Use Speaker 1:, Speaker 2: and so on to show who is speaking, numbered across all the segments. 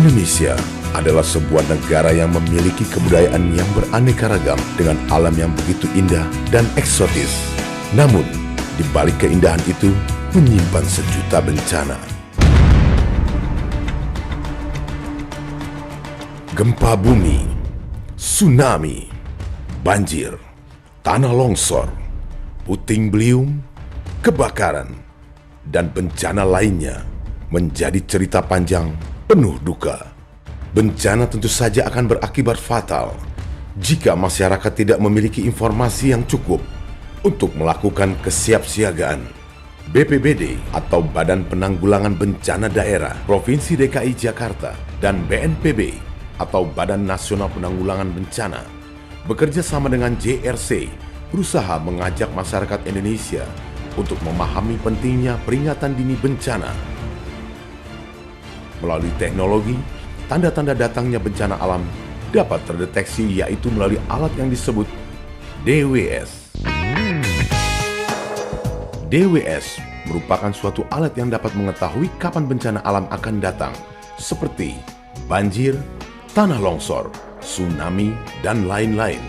Speaker 1: Indonesia adalah sebuah negara yang memiliki kebudayaan yang beraneka ragam dengan alam yang begitu indah dan eksotis. Namun, di balik keindahan itu menyimpan sejuta bencana. Gempa bumi, tsunami, banjir, tanah longsor, puting beliung, kebakaran, dan bencana lainnya menjadi cerita panjang penuh duka. Bencana tentu saja akan berakibat fatal jika masyarakat tidak memiliki informasi yang cukup untuk melakukan kesiapsiagaan. BPBD atau Badan Penanggulangan Bencana Daerah Provinsi DKI Jakarta dan BNPB atau Badan Nasional Penanggulangan Bencana bekerja sama dengan JRC berusaha mengajak masyarakat Indonesia untuk memahami pentingnya peringatan dini bencana. Melalui teknologi, tanda-tanda datangnya bencana alam dapat terdeteksi yaitu melalui alat yang disebut DWS. DWS merupakan suatu alat yang dapat mengetahui kapan bencana alam akan datang, seperti banjir, tanah longsor, tsunami, dan lain-lain.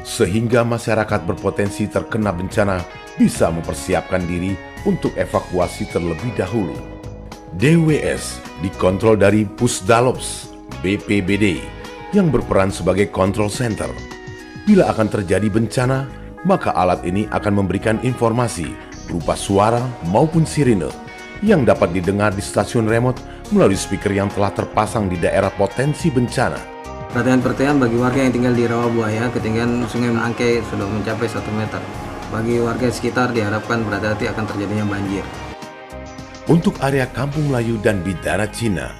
Speaker 1: Sehingga masyarakat berpotensi terkena bencana bisa mempersiapkan diri untuk evakuasi terlebih dahulu. DWS dikontrol dari Pusdalops BPBD yang berperan sebagai control center. Bila akan terjadi bencana, maka alat ini akan memberikan informasi berupa suara maupun sirine yang dapat didengar di stasiun remote melalui speaker yang telah terpasang di daerah potensi bencana.
Speaker 2: Perhatian bagi warga yang tinggal di rawa buaya, ketinggian Sungai Angke sudah mencapai 1 meter. Bagi warga sekitar diharapkan berhati-hati akan terjadinya banjir.
Speaker 1: Untuk area Kampung Melayu dan Bidara Cina,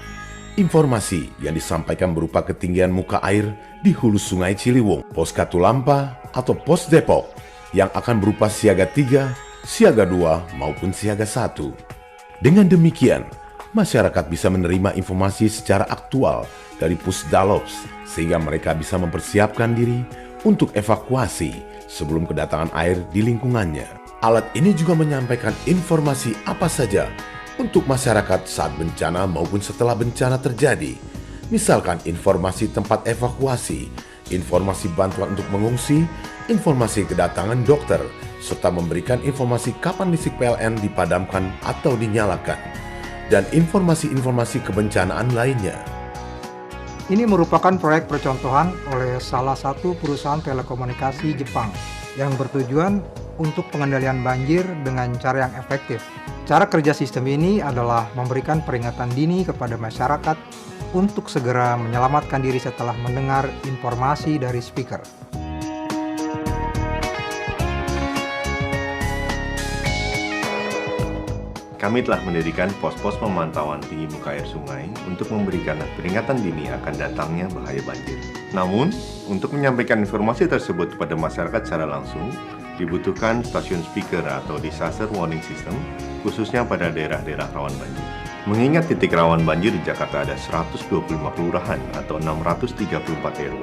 Speaker 1: informasi yang disampaikan berupa ketinggian muka air di hulu Sungai Ciliwung, Pos Katulampa atau Pos Depok yang akan berupa siaga 3, siaga 2 maupun siaga 1. Dengan demikian, masyarakat bisa menerima informasi secara aktual dari Pusdalops sehingga mereka bisa mempersiapkan diri untuk evakuasi sebelum kedatangan air di lingkungannya. Alat ini juga menyampaikan informasi apa saja untuk masyarakat saat bencana maupun setelah bencana terjadi. Misalkan informasi tempat evakuasi, informasi bantuan untuk mengungsi, informasi kedatangan dokter, serta memberikan informasi kapan listrik PLN dipadamkan atau dinyalakan, dan informasi-informasi kebencanaan lainnya.
Speaker 3: Ini merupakan proyek percontohan oleh salah satu perusahaan telekomunikasi Jepang yang bertujuan untuk pengendalian banjir dengan cara yang efektif. Cara kerja sistem ini adalah memberikan peringatan dini kepada masyarakat untuk segera menyelamatkan diri setelah mendengar informasi dari speaker.
Speaker 4: Kami telah mendirikan pos-pos pemantauan tinggi muka air sungai untuk memberikan peringatan dini akan datangnya bahaya banjir. Namun, untuk menyampaikan informasi tersebut kepada masyarakat secara langsung, dibutuhkan stasiun speaker atau disaster warning system, khususnya pada daerah-daerah rawan banjir. Mengingat titik rawan banjir di Jakarta ada 125 kelurahan atau 634 RW,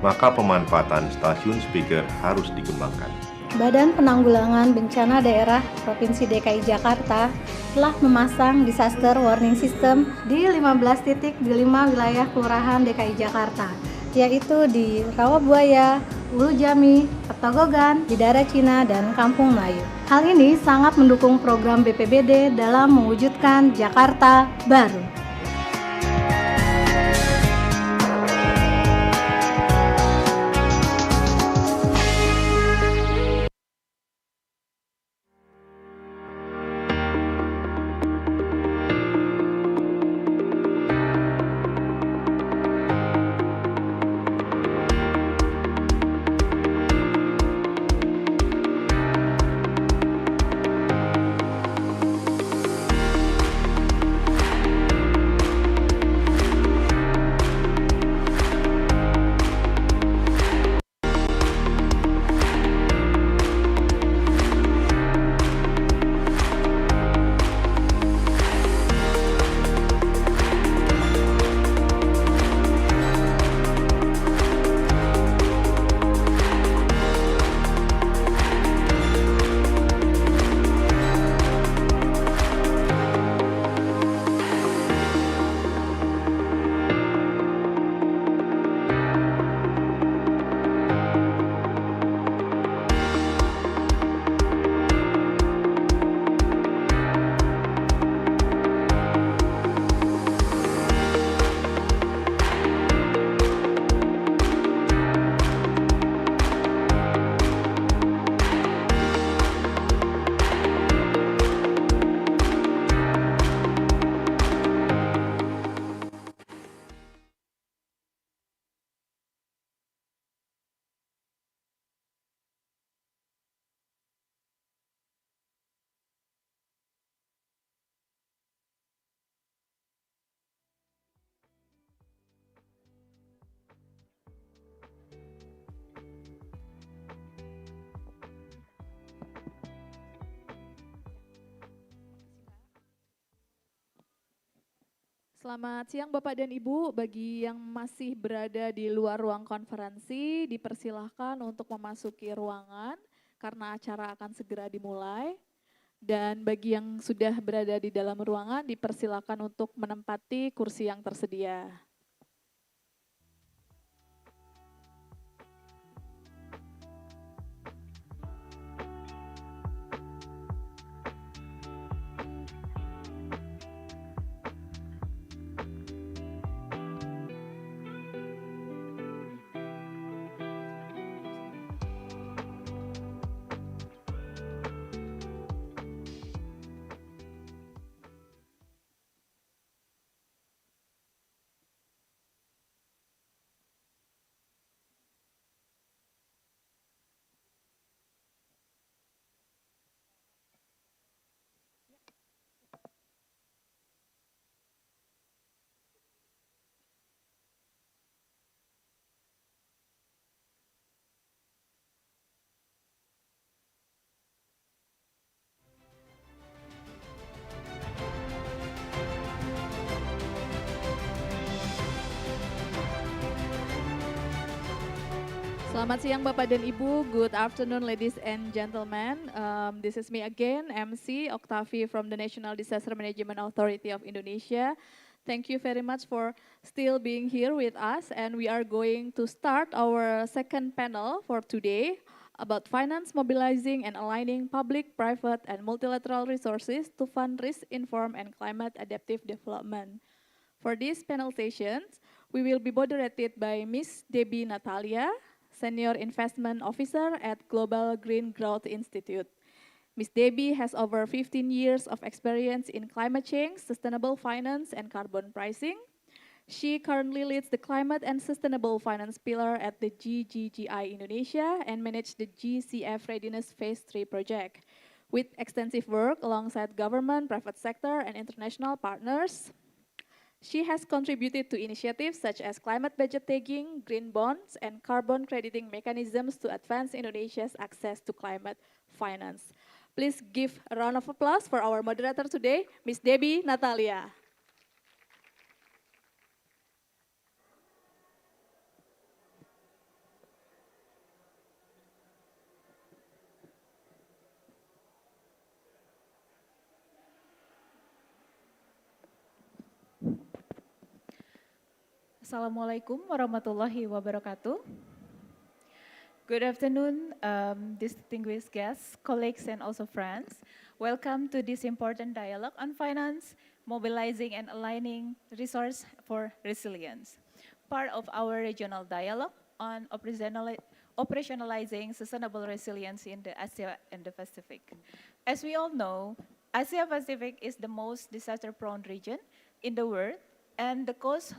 Speaker 4: maka pemanfaatan stasiun speaker harus dikembangkan.
Speaker 5: Badan Penanggulangan Bencana Daerah Provinsi DKI Jakarta telah memasang disaster warning system di 15 titik di 5 wilayah kelurahan DKI Jakarta, yaitu di Rawabuaya, Ulu Jami, Petogogan, Bidara Cina, dan Kampung Melayu. Hal ini sangat mendukung program BPBD dalam mewujudkan Jakarta Baru.
Speaker 6: Selamat siang Bapak dan Ibu, bagi yang masih berada di luar ruang konferensi, dipersilahkan untuk memasuki ruangan karena acara akan segera dimulai. Dan bagi yang sudah berada di dalam ruangan, dipersilahkan untuk menempati kursi yang tersedia. Selamat siang Bapak dan Ibu, good afternoon ladies and gentlemen. This is me again, MC Octavi from the National Disaster Management Authority of Indonesia. Thank you very much for still being here with us, and we are going to start our second panel for today about finance mobilizing and aligning public, private, and multilateral resources to fund risk-informed and climate adaptive development. For these panel sessions, we will be moderated by Ms. Debbie Natalia, Senior Investment Officer at Global Green Growth Institute. Ms. Debbie has over 15 years of experience in climate change, sustainable finance, and carbon pricing. She currently leads the Climate and Sustainable Finance pillar at the GGGI Indonesia and manages the GCF Readiness Phase 3 project. With extensive work alongside government, private sector, and international partners, she has contributed to initiatives such as climate budget tagging, green bonds, and carbon crediting mechanisms to advance Indonesia's access to climate finance. Please give a round of applause for our moderator today, Ms. Debbie Natalia.
Speaker 7: Assalamualaikum warahmatullahi wabarakatuh. Good afternoon, distinguished guests, colleagues, and also friends. Welcome to this important dialogue on finance, mobilizing and aligning resource for resilience, part of our regional dialogue on operationalizing sustainable resilience in the Asia and the Pacific. As we all know, Asia Pacific is the most disaster-prone region in the world, and the cause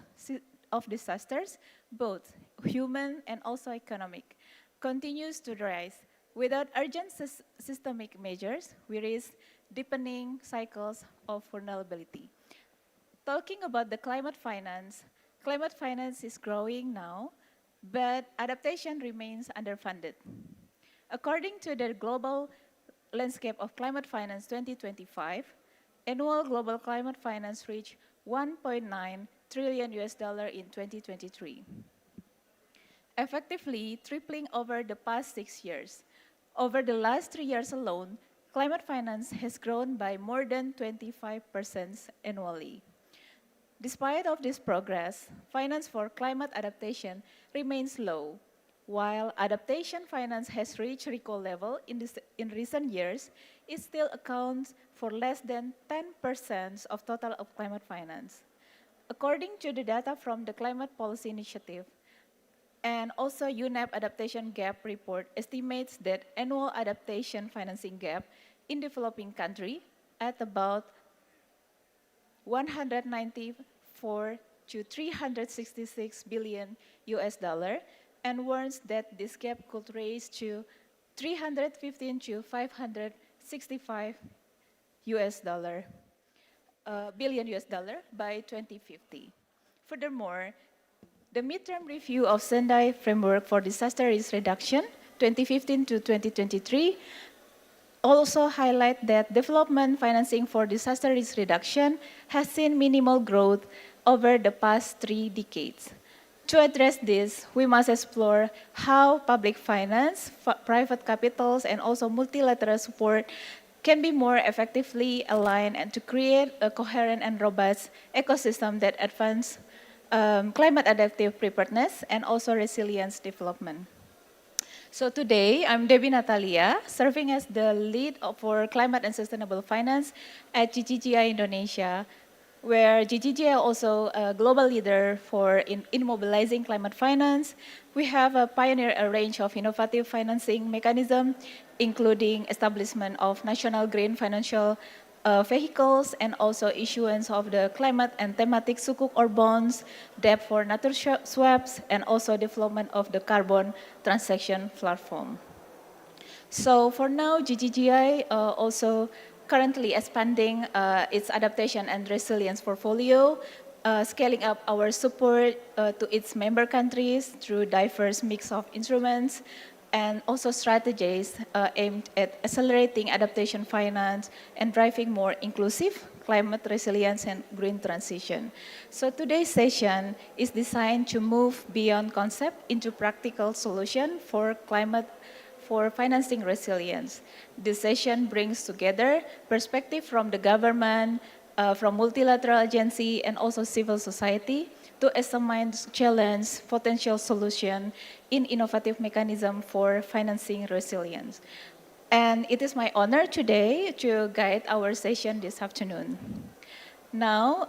Speaker 7: of disasters, both human and also economic, continues to rise. Without urgent systemic measures, we risk deepening cycles of vulnerability. Talking about the climate finance is growing now, but adaptation remains underfunded. According to the Global Landscape of Climate Finance 2025, annual global climate finance reached $1.9 trillion in 2023, effectively tripling over the past 6 years. Over the last 3 years alone, climate finance has grown by more than 25% annually. Despite of this progress, finance for climate adaptation remains low. While adaptation finance has reached record level in recent years, it still accounts for less than 10% of total of climate finance. According to the data from the Climate Policy Initiative, and also UNEP Adaptation Gap Report estimates that annual adaptation financing gap in developing country at about 194 to 366 billion US dollar, and warns that this gap could rise to 315 to 565 billion US dollar by 2050. Furthermore, the midterm review of Sendai Framework for Disaster Risk Reduction 2015 to 2023 also highlight that development financing for disaster risk reduction has seen minimal growth over the past 3 decades. To address this, we must explore how public finance, private capitals, and also multilateral support can be more effectively aligned and to create a coherent and robust ecosystem that advance climate adaptive preparedness and also resilience development. So today, I'm Debbie Natalia, serving as the lead for climate and sustainable finance at GGGI Indonesia, where GGGI also a global leader in mobilizing climate finance. We have pioneered a range of innovative financing mechanisms, including establishment of national green financial vehicles and also issuance of the climate and thematic sukuk or bonds, debt for nature swaps, and also development of the carbon transaction platform. So for now, GGGI also currently expanding its adaptation and resilience portfolio, scaling up our support to its member countries through diverse mix of instruments, and also strategies aimed at accelerating adaptation finance and driving more inclusive climate resilience and green transition. So today's session is designed to move beyond concept into practical solution for financing resilience. This session brings together perspective from the government, from multilateral agency, and also civil society to examine challenge, potential solution in innovative mechanism for financing resilience. And it is my honor today to guide our session this afternoon. Now,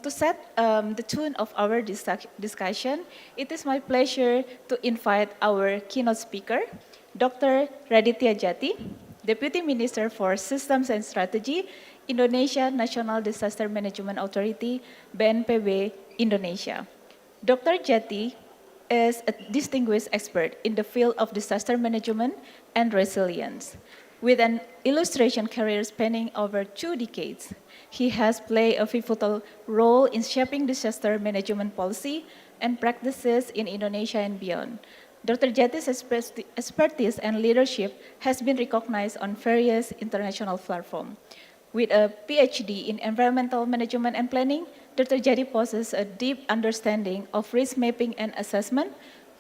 Speaker 7: to set the tone of our discussion, it is my pleasure to invite our keynote speaker, Dr. Raditya Jati, Deputy Minister for Systems and Strategy, Indonesia National Disaster Management Authority, BNPB, Indonesia. Dr. Jati is a distinguished expert in the field of disaster management and resilience. With an illustration career spanning over 2 decades, he has played a pivotal role in shaping disaster management policy and practices in Indonesia and beyond. Dr. Jati's expertise and leadership has been recognized on various international platforms. With a PhD in environmental management and planning, Dr. Jati possesses a deep understanding of risk mapping and assessment,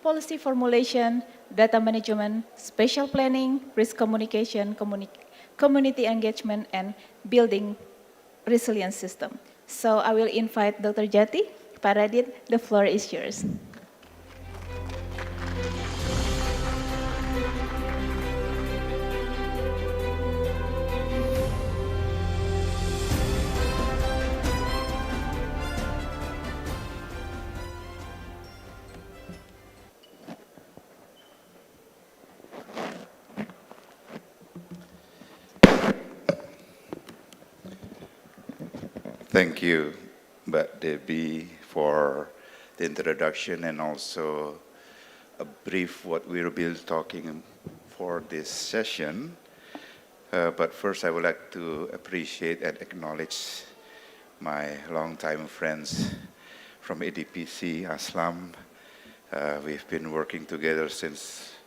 Speaker 7: policy formulation, data management, spatial planning, risk communication, community engagement, and building resilience system. So I will invite Dr. Jati. Pak Radit, the floor is yours.
Speaker 8: Thank you, Mbak Debbie, for the introduction and also a brief what we will be talking for this session. But first, I would like to appreciate and acknowledge my longtime friends from ADPC, Aslam. We've been working together since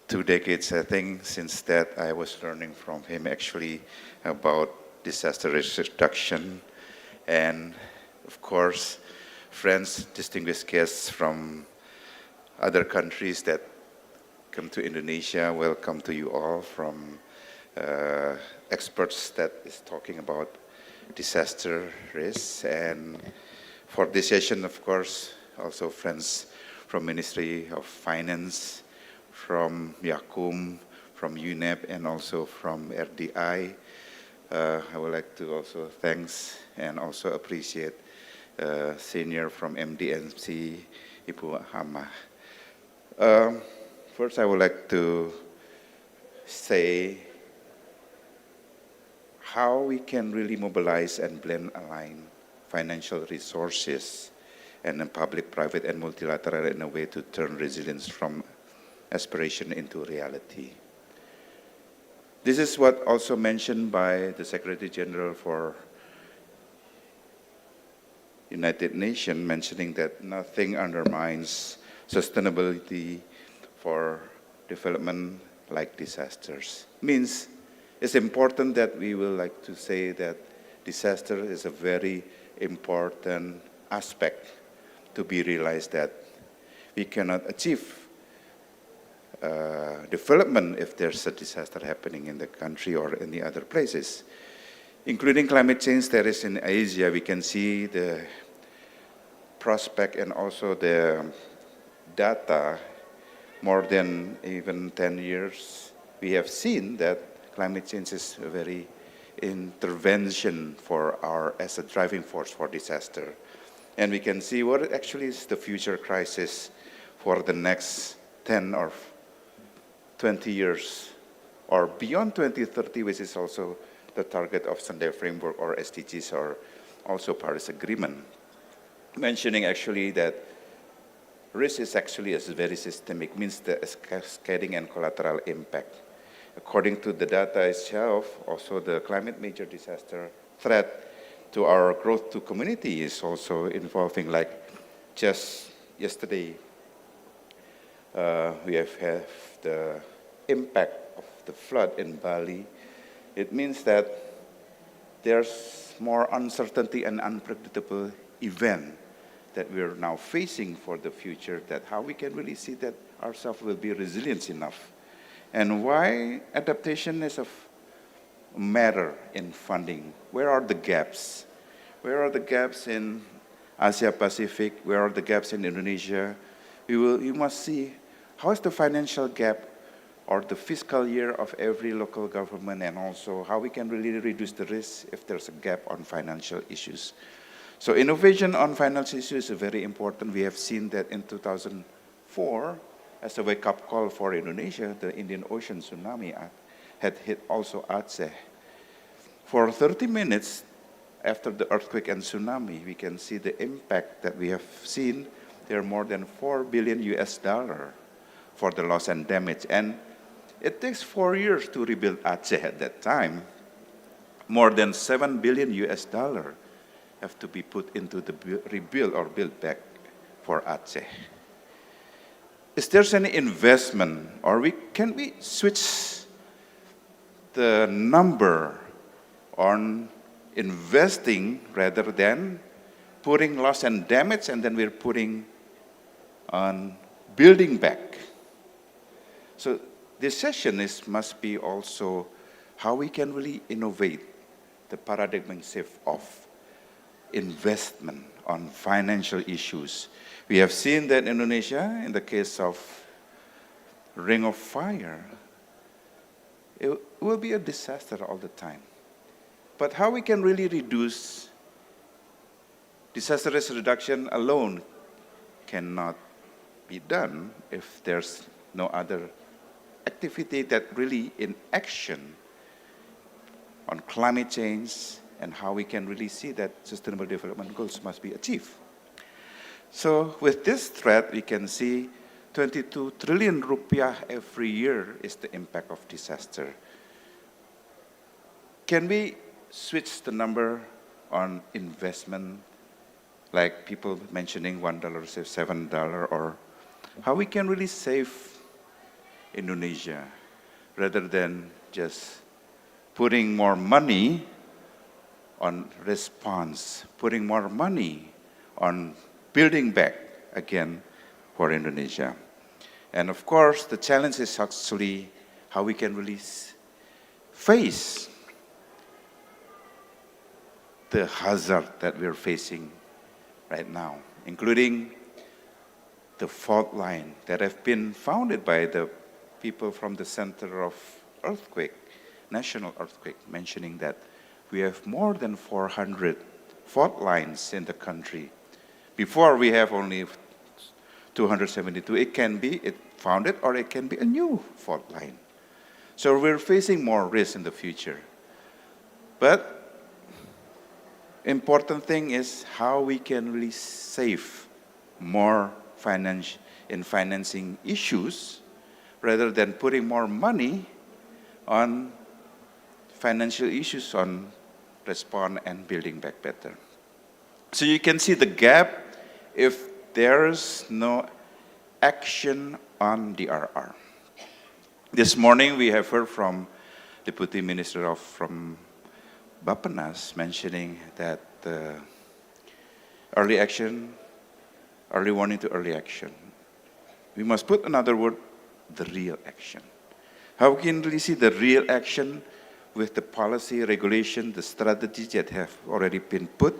Speaker 8: 2 decades, I think. Since that, I was learning from him actually about disaster risk reduction. And of course, friends, distinguished guests from other countries that come to Indonesia, welcome to you all, from experts that is talking about disaster risks. And for this session, of course, also friends from Ministry of Finance, from Yakum, from UNEP, and also from RDI. I would like to also thanks and also appreciate senior from MDNC, Ibu Hamah. First, I would like to say how we can really mobilize and blend align financial resources and then public, private, and multilateral in a way to turn resilience from aspiration into reality. This is what also mentioned by the Secretary General for United Nations, mentioning that nothing undermines sustainability for development like disasters. Means it's important that we will like to say that disaster is a very important aspect to be realized that we cannot achieve development if there's a disaster happening in the country or in the other places. Including climate change, there is in Asia, we can see the prospect and also the data more than even 10 years. We have seen that climate change is a very intervention for as a driving force for disaster. And we can see what actually is the future crisis for the next 10 or 20 years, or beyond 2030, which is also the target of Sendai Framework or SDGs or also Paris Agreement, mentioning actually that risk is actually very systemic, means the cascading and collateral impact. According to the data itself, also the climate major disaster threat to our growth to community is also involving, like just yesterday, we have the impact of the flood in Bali. It means that there's more uncertainty and unpredictable event that we're now facing for the future, that how we can really see that ourselves will be resilient enough. And why adaptation is a matter in funding. Where are the gaps? Where are the gaps in Asia Pacific? Where are the gaps in Indonesia? You must see how is the financial gap or the fiscal year of every local government, and also how we can really reduce the risk if there's a gap on financial issues. So innovation on financial issues is very important. We have seen that in 2004, as a wake-up call for Indonesia, the Indian Ocean tsunami had hit also Aceh. For 30 minutes after the earthquake and tsunami, we can see the impact that we have seen. There are more than $4 billion for the loss and damage. And it takes 4 years to rebuild Aceh at that time. More than $7 billion have to be put into the rebuild or build back for Aceh. Is there any investment, or can we switch the number on investing rather than putting loss and damage, and then we're putting on building back? So this session must be also how we can really innovate the paradigm shift of investment on financial issues. We have seen that in Indonesia, in the case of Ring of Fire, it will be a disaster all the time. But how we can really reduce disaster risk reduction alone cannot be done if there's no other activity that really in action on climate change and how we can really see that sustainable development goals must be achieved. So with this threat, we can see 22 trillion rupiah every year is the impact of disaster. Can we switch the number on investment, like people mentioning $1 save $7, or how we can really save Indonesia rather than just putting more money on response, putting more money on building back again for Indonesia. And of course, the challenge is actually how we can really face the hazard that we're facing right now, including the fault line that have been founded by the people from the Center of Earthquake, National Earthquake, mentioning that we have more than 400 fault lines in the country. Before we have only 272. It can be founded or it can be a new fault line. So we're facing more risk in the future. But important thing is how we can really save more in financing issues rather than putting more money on financial issues on respond and building back better. So you can see the gap if there's no action on DRR. This morning we have heard from Deputy Minister from Bappenas mentioning that early action, early warning to early action. We must put another word, the real action. How can we see the real action with the policy, regulation, the strategies that have already been put,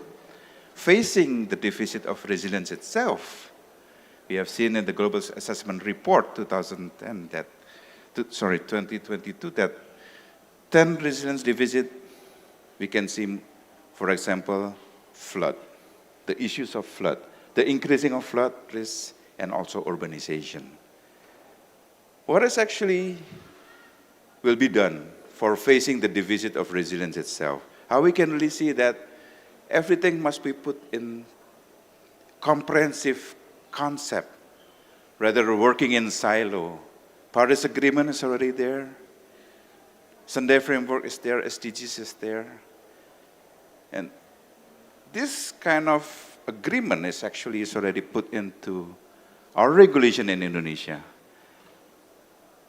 Speaker 8: facing the deficit of resilience itself? We have seen in the Global Assessment Report 2022 that 10 resilience deficit, we can see, for example, flood, the issues of flood, the increasing of flood risk, and also urbanization. What is actually will be done for facing the deficit of resilience itself? How we can really see that everything must be put in comprehensive concept, rather than working in silo. Paris Agreement is already there. Sadar framework is there, SDGs is there. And this kind of agreement is already put into our regulation in Indonesia.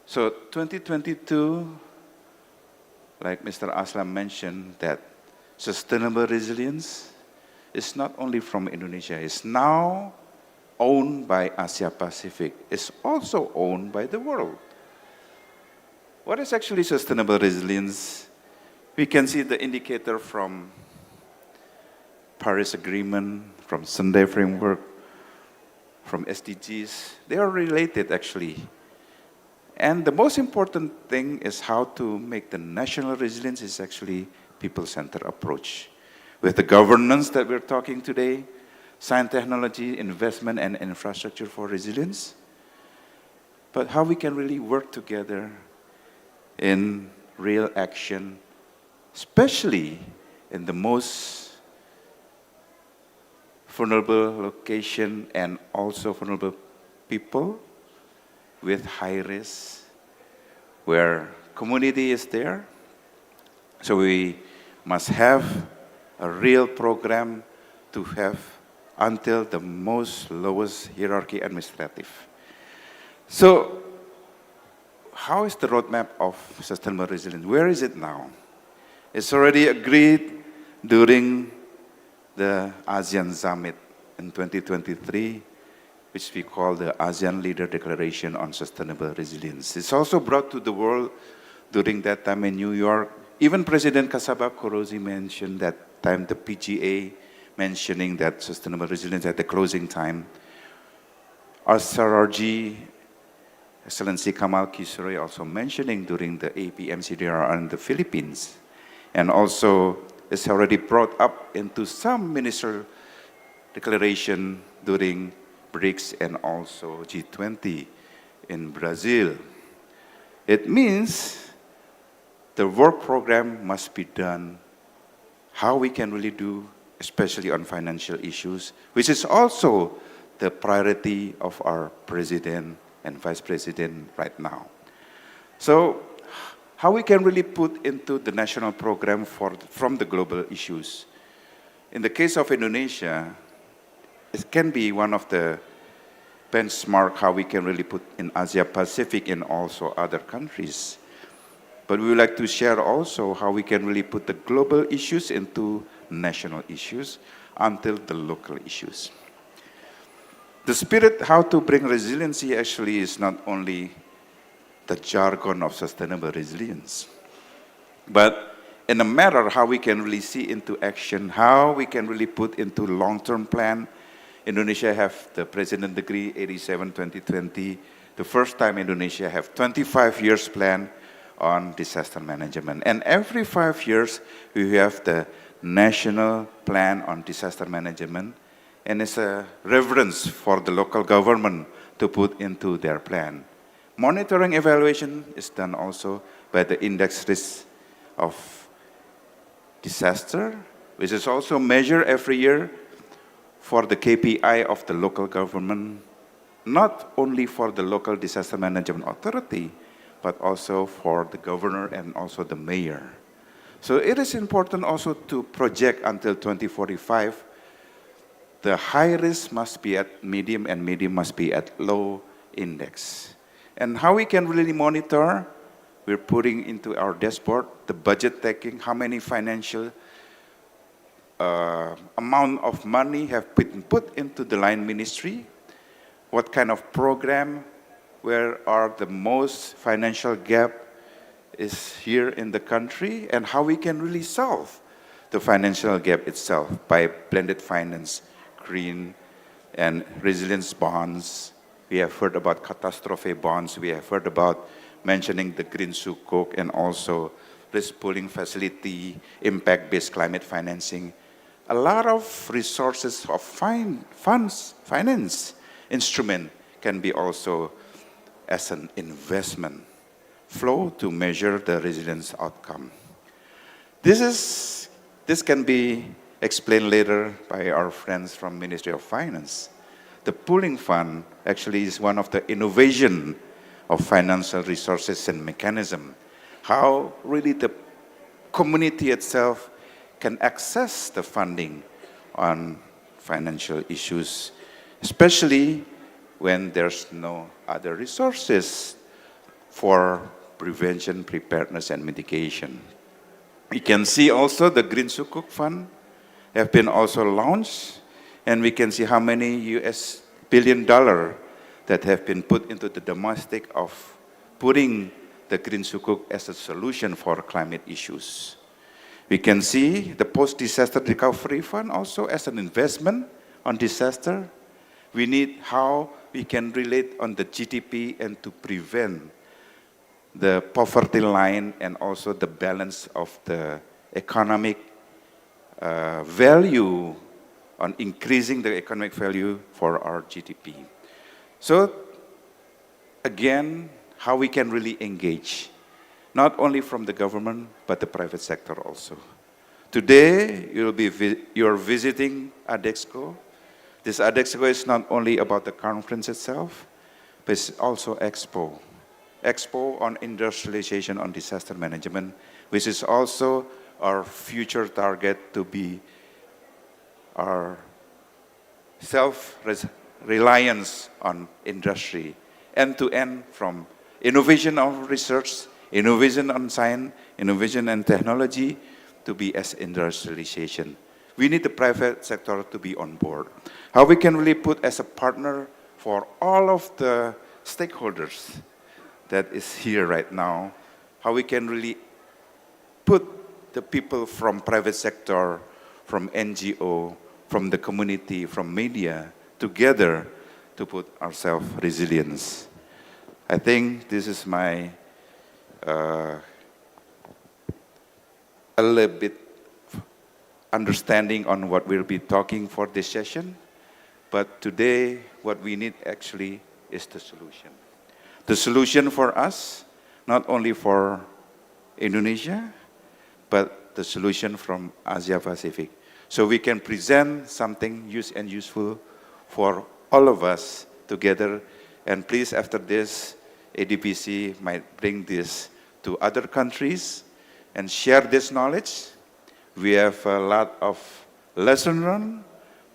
Speaker 8: So 2022, like Mr. Aslam mentioned, that sustainable resilience is not only from Indonesia, it's now owned by Asia Pacific. It's also owned by the world. What is actually sustainable resilience? We can see the indicator from Paris Agreement, from Sadar framework, from SDGs. They are related actually. And the most important thing is how to make the national resilience is actually people-centered approach. With the governance that we're talking today, science, technology, investment, and infrastructure for resilience, but how we can really work together in real action, especially in the most vulnerable location and also vulnerable people with high risk, where community is there. So we must have a real program to have until the most lowest hierarchy administrative. So how is the roadmap of sustainable resilience? Where is it now? It's already agreed during the ASEAN Summit in 2023, which we call the ASEAN Leader Declaration on Sustainable Resilience. It's also brought to the world during that time in New York. Even President Kasaba Korosi mentioned that time, the PGA mentioning that sustainable resilience at the closing time. Our SRRG, Excellency Kamal Kisore, also mentioning during the APMCDR in the Philippines. And also, it's already brought up into some ministerial declaration during BRICS and also G20 in Brazil. It means the work program must be done, how we can really do, especially on financial issues, which is also the priority of our president and vice president right now. So how we can really put into the national program from the global issues. In the case of Indonesia, it can be one of the benchmark how we can really put in Asia Pacific and also other countries. But we would like to share also how we can really put the global issues into national issues until the local issues. The spirit how to bring resiliency actually is not only the jargon of sustainable resilience, but in a matter how we can really see into action, how we can really put into long-term plan. Indonesia have the President Decree 87/2020, the first time Indonesia have 25 years plan on disaster management. And every 5 years, we have the National Plan on Disaster Management, and it's a reference for the local government to put into their plan. Monitoring evaluation is done also by the index risk of disaster, which is also measured every year for the KPI of the local government, not only for the local disaster management authority, but also for the governor and also the mayor. So it is important also to project until 2045, the high risk must be at medium and medium must be at low index. And how we can really monitor, we're putting into our dashboard the budget taking, how many financial amount of money have been put into the line ministry, what kind of program, where are the most financial gap is here in the country, and how we can really solve the financial gap itself by blended finance, green and resilience bonds. We have heard about catastrophe bonds. We have heard about mentioning the green sukuk and also risk pooling facility, impact-based climate financing. A lot of resources of finance instrument can be also as an investment flow to measure the resilience outcome. This can be explained later by our friends from Ministry of Finance. The pooling fund actually is one of the innovation of financial resources and mechanism. How really the community itself can access the funding on financial issues, especially when there's no other resources for prevention, preparedness, and mitigation. We can see also the Green Sukuk Fund have been also launched, and we can see how many US billion that have been put into the domestic of putting the Green Sukuk as a solution for climate issues. We can see the Post-Disaster Recovery Fund also as an investment on disaster. We need how we can relate on the GDP and to prevent the poverty line and also the balance of the economic value on increasing the economic value for our GDP. So again, how we can really engage, not only from the government, but the private sector also. Today, you're visiting ADEXCO. This ADEXCO is not only about the conference itself, but it's also Expo. Expo on industrialization on disaster management, which is also our future target to be our self-reliance on industry, end-to-end from innovation of research, innovation on science, innovation and technology to be as industrialization. We need the private sector to be on board. How we can really put as a partner for all of the stakeholders that is here right now, how we can really put the people from private sector, from NGO, from the community, from media, together to put ourselves resilience. I think this is my a little bit understanding on what we'll be talking for this session. But today, what we need actually is the solution. The solution for us, not only for Indonesia, but the solution from Asia Pacific. So we can present something useful for all of us together. And please, after this, ADPC might bring this to other countries and share this knowledge. We have a lot of lesson learned,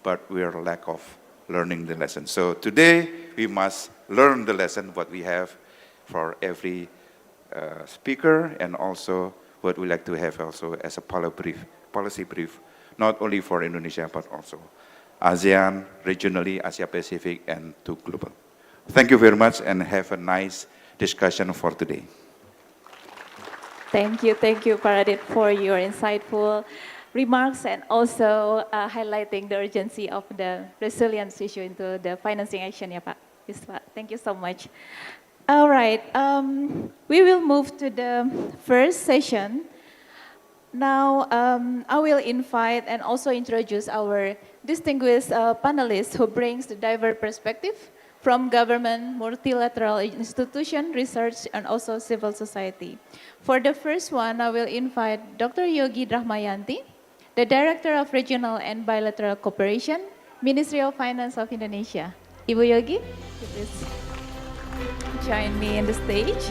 Speaker 8: but we are lack of learning the lesson. So today, we must learn the lesson, what we have for every speaker, and also what we like to have also as a policy brief, not only for Indonesia, but also ASEAN, regionally, Asia Pacific, and to global. Thank you very much, and have a nice discussion for today.
Speaker 7: Thank you, Paradip, for your insightful remarks and also highlighting the urgency of the resilience issue into the financing action, ya Pak. Yes, Pak. Thank you so much. All right, we will move to the first session. Now, I will invite and also introduce our distinguished panelists who brings the diverse perspective from government, multilateral institution, research, and also civil society. For the first one, I will invite Dr. Yogi Rahmayanti, the Director of Regional and Bilateral Cooperation, Ministry of Finance of Indonesia. Ibu Yogi, please join me in the stage.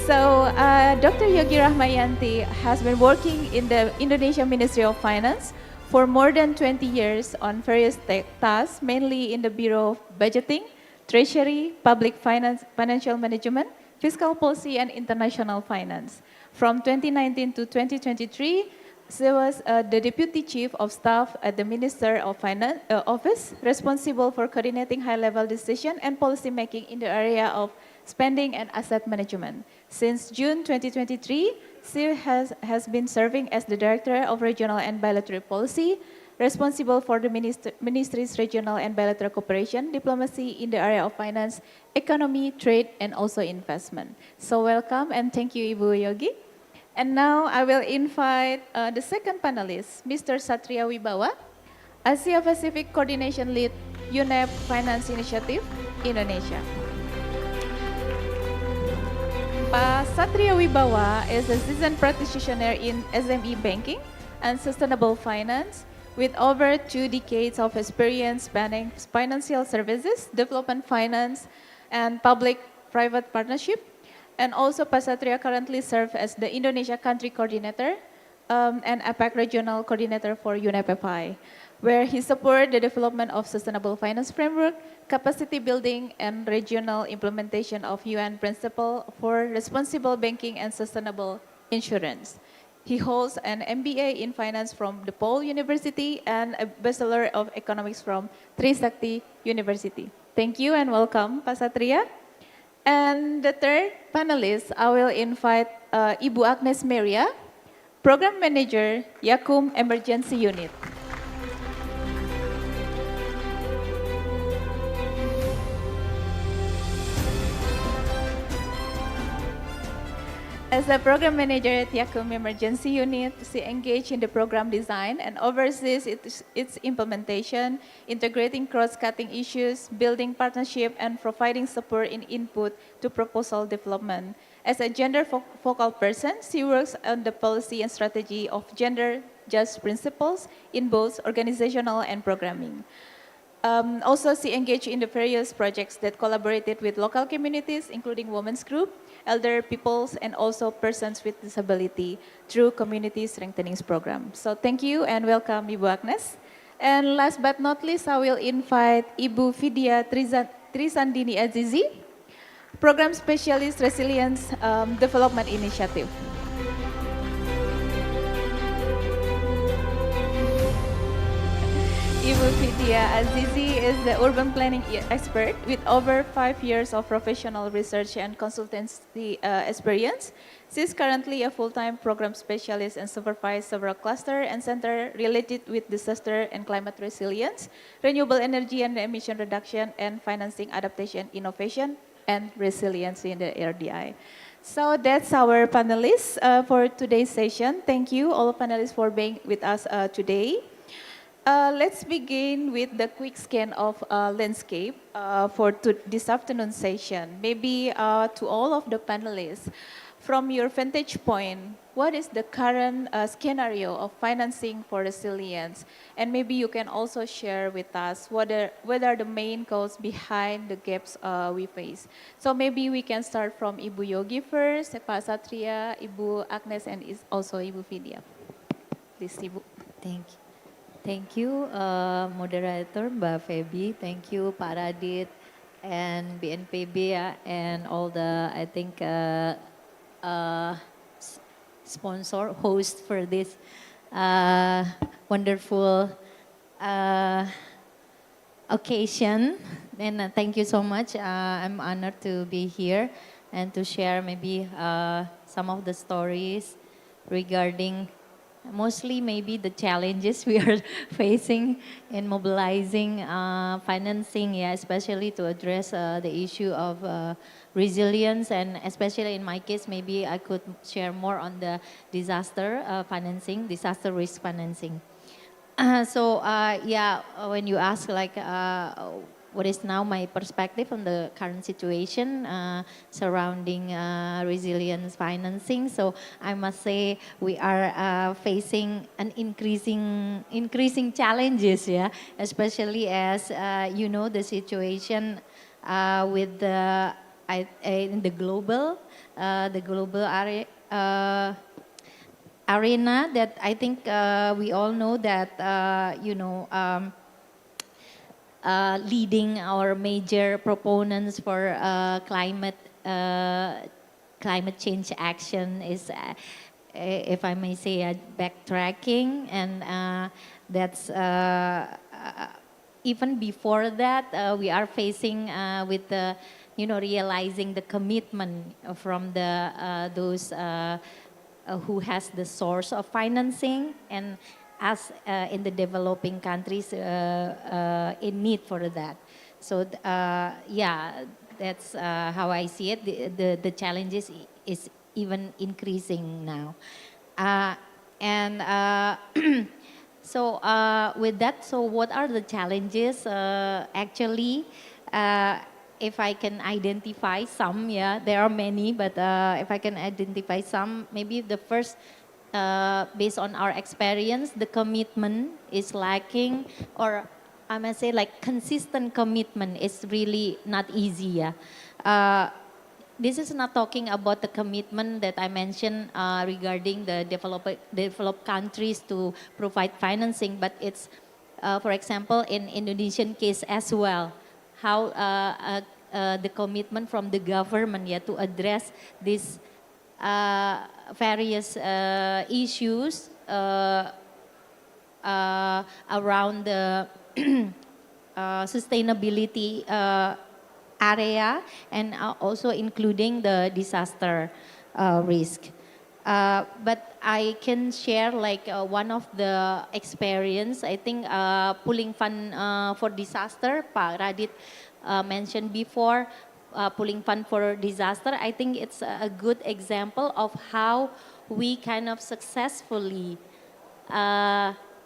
Speaker 7: So, Dr. Yogi Rahmayanti has been working in the Indonesia Ministry of Finance for more than 20 years on various tasks, mainly in the Bureau of Budgeting, Treasury, Public Finance, Financial Management, Fiscal Policy, and International Finance. From 2019 to 2023, She was the Deputy Chief of Staff at the Minister of Finance Office, responsible for coordinating high-level decision and policy making in the area of spending and asset management. Since June 2023, she has been serving as the Director of Regional and Bilateral Policy, responsible for the Ministry's regional and bilateral cooperation, diplomacy in the area of finance, economy, trade, and also investment. So welcome and thank you, Ibu Yogi. And now I will invite the second panelist, Mr. Satria Wibawa, Asia Pacific Coordination Lead, UNEP Finance Initiative, Indonesia. Pak Satria Wibawa is a seasoned practitioner in SME banking and sustainable finance, with over 2 decades of experience spanning financial services, development finance, and public-private partnership. And also, Pak Satria currently serves as the Indonesia Country Coordinator and APAC Regional Coordinator for UNEP-FI, where he supports the development of sustainable finance framework, capacity building, and regional implementation of UN principle for responsible banking and sustainable insurance. He holds an MBA in finance from DePaul University and a Bachelor of Economics from Trisakti University. Thank you and welcome, Pak Satria. And the third panelist, I will invite Ibu Agnes Meria, Program Manager, Yakum Emergency Unit. As a program manager at Yakum Emergency Unit, she engaged in the program design and oversees its implementation, integrating cross-cutting issues, building partnership, and providing support in input to proposal development. As a gender focal person, she works on the policy and strategy of gender-just principles in both organizational and programming. Also, she engaged in the various projects that collaborated with local communities, including women's group, elder peoples, and also persons with disability through community strengthening program. So thank you and welcome, Ibu Agnes. And last but not least, I will invite Ibu Vidya Trisandini Azizi, Program Specialist Resilience Development Initiative. Ibu Vidya Azizi is the urban planning expert with over 5 years of professional research and consultancy experience. She is currently a full-time program specialist and supervises several clusters and centers related with disaster and climate resilience, renewable energy and emission reduction, and financing adaptation, innovation, and resilience in the RDI. So that's our panelists for today's session. Thank you all panelists for being with us today. Let's begin with the quick scan of landscape for this afternoon session. Maybe to all of the panelists, from your vantage point, what is the current scenario of financing for resilience? And maybe you can also share with us what are the main causes behind the gaps we face. So maybe we can start from Ibu Yogi first, Pak Satria, Ibu Agnes, and also Ibu Vidya. Please, Ibu.
Speaker 9: Thank you. Thank you, moderator Mbak Feby. Thank you, Pak Radit and BNPB and all the, I think, sponsor, host for this wonderful occasion. And thank you so much. I'm honored to be here and to share maybe some of the stories regarding mostly maybe the challenges we are facing in mobilizing financing, especially to address the issue of resilience, and especially in my case, maybe I could share more on the disaster financing, disaster risk financing. When you ask like what is now my perspective on the current situation surrounding resilience financing. So I must say we are facing an increasing challenges, especially as you know the situation with the in the global arena that I think we all know that leading our major proponents for climate change action is if I may say, backtracking, and that's even before that, we are facing with the, realizing the commitment from the those who has the source of financing, and us in the developing countries in need for that. So yeah, that's how I see it. The challenges is even increasing now. And so with that, so what are the challenges? Actually, if I can identify some, yeah, there are many, but if I can identify some, maybe the first, based on our experience, the commitment is lacking, or I must say like consistent commitment is really not easy, yeah. This is not talking about the commitment that I mentioned regarding the developed countries to provide financing, but it's, for example, in Indonesian case as well, how the commitment from the government, yeah, to address these various issues around the sustainability area, and also including the disaster risk. But I can share like one of the experience, I think pooling fund for disaster, Pak Radit mentioned before, pooling fund for disaster. I think it's a good example of how we kind of successfully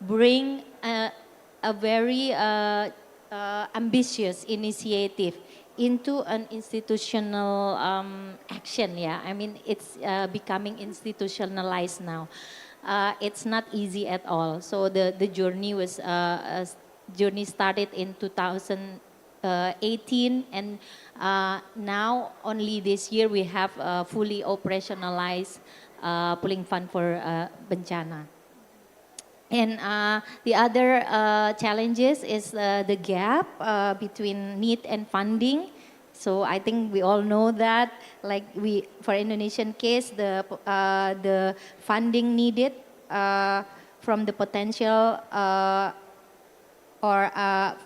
Speaker 9: bring a very ambitious initiative into an institutional action, yeah. I mean, it's becoming institutionalized now. It's not easy at all. So the journey was, journey started in 2018, and now only this year we have fully operationalized pooling fund for Bencana. And the other challenges is the gap between need and funding. So I think we all know that, like for Indonesian case, the funding needed from the potential or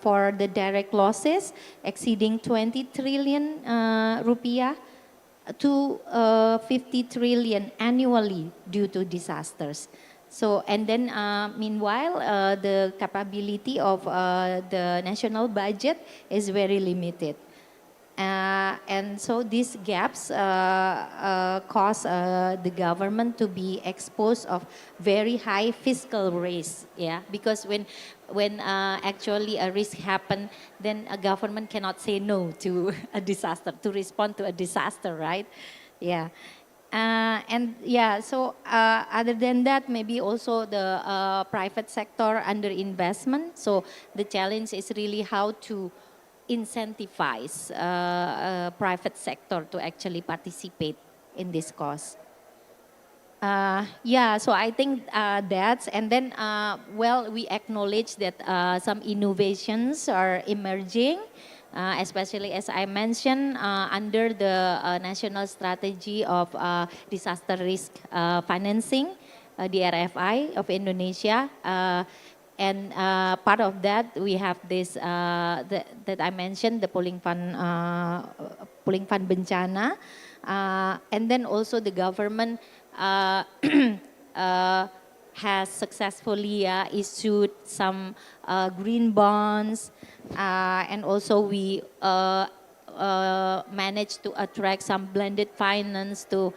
Speaker 9: for the direct losses exceeding 20 trillion rupiah to 50 trillion annually due to disasters. So, and then meanwhile, the capability of the national budget is very limited. And so these gaps cause the government to be exposed of very high fiscal risk, yeah. Because when actually a risk happen, then a government cannot say no to a disaster, to respond to a disaster, right? Yeah. And yeah, so other than that, maybe also the private sector under investment. So the challenge is really how to incentivize private sector to actually participate in this cause. Yeah, so I think that's, and then, well, we acknowledge that some innovations are emerging, especially as I mentioned, under the National Strategy of Disaster Risk Financing, DRFI of Indonesia. And part of that, we have this, that I mentioned, the pooling fund Bencana. And then also the government has successfully issued some green bonds, and also we managed to attract some blended finance to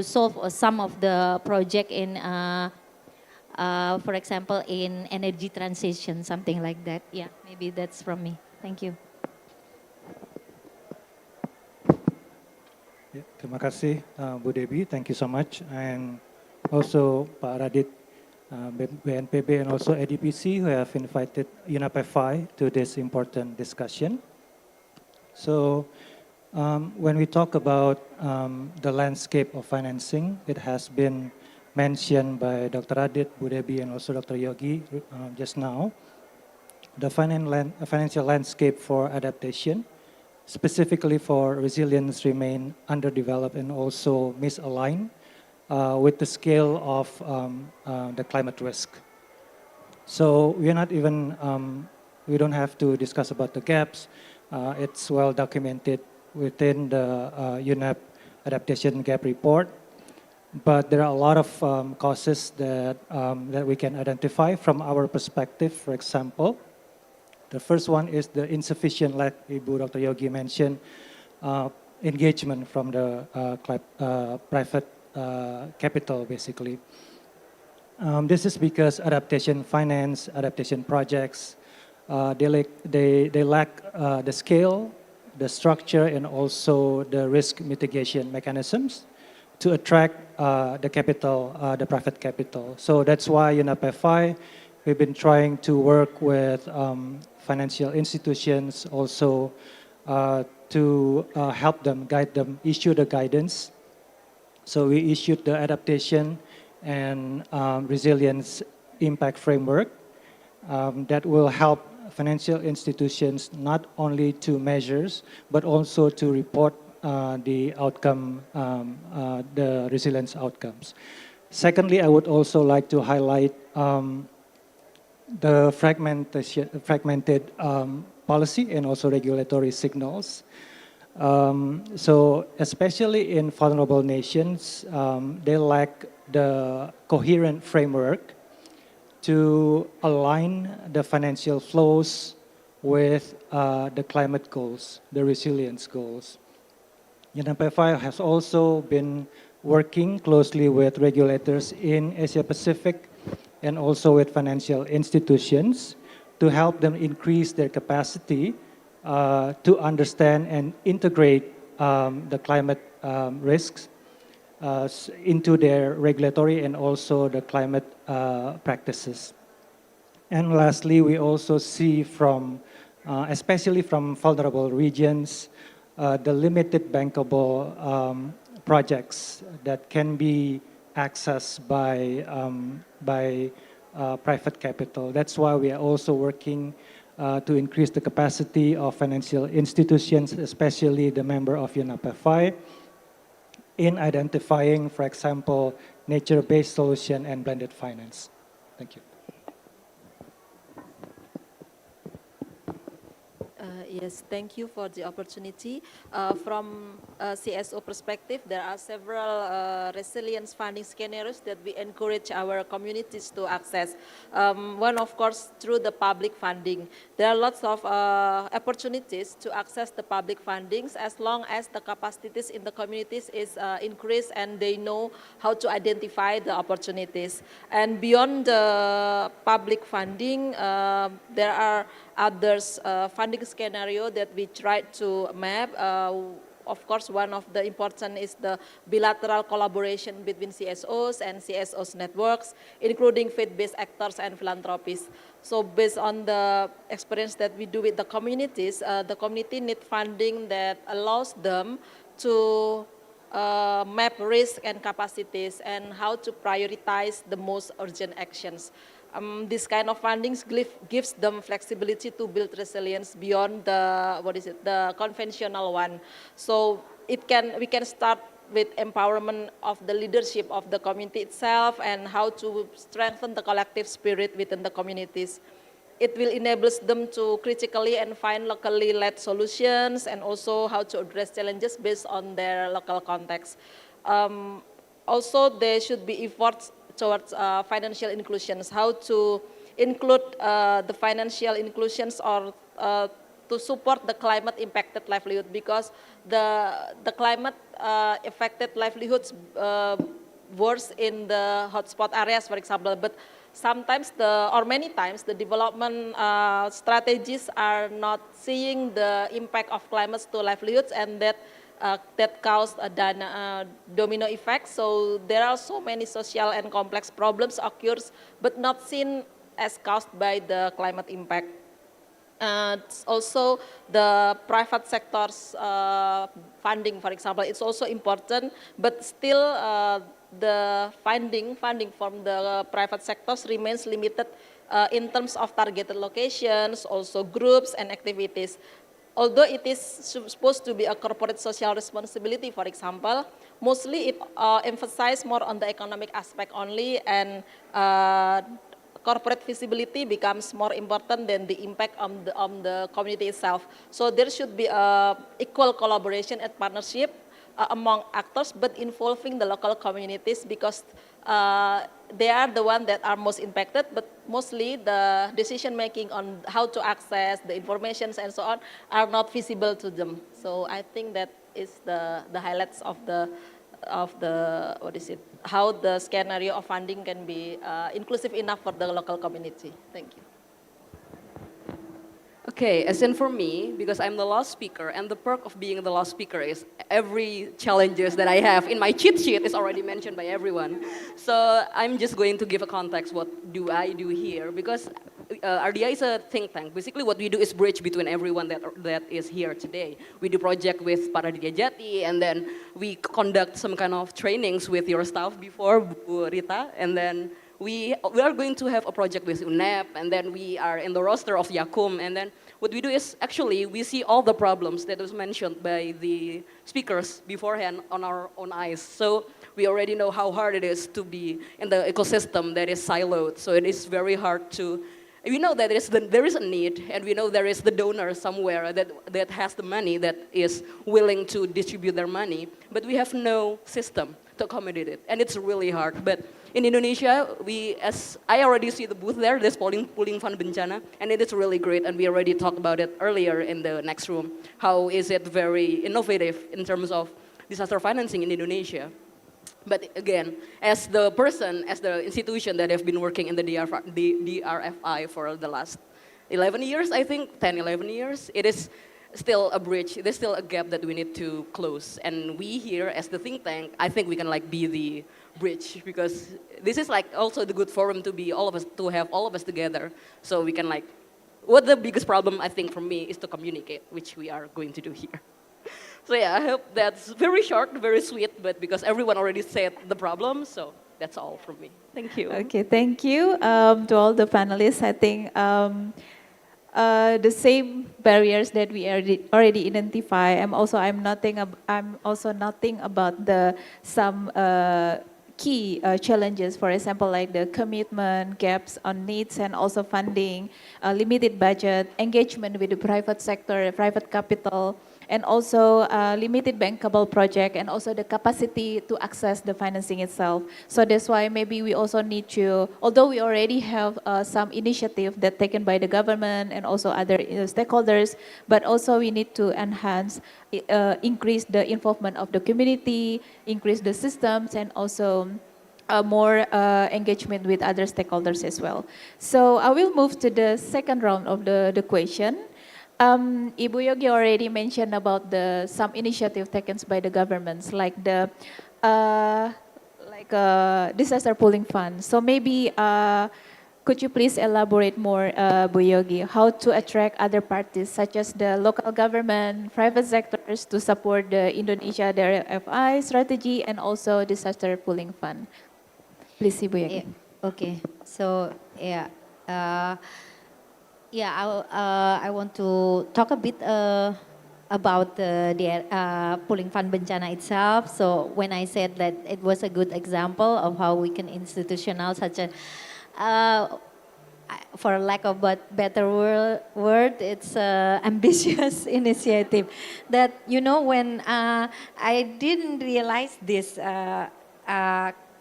Speaker 9: solve some of the project in, for example, in energy transition, something like that. Yeah, maybe that's from me. Thank you.
Speaker 10: Ya, terima kasih Bu Debbie, thank you so much. And also Pak Radit, BNPB, and also ADPC, who have invited UNAPFI to this important discussion. So when we talk about the landscape of financing, it has been mentioned by Dr. Radit, Bu Debbie, and also Dr. Yogi just now. The financial landscape for adaptation, specifically for resilience, remain underdeveloped and also misaligned with the scale of the climate risk. So we're not even, we don't have to discuss about the gaps. It's well documented within the UNEP adaptation gap report. But there are a lot of causes that, that we can identify from our perspective. For example, the first one is the insufficient, like Ibu Dr. Yogi mentioned, engagement from the private capital, basically. This is because adaptation finance, adaptation projects, they lack the scale, the structure, and also the risk mitigation mechanisms to attract the capital, the private capital. So that's why UNEP-FI, we've been trying to work with financial institutions also to help them, guide them, issue the guidance. So we issued the adaptation and resilience impact framework that will help financial institutions not only to measures, but also to report the outcome, the resilience outcomes. Secondly, I would also like to highlight the fragmented policy and also regulatory signals. So especially in vulnerable nations, they lack the coherent framework to align the financial flows with the climate goals, the resilience goals. UNEP-FI has also been working closely with regulators in Asia Pacific and also with financial institutions to help them increase their capacity to understand and integrate the climate risks into their regulatory and also the climate practices. And lastly, we also see from, especially from vulnerable regions, the limited bankable projects that can be accessed by private capital. That's why we are also working to increase the capacity of financial institutions, especially the member of UNEP-FI, in identifying, for example, nature-based solution and blended finance. Thank you.
Speaker 11: Yes, thank you for the opportunity. From CSO perspective, there are several resilience funding scenarios that we encourage our communities to access. One, of course, through the public funding. There are lots of opportunities to access the public fundings as long as the capacities in the communities is increased and they know how to identify the opportunities. And beyond the public funding, there are others funding scenario that we try to map. Of course, one of the important is the bilateral collaboration between CSOs and CSOs networks, including faith-based actors and philanthropists. So based on the experience that we do with the communities, the community need funding that allows them to map risk and capacities and how to prioritize the most urgent actions. This kind of fundings gives them flexibility to build resilience beyond the the conventional one. So we can start with empowerment of the leadership of the community itself and how to strengthen the collective spirit within the communities. It will enable them to critically and find locally led solutions and also how to address challenges based on their local context. Also, there should be efforts towards financial inclusions, how to include the financial inclusions or to support the climate impacted livelihood, because the climate affected livelihoods worse in the hotspot areas, for example, but sometimes or many times the development strategies are not seeing the impact of climate to livelihoods, and that caused a domino effect. So there are so many social and complex problems occurs, but not seen as caused by the climate impact. Also the private sector's funding, for example, it's also important, but still the funding from the private sectors remains limited in terms of targeted locations, also groups and activities. although it is supposed to be a corporate social responsibility, for example, mostly it emphasizes more on the economic aspect only, and corporate visibility becomes more important than the impact on the community itself. So there should be equal collaboration and partnership among actors, but involving the local communities, because they are the ones that are most impacted, but mostly the decision making on how to access the information and so on are not visible to them. So I think that is the highlights of the what is it, how the scenario of funding can be inclusive enough for the local community. Thank you.
Speaker 12: Okay, as in for me, because I'm the last speaker, and the perk of being the last speaker is every challenges that I have in my cheat sheet is already mentioned by everyone. So I'm just going to give a context, what do I do here, because RDI is a think tank. Basically what we do is bridge between everyone that is here today. We do project with Para Jati, and then we conduct some kind of trainings with your staff before, Bu Rita, and then we are going to have a project with UNEP, and then we are in the roster of Yakum, and then what we do is actually we see all the problems that was mentioned by the speakers beforehand on our own eyes. So we already know how hard it is to be in the ecosystem that is siloed. So it is very hard to, we know that there is a need, and we know there is the donor somewhere that has the money, that is willing to distribute their money, but we have no system to accommodate it, and it's really hard. But in Indonesia, as I already see the booth there, this pooling fund Bencana, and it is really great, and we already talked about it earlier in the next room. How is it very innovative in terms of disaster financing in Indonesia? But again, as the institution that have been working in the DRFI for the last 11 years, I think, 10, 11 years, it is still a bridge, there's still a gap that we need to close. And we here, as the think tank, I think we can be the bridge, because this is also the good forum to have all of us together. So we can what the biggest problem I think for me is to communicate, which we are going to do here. So yeah, I hope that's very short, very sweet, but because everyone already said the problem, so that's all from me. Thank you.
Speaker 7: Okay, thank you to all the panelists. I think the same barriers that we already identify. I'm also noting about some key challenges. For example, like the commitment, gaps on needs, and also funding, limited budget, engagement with the private sector, private capital, and also limited bankable project, and also the capacity to access the financing itself. So that's why maybe we also need to, although we already have some initiative that taken by the government and also other stakeholders, but also we need to enhance, increase the involvement of the community, increase the systems, and also more engagement with other stakeholders as well. So I will move to the second round of the question. Ibu Yogi already mentioned about some initiative taken by the governments, like the disaster pooling fund. So maybe could you please elaborate more, Bu Yogi, how to attract other parties such as the local government, private sectors to support the Indonesia DRFI strategy and also disaster pooling fund? Please, Ibu Yogi.
Speaker 9: Yeah, okay, so yeah. I want to talk a bit about the pooling fund Bencana itself. So when I said that it was a good example of how we can institutional such a, for lack of a better word, it's an ambitious initiative. That, when I didn't realize this,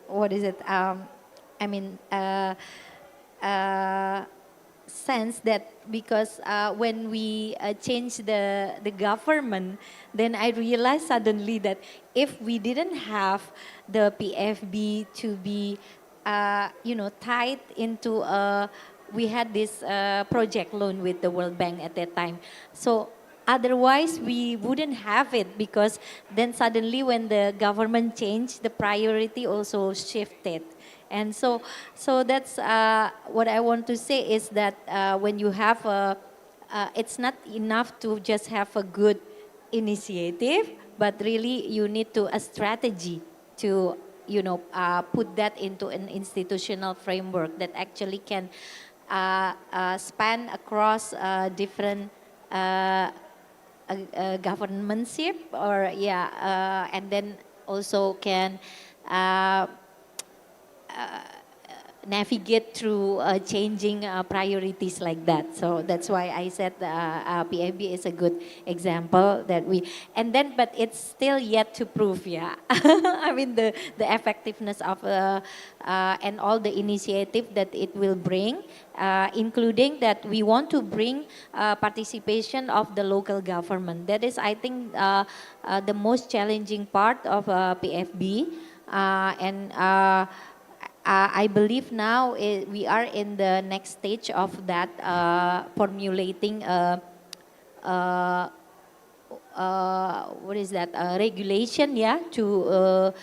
Speaker 9: what is it? Sense that because when we change the government, then I realized suddenly that if we didn't have the PFB to be, tied into, we had this project loan with the World Bank at that time. So otherwise we wouldn't have it, because then suddenly when the government changed, the priority also shifted. And so that's what I want to say is that when you have it's not enough to just have a good initiative, but really you need a strategy to, put that into an institutional framework that actually can span across different governmentship, or and then also can navigate through changing priorities like that. So that's why I said PFB is a good example that but it's still yet to prove, I mean the effectiveness of and all the initiative that it will bring, including that we want to bring participation of the local government. That is, I think, the most challenging part of PFB, I believe now we are in the next stage of that, formulating what is that, regulation, to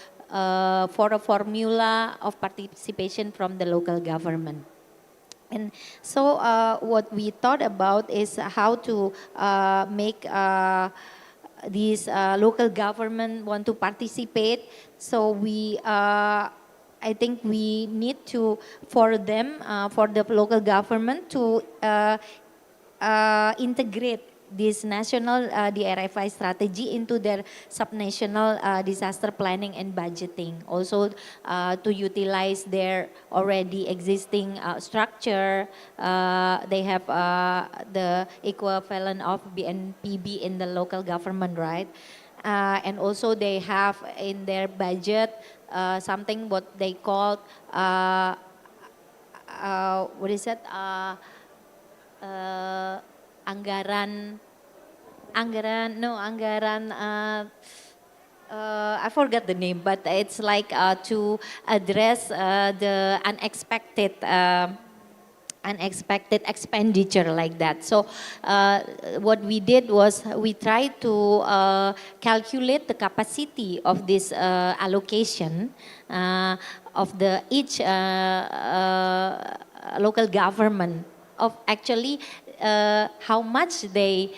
Speaker 9: for a formula of participation from the local government. And so what we thought about is how to make these local government want to participate. So I think we need to, for them, for the local government to integrate this national DRFI strategy into their subnational disaster planning and budgeting. Also to utilize their already existing structure. They have the equivalent of BNPB in the local government, right? And also they have in their budget something what they call what is it? Anggaran. I forgot the name, but it's like to address the unexpected expenditure like that. So what we did was we tried to calculate the capacity of this allocation of each local government, of actually how much they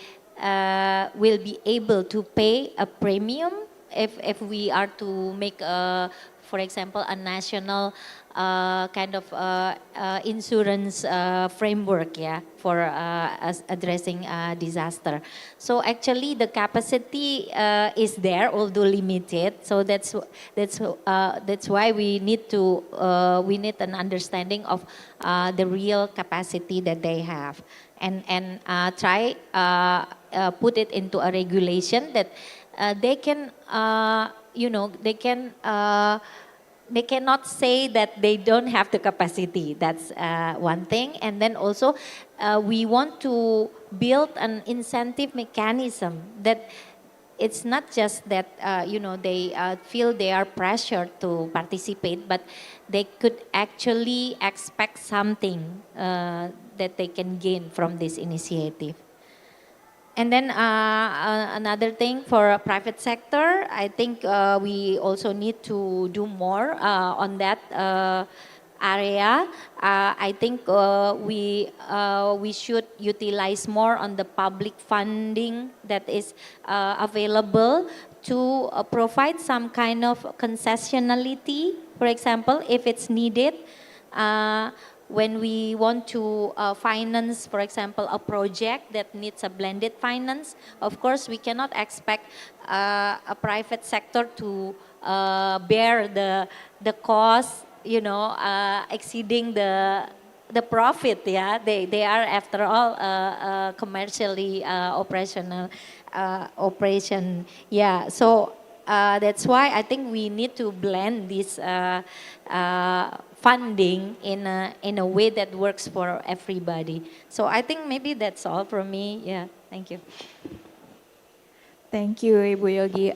Speaker 9: will be able to pay a premium if we are to make, for example, a national kind of insurance framework, for addressing disaster. So actually the capacity is there, although limited. So that's why we need an understanding of the real capacity that they have, and try put it into a regulation that they can, they cannot say that they don't have the capacity. That's one thing. And then also we want to build an incentive mechanism that it's not just that, they feel they are pressured to participate, but they could actually expect something that they can gain from this initiative. And then another thing for private sector, I think we also need to do more on that area. I think we should utilize more on the public funding that is available to provide some kind of concessionality, for example, if it's needed. When we want to finance, for example, a project that needs a blended finance, of course we cannot expect a private sector to bear the cost, exceeding the profit. They are, after all, commercially operation. So that's why I think we need to blend this funding in a way that works for everybody. So I think maybe that's all from me. Thank you.
Speaker 7: Thank you, Ibu Yogi.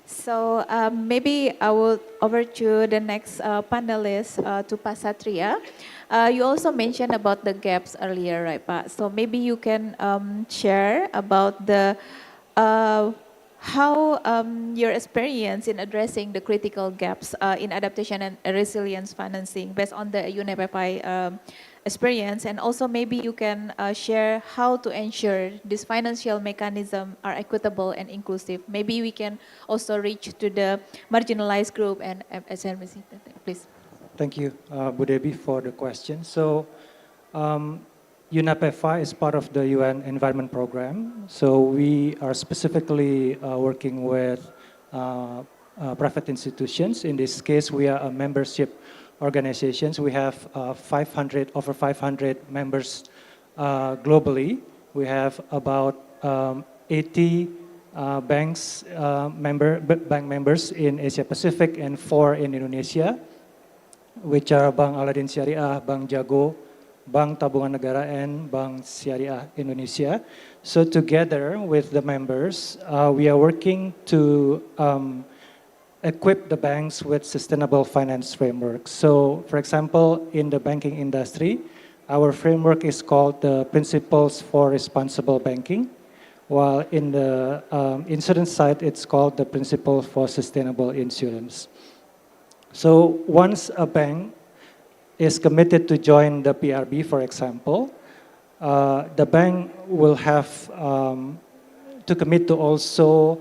Speaker 7: So maybe I will over to the next panelist, to Pak Satria. You also mentioned about the gaps earlier, right, Pak? So maybe you can share about the how your experience in addressing the critical gaps in adaptation and resilience financing based on the UNFFI experience, and also maybe you can share how to ensure this financial mechanism are equitable and inclusive. Maybe we can also reach to the marginalized group and SMEs, please.
Speaker 10: Thank you, Bu Debbie, for the question. So UNEP-FI is part of the UN Environment Program. So we are specifically working with private institutions. In this case, we are a membership organizations. We have over 500 members globally. We have about 80 bank members in Asia Pacific and 4 in Indonesia, which are Bank Aladin Syariah, Bank Jago, Bank Tabungan Negara, and Bank Syariah Indonesia. So together with the members, we are working to equip the banks with sustainable finance frameworks. So for example, in the banking industry, our framework is called the Principles for Responsible Banking, while in the insurance side, it's called the Principles for Sustainable Insurance. So once a bank is committed to join the PRB, for example, the bank will have to commit to also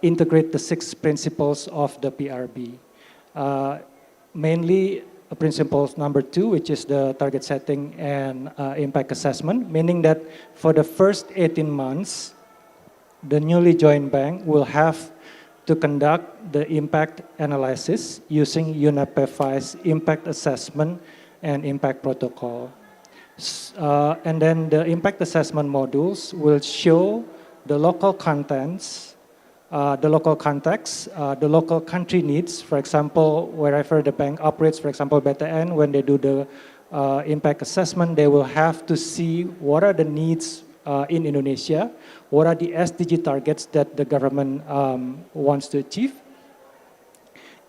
Speaker 10: integrate the 6 principles of the PRB. Mainly principles number 2, which is the target setting and impact assessment, meaning that for the first 18 months, the newly joined bank will have to conduct the impact analysis using UNEP-FI's impact assessment and impact protocol. And then the impact assessment modules will show the local contents, the local context, the local country needs. For example, wherever the bank operates, for example, BTN, when they do the impact assessment, they will have to see what are the needs in Indonesia, what are the SDG targets that the government wants to achieve,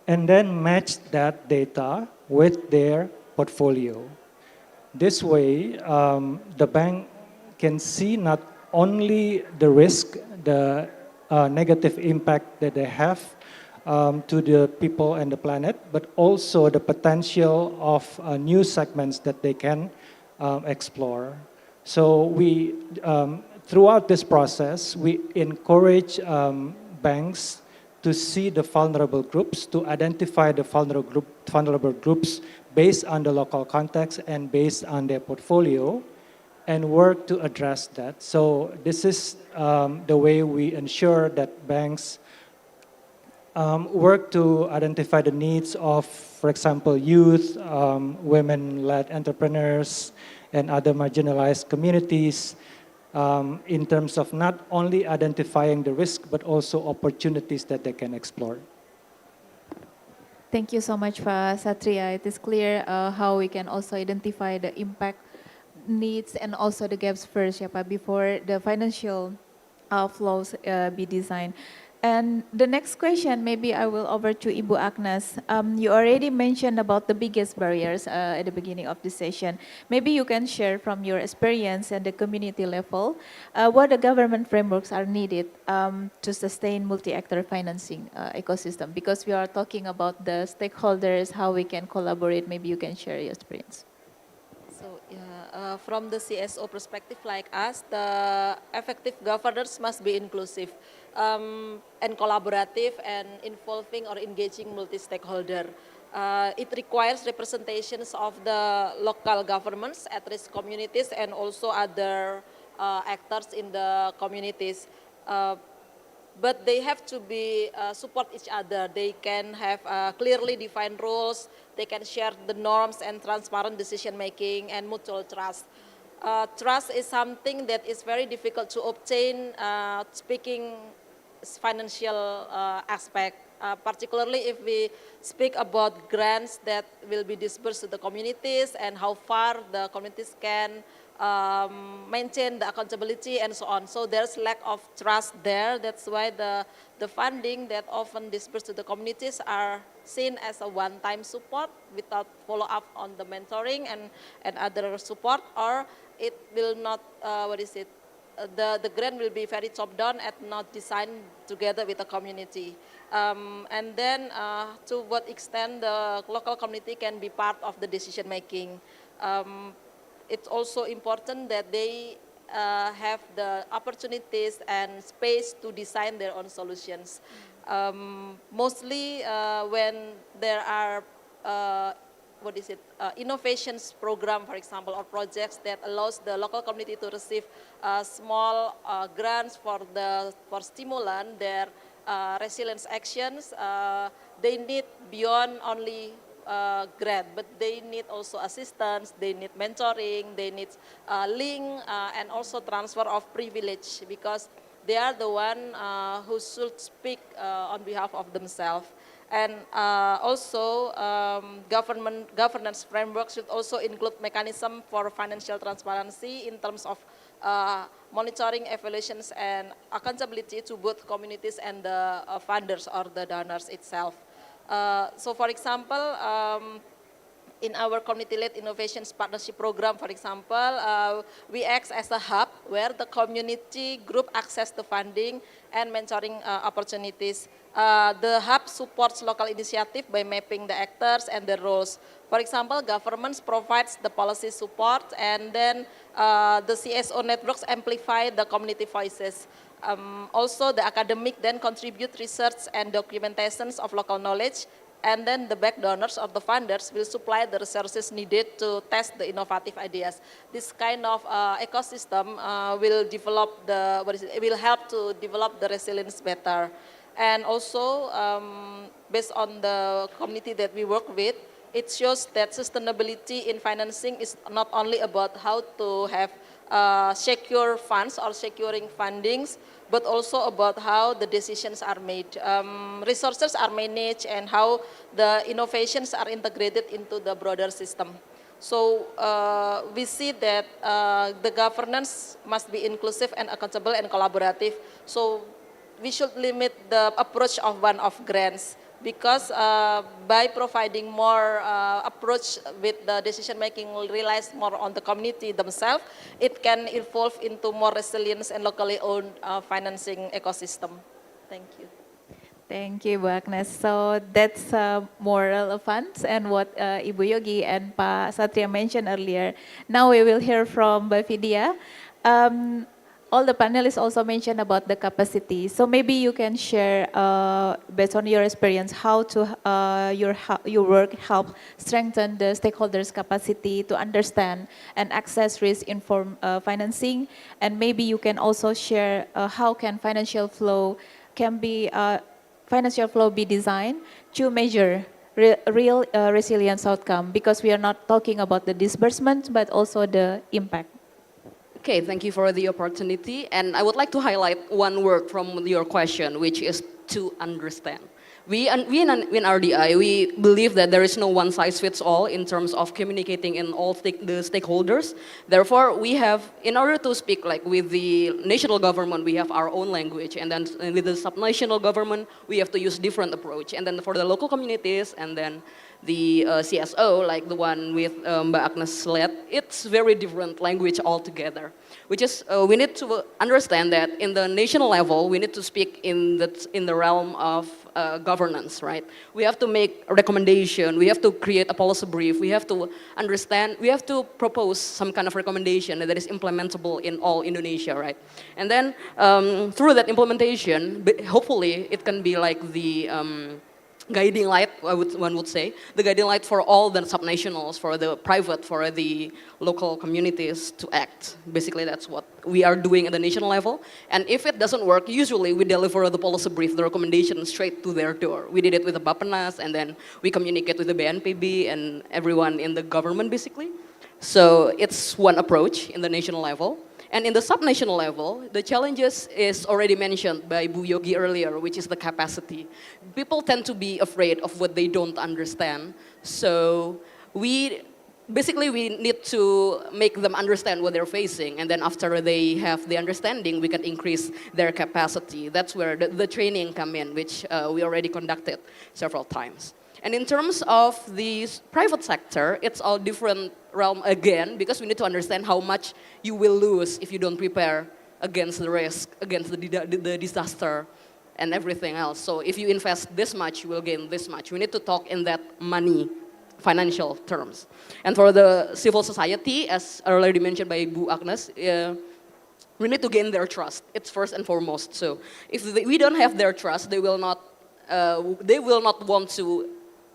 Speaker 10: and then match that data with their portfolio. This way, the bank can see not only the risk, the negative impact that they have to the people and the planet, but also the potential of new segments that they can explore. So we, throughout this process, we encourage banks to see the vulnerable groups, to identify the vulnerable groups based on the local context and based on their portfolio, and work to address that. So this is the way we ensure that banks work to identify the needs of, for example, youth, women-led entrepreneurs, and other marginalized communities in terms of not only identifying the risk, but also opportunities that they can explore.
Speaker 7: Thank you so much, Pak Satria. It is clear how we can also identify the impact needs and also the gaps first, ya Pak, before the financial flows be designed. And the next question, maybe I will over to Ibu Agnes. You already mentioned about the biggest barriers at the beginning of the session. Maybe you can share from your experience at the community level, what the government frameworks are needed to sustain multi-actor financing ecosystem. Because we are talking about the stakeholders, how we can collaborate, maybe you can share your experience.
Speaker 11: So from the CSO perspective like us, the effective governance must be inclusive and collaborative and involving or engaging multi-stakeholder. It requires representations of the local governments, at-risk communities, and also other actors in the communities. But they have to be support each other. They can have clearly defined roles. They can share the norms and transparent decision making and mutual trust. Trust is something that is very difficult to obtain. Speaking financial aspect, particularly if we speak about grants that will be disbursed to the communities and how far the communities can maintain the accountability and so on. So there's lack of trust there. That's why the funding that often dispersed to the communities are seen as a one-time support without follow-up on the mentoring and other support, or it will not, the grant will be very top-down and not designed together with the community. And then to what extent the local community can be part of the decision-making. It's also important that they have the opportunities and space to design their own solutions. Mostly when there are innovations program, for example, or projects that allows the local community to receive small grants for stimulant their resilience actions. They need beyond only grant, but they need also assistance, they need mentoring, they need link and also transfer of privilege, because they are the one who should speak on behalf of themselves. And also governance framework should also include mechanism for financial transparency in terms of monitoring, evaluations, and accountability to both communities and the funders or the donors itself. So for example, in our community-led innovations partnership program, for example, we act as a hub where the community group access the funding and mentoring opportunities. The hub supports local initiative by mapping the actors and the roles. For example, governments provides the policy support, and then the CSO networks amplify the community voices. Also, the academic then contribute research and documentations of local knowledge, and then the back donors or the funders will supply the resources needed to test the innovative ideas. This kind of ecosystem will help to develop the resilience better. And also, based on the community that we work with, it shows that sustainability in financing is not only about how to have secure funds or securing fundings, but also about how the decisions are made, resources are managed, and how the innovations are integrated into the broader system. So we see that the governance must be inclusive and accountable and collaborative. So we should limit the approach of one-off grants, because by providing more approach with the decision making will relies more on the community themselves, it can evolve into more resilience and locally owned financing ecosystem. Thank you.
Speaker 7: Thank you, Bu Agnes. So that's more relevant and what Ibu Yogi and Pak Satria mentioned earlier. Now we will hear from Mbak Vidya. All the panelists also mentioned about the capacity. So maybe you can share, based on your experience, how to your work help strengthen the stakeholders' capacity to understand and access risk-informed financing. And maybe you can also share how can financial flow be designed to measure real resilience outcome, because we are not talking about the disbursement, but also the impact.
Speaker 12: Okay, thank you for the opportunity. And I would like to highlight one word from your question, which is to understand. We in RDI, we believe that there is no one size fits all in terms of communicating in all the stakeholders. Therefore, we have, in order to speak like with the national government, we have our own language. And then with the subnational government, we have to use different approach. And then for the local communities, and then the CSO, like the one with Mbak Agnes led, it's very different language altogether. Which is, we need to understand that in the national level, we need to speak in the realm of governance, right? We have to make a recommendation, we have to create a policy brief, we have to understand, we have to propose some kind of recommendation that is implementable in all Indonesia, right? And then through that implementation, hopefully it can be like the guiding light, one would say, the guiding light for all the subnationals, for the private, for the local communities to act. Basically, that's what we are doing at the national level. And if it doesn't work, usually we deliver the policy brief, the recommendation straight to their door. We did it with the Bappenas, and then we communicate with the BNPB and everyone in the government, basically. So it's one approach in the national level. And in the subnational level, the challenges is already mentioned by Bu Yogi earlier, which is the capacity. People tend to be afraid of what they don't understand. So we need to make them understand what they're facing. And then after they have the understanding, we can increase their capacity. That's where the training come in, which we already conducted several times. And in terms of the private sector, it's all different realm again, because we need to understand how much you will lose if you don't prepare against the risk, against the disaster and everything else. So if you invest this much, you will gain this much. We need to talk in that money, financial terms. And for the civil society, as already mentioned by Bu Agnes, we need to gain their trust. It's first and foremost. So if we don't have their trust, they will not want to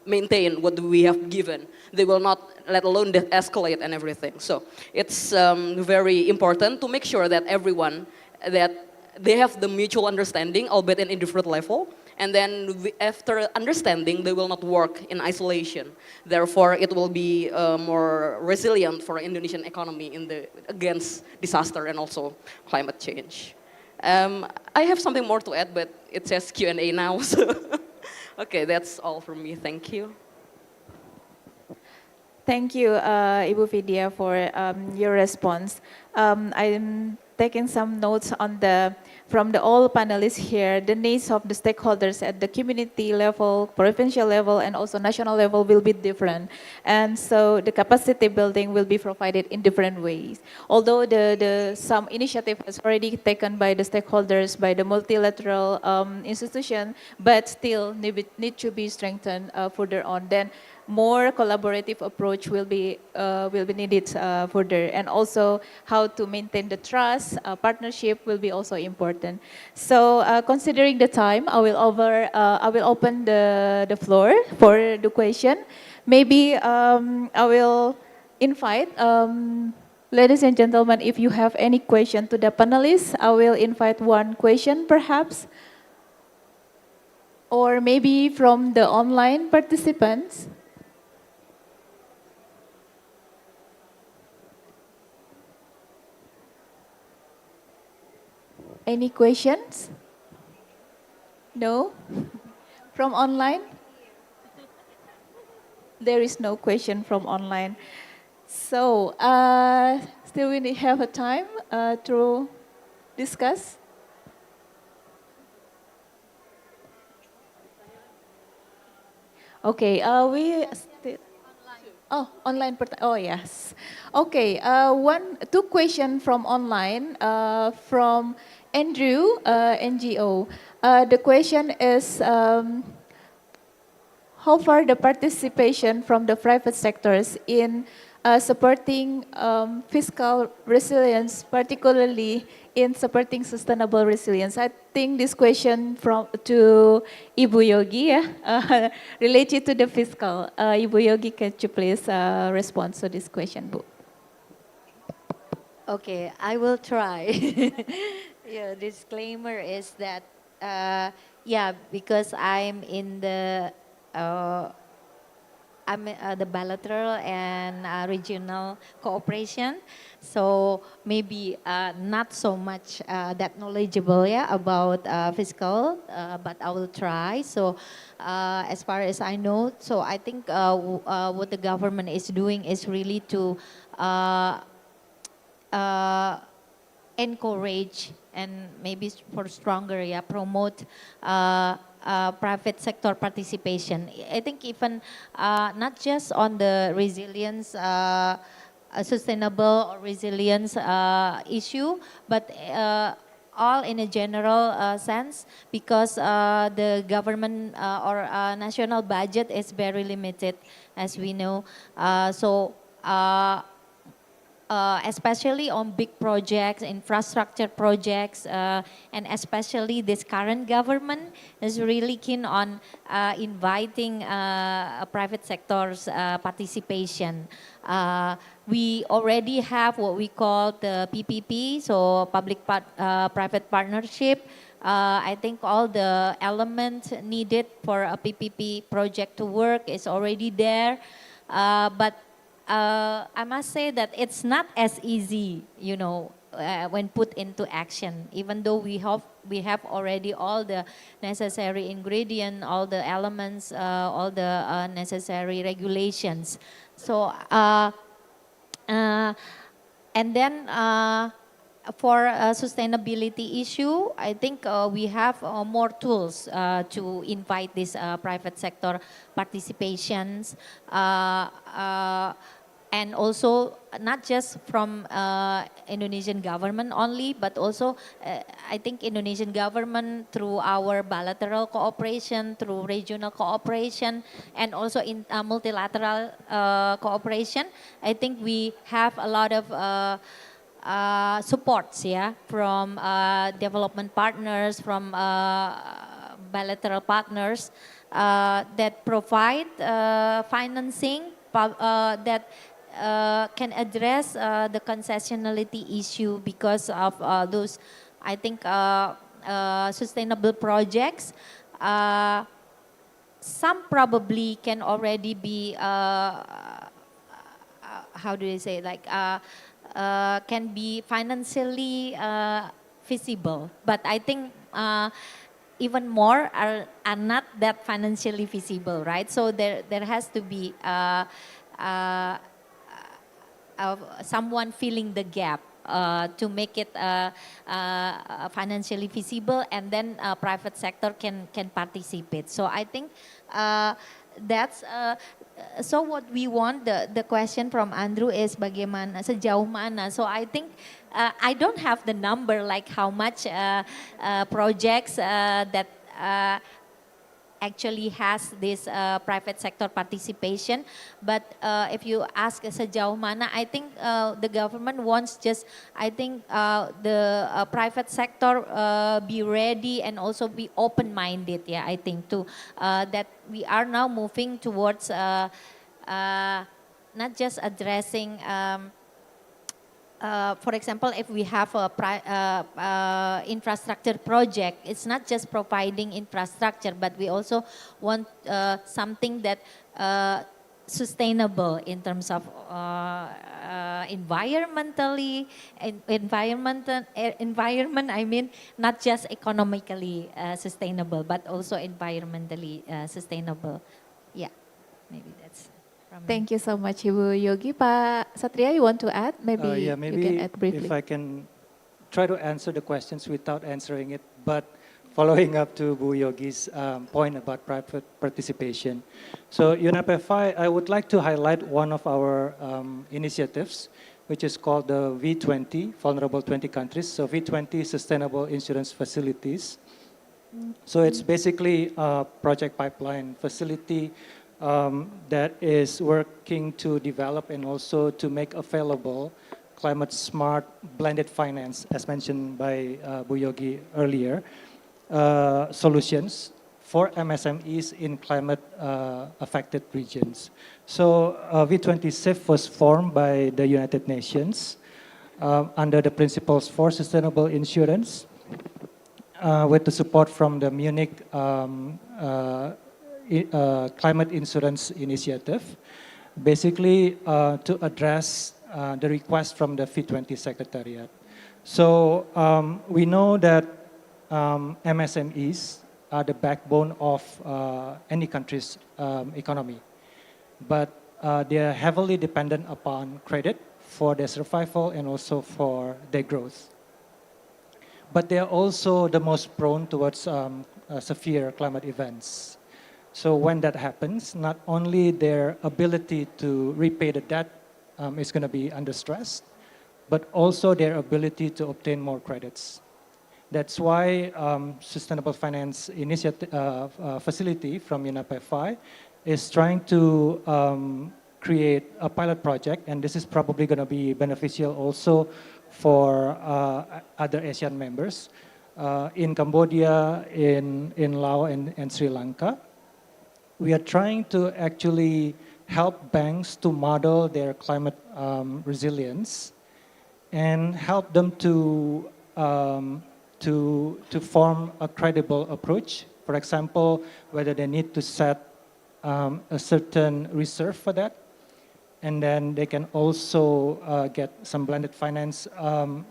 Speaker 12: maintain what we have given. They will not, let alone escalate and everything. So it's very important to make sure that everyone, that they have the mutual understanding, albeit in a different level, and then after understanding, they will not work in isolation. Therefore, it will be more resilient for Indonesian economy against disaster and also climate change. I have something more to add, but it says Q&A now, so okay, that's all from me. Thank you.
Speaker 7: Thank you, Ibu Vidya, for your response. I'm taking some notes from all panelists here. The needs of the stakeholders at the community level, provincial level, and also national level will be different. And so the capacity building will be provided in different ways. Although some initiative is already taken by the stakeholders, by the multilateral institution, but still need to be strengthened further on. Then more collaborative approach will be needed further, and also how to maintain the trust, partnership will be also important. So considering the time, I will open the floor for the question. Maybe I will invite, ladies and gentlemen, if you have any question to the panelists, I will invite one question perhaps, or maybe from the online participants. Any questions? No? From online? There is no question from online. So, still we have a time to discuss. Okay, we still... Oh, online. Oh, yes. Okay, two questions from online from Andrew, NGO. The question is, how far the participation from the private sectors in supporting fiscal resilience, particularly in supporting sustainable resilience? I think this question to Ibu Yogi, related to the fiscal. Ibu Yogi, can you please respond to this question, Bu?
Speaker 9: Okay, I will try. Yeah, disclaimer is that, yeah, because I'm in the bilateral and regional cooperation, so maybe not so much that knowledgeable, yeah, about fiscal, but I will try. So as far as I know, so I think what the government is doing is really to encourage and maybe for stronger, yeah, promote private sector participation. I think even not just on the resilience, sustainable or resilience issue, but all in a general sense, because the government or national budget is very limited, as we know. Especially on big projects, infrastructure projects, and especially this current government is really keen on inviting private sector's participation. We already have what we call the PPP, so public-private partnership. I think all the elements needed for a PPP project to work is already there, but I must say that it's not as easy, you know, when put into action. Even though we have already all the necessary ingredient, all the elements, all the necessary regulations. So and then for a sustainability issue, I think we have more tools to invite this private sector participations. And also not just from Indonesian government only, but also I think Indonesian government through our bilateral cooperation, through regional cooperation, and also in multilateral cooperation. I think we have a lot of supports, yeah, from development partners, from bilateral partners that provide financing that can address the concessionality issue because of those, I think, sustainable projects. Some probably can already be, how do you say, like, can be financially feasible. But I think even more are not that financially feasible, right? So there has to be someone filling the gap to make it financially feasible, and then private sector can participate. So I think that's so what we want. The question from Andrew is bagaimana, sejauh mana. So I think I don't have the number like how much projects that actually has this private sector participation. But if you ask sejauh mana, I think the government wants just, I think the private sector be ready and also be open-minded, yeah, I think too. That we are now moving towards not just addressing for example, if we have a infrastructure project, it's not just providing infrastructure, but we also want something that sustainable in terms of environmentally, environment, I mean, not just economically sustainable, but also environmentally sustainable. Yeah, maybe that's.
Speaker 6: Thank you so much, Ibu Yogi. Pak Satria, you want to add? Maybe,
Speaker 10: yeah, maybe
Speaker 6: you can add briefly.
Speaker 10: if I can try to answer the questions without answering it, but following up to Bu Yogi's point about private participation. So UNEP-FI, I would like to highlight one of our initiatives, which is called the V20, Vulnerable 20 Countries. So V20 Sustainable Insurance Facilities. So it's basically a project pipeline facility that is working to develop and also to make available climate smart blended finance, as mentioned by Bu Yogi earlier, solutions for MSMEs in climate affected regions. So V20 SIF was formed by the United Nations under the Principles for Sustainable Insurance with the support from the Munich Climate Insurance Initiative, basically to address the request from the V20 Secretariat. So we know that MSMEs are the backbone of any country's economy, but they are heavily dependent upon credit for their survival and also for their growth. But they are also the most prone towards severe climate events. So when that happens, not only their ability to repay the debt is going to be under stress, but also their ability to obtain more credits. That's why Sustainable Finance Initiative Facility from UNEP-FI is trying to create a pilot project, and this is probably going to be beneficial also for other ASEAN members in Cambodia, in Laos, and Sri Lanka. We are trying to actually help banks to model their climate resilience and help them to form a credible approach. For example, whether they need to set a certain reserve for that, and then they can also get some blended finance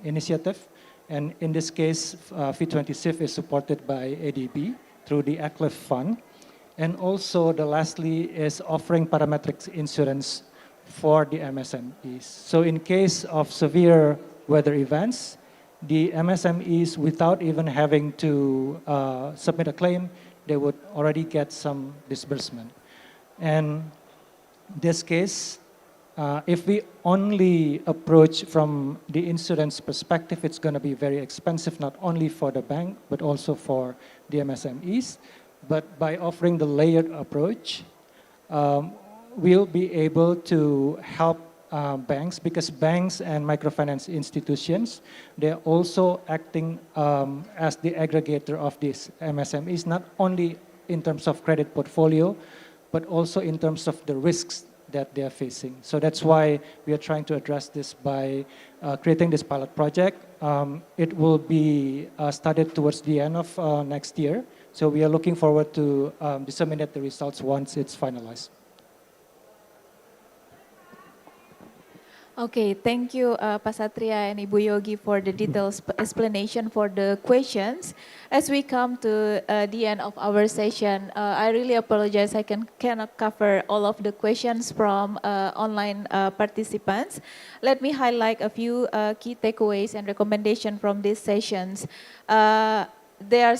Speaker 10: initiative. And in this case, V20 SIF is supported by ADB through the ACLIF fund. And also, the lastly is offering parametric insurance for the MSMEs. So in case of severe weather events, the MSMEs, without even having to submit a claim, they would already get some disbursement. And this case, if we only approach from the insurance perspective, it's going to be very expensive, not only for the bank, but also for the MSMEs. But by offering the layered approach, we'll be able to help banks, because banks and microfinance institutions, they're also acting as the aggregator of these MSMEs, not only in terms of credit portfolio, but also in terms of the risks that they are facing. So that's why we are trying to address this by creating this pilot project. It will be started towards the end of next year. So we are looking forward to disseminate the results once it's finalized.
Speaker 7: Okay, thank you, Pak Satria and Ibu Yogi for the detailed explanation for the questions. As we come to the end of our session, I really apologize I cannot cover all of the questions from online participants. Let me highlight a few key takeaways and recommendations from these sessions. There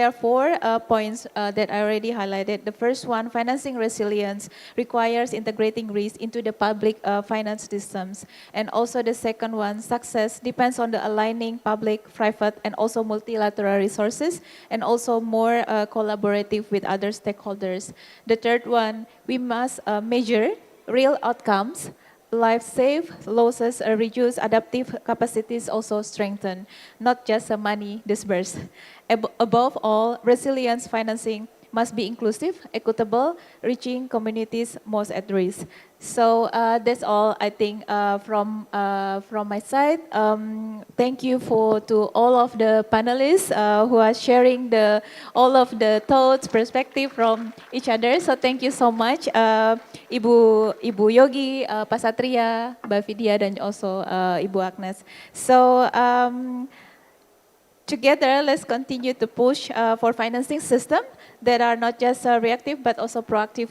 Speaker 7: are four points that I already highlighted. The first one, financing resilience requires integrating risk into the public finance systems. And also the second one, success depends on the aligning public, private, and also multilateral resources, and also more collaborative with other stakeholders. The third one, we must measure real outcomes. Life save, losses are reduced, adaptive capacities also strengthened, not just money disbursed. Above all, resilience financing must be inclusive, equitable, reaching communities most at risk. So that's all I think from my side. Thank you to all of the panelists who are sharing all of the thoughts, perspective from each other. So thank you so much, Ibu Yogi, Pak Satria, Mbak Vidya, dan also Ibu Agnes. So together, let's continue to push for financing system that are not just reactive but also proactive,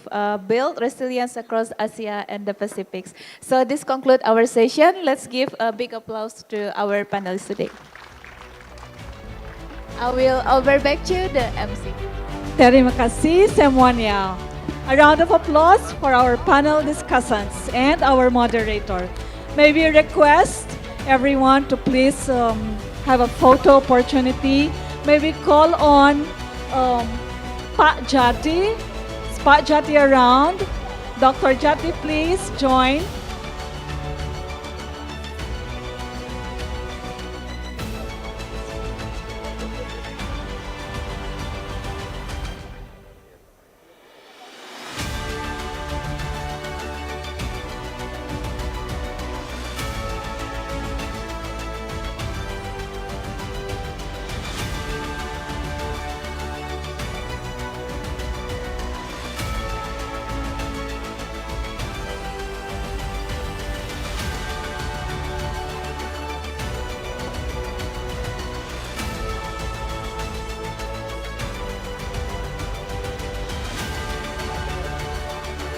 Speaker 7: build resilience across Asia and the Pacific. So this concludes our session. Let's give a big applause to our panelists today. I will over back to the MC.
Speaker 13: Terima kasih semuanya. A round of applause for our panel discussants and our moderator. May we request everyone to please have a photo opportunity. May we call on Pak Jati. Is Pak Jati around? Dr. Jati, please join.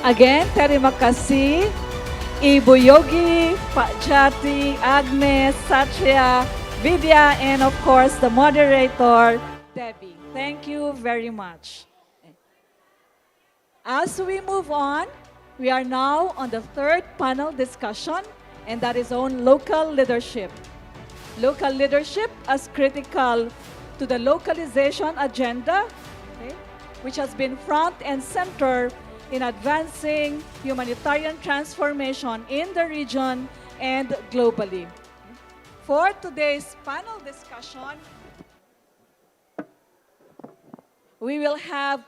Speaker 13: Again, terima kasih Ibu Yogi, Pak Jati, Agnes, Satria, Vidya, and of course the moderator, Debbie. Thank you very much. As we move on, we are now on the third panel discussion, and that is on local leadership. Local leadership as critical to the localization agenda, which has been front and center in advancing humanitarian transformation in the region and globally. For today's panel discussion, we will have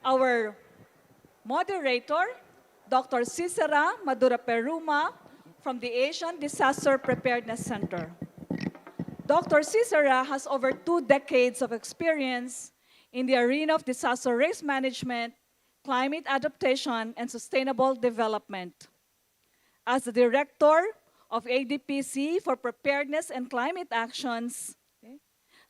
Speaker 13: our moderator, Dr. Cicera Madura Peruma from the Asian Disaster Preparedness Center. Dr. Cicera has over 2 decades of experience in the arena of disaster risk management, climate adaptation, and sustainable development. As the director of ADPC for Preparedness and Climate Actions,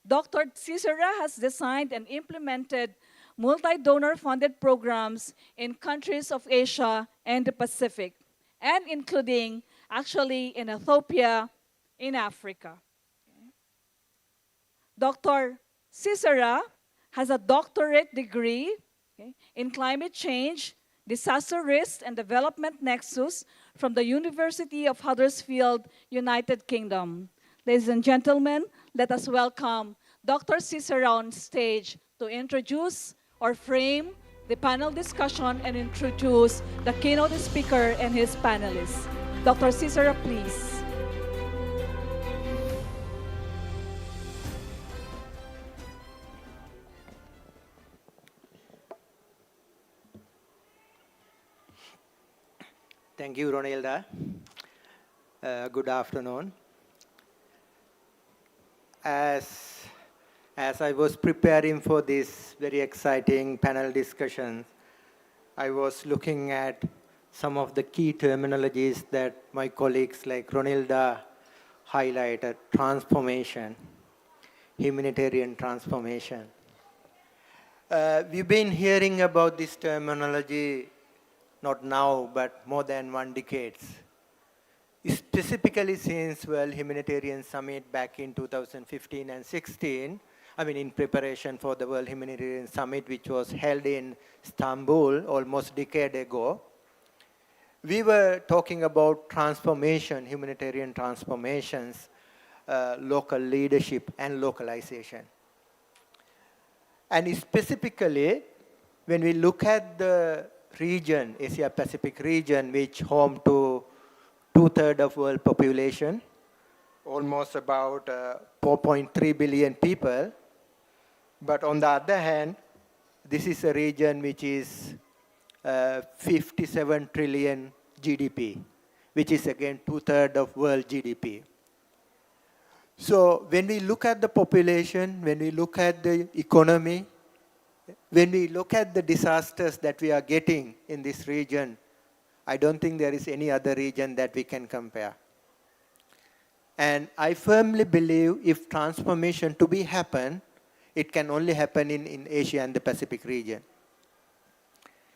Speaker 13: Dr. Cicera has designed and implemented multi-donor funded programs in countries of Asia and the Pacific, and including actually in Ethiopia, in Africa. Dr. Cicera has a doctorate degree in climate change, disaster risk, and development nexus from the University of Huddersfield, United Kingdom. Ladies and gentlemen, let us welcome Dr. Cicera on stage to introduce or frame the panel discussion and introduce the keynote speaker and his panelists. Dr. Cicero, please.
Speaker 14: Thank you, Ronilda. Good afternoon. As I was preparing for this very exciting panel discussion, I was looking at some of the key terminologies that my colleagues like Ronilda highlighted: transformation, humanitarian transformation. We've been hearing about this terminology not now, but more than 1 decade. Specifically since World Humanitarian Summit back in 2015 and 16, in preparation for the World Humanitarian Summit, which was held in Istanbul almost a decade ago, we were talking about transformation, humanitarian transformations, local leadership, and localization. And specifically, when we look at the region, Asia-Pacific region, which home to 2/3 of world population, almost about 4.3 billion people. But on the other hand, this is a region which is 57 trillion GDP, which is again 2/3 of world GDP. So when we look at the population, when we look at the economy, when we look at the disasters that we are getting in this region, I don't think there is any other region that we can compare. And I firmly believe if transformation to be happen, it can only happen in Asia and the Pacific region.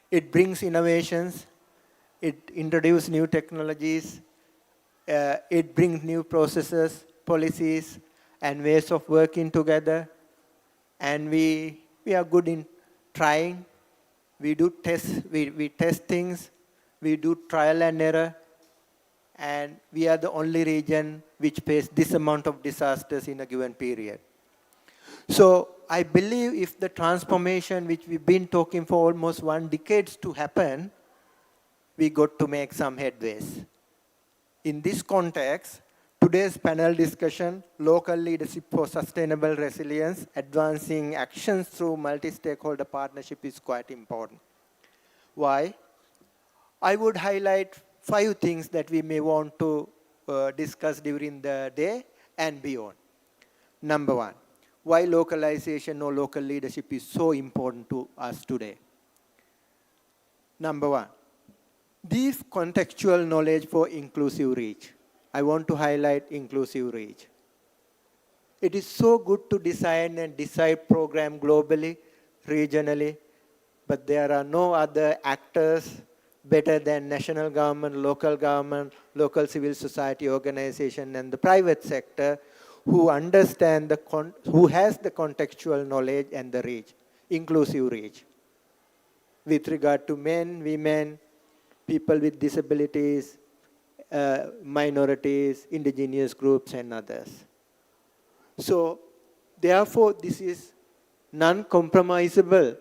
Speaker 14: It brings innovations, it introduces new technologies, it brings new processes, policies, and ways of working together. And we are good in trying. We do test, we test things, we do trial and error, and we are the only region which face this amount of disasters in a given period. So I believe if the transformation which we've been talking for almost 1 decade to happen, we got to make some headways. In this context, today's panel discussion, Local Leadership for Sustainable Resilience, Advancing Actions Through Multi-Stakeholder Partnership, is quite important. Why? I would highlight 5 things that we may want to discuss during the day and beyond. Number 1, why localization or local leadership is so important to us today. Number 1, deep contextual knowledge for inclusive reach. I want to highlight inclusive reach. It is so good to design and decide program globally, regionally, but there are no other actors better than national government, local civil society organization, and the private sector who understand who has the contextual knowledge and the reach, inclusive reach, with regard to men, women, people with disabilities, minorities, indigenous groups, and others. So, therefore, this is non-compromisable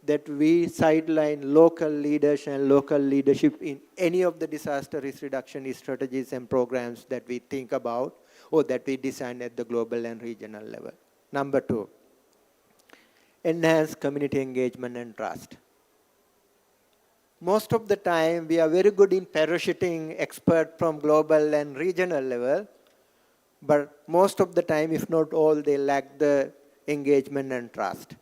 Speaker 14: that we sideline local leaders and local leadership in any of the disaster risk reduction strategies and programs that we think about or that we design at the global and regional level. Number 2, enhance community engagement and trust. Most of the time, we are very good in parachuting experts from global and regional level, but most of the time, if not all, they lack the engagement and trust.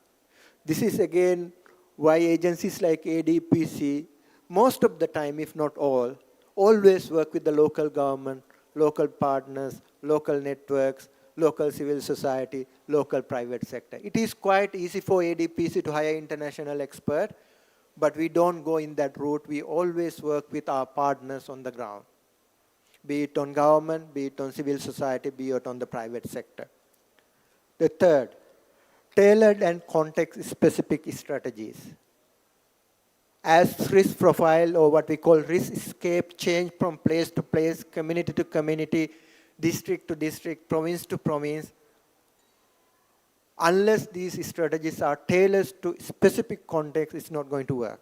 Speaker 14: This is again why agencies like ADPC, most of the time, if not all, always work with the local government, local partners, local networks, local civil society, local private sector. It is quite easy for ADPC to hire international experts, but we don't go in that route. We always work with our partners on the ground, be it on government, be it on civil society, be it on the private sector. The third, tailored and context-specific strategies. As risk profile, or what we call risk escape, change from place to place, community to community, district to district, province to province, unless these strategies are tailored to specific context, it's not going to work.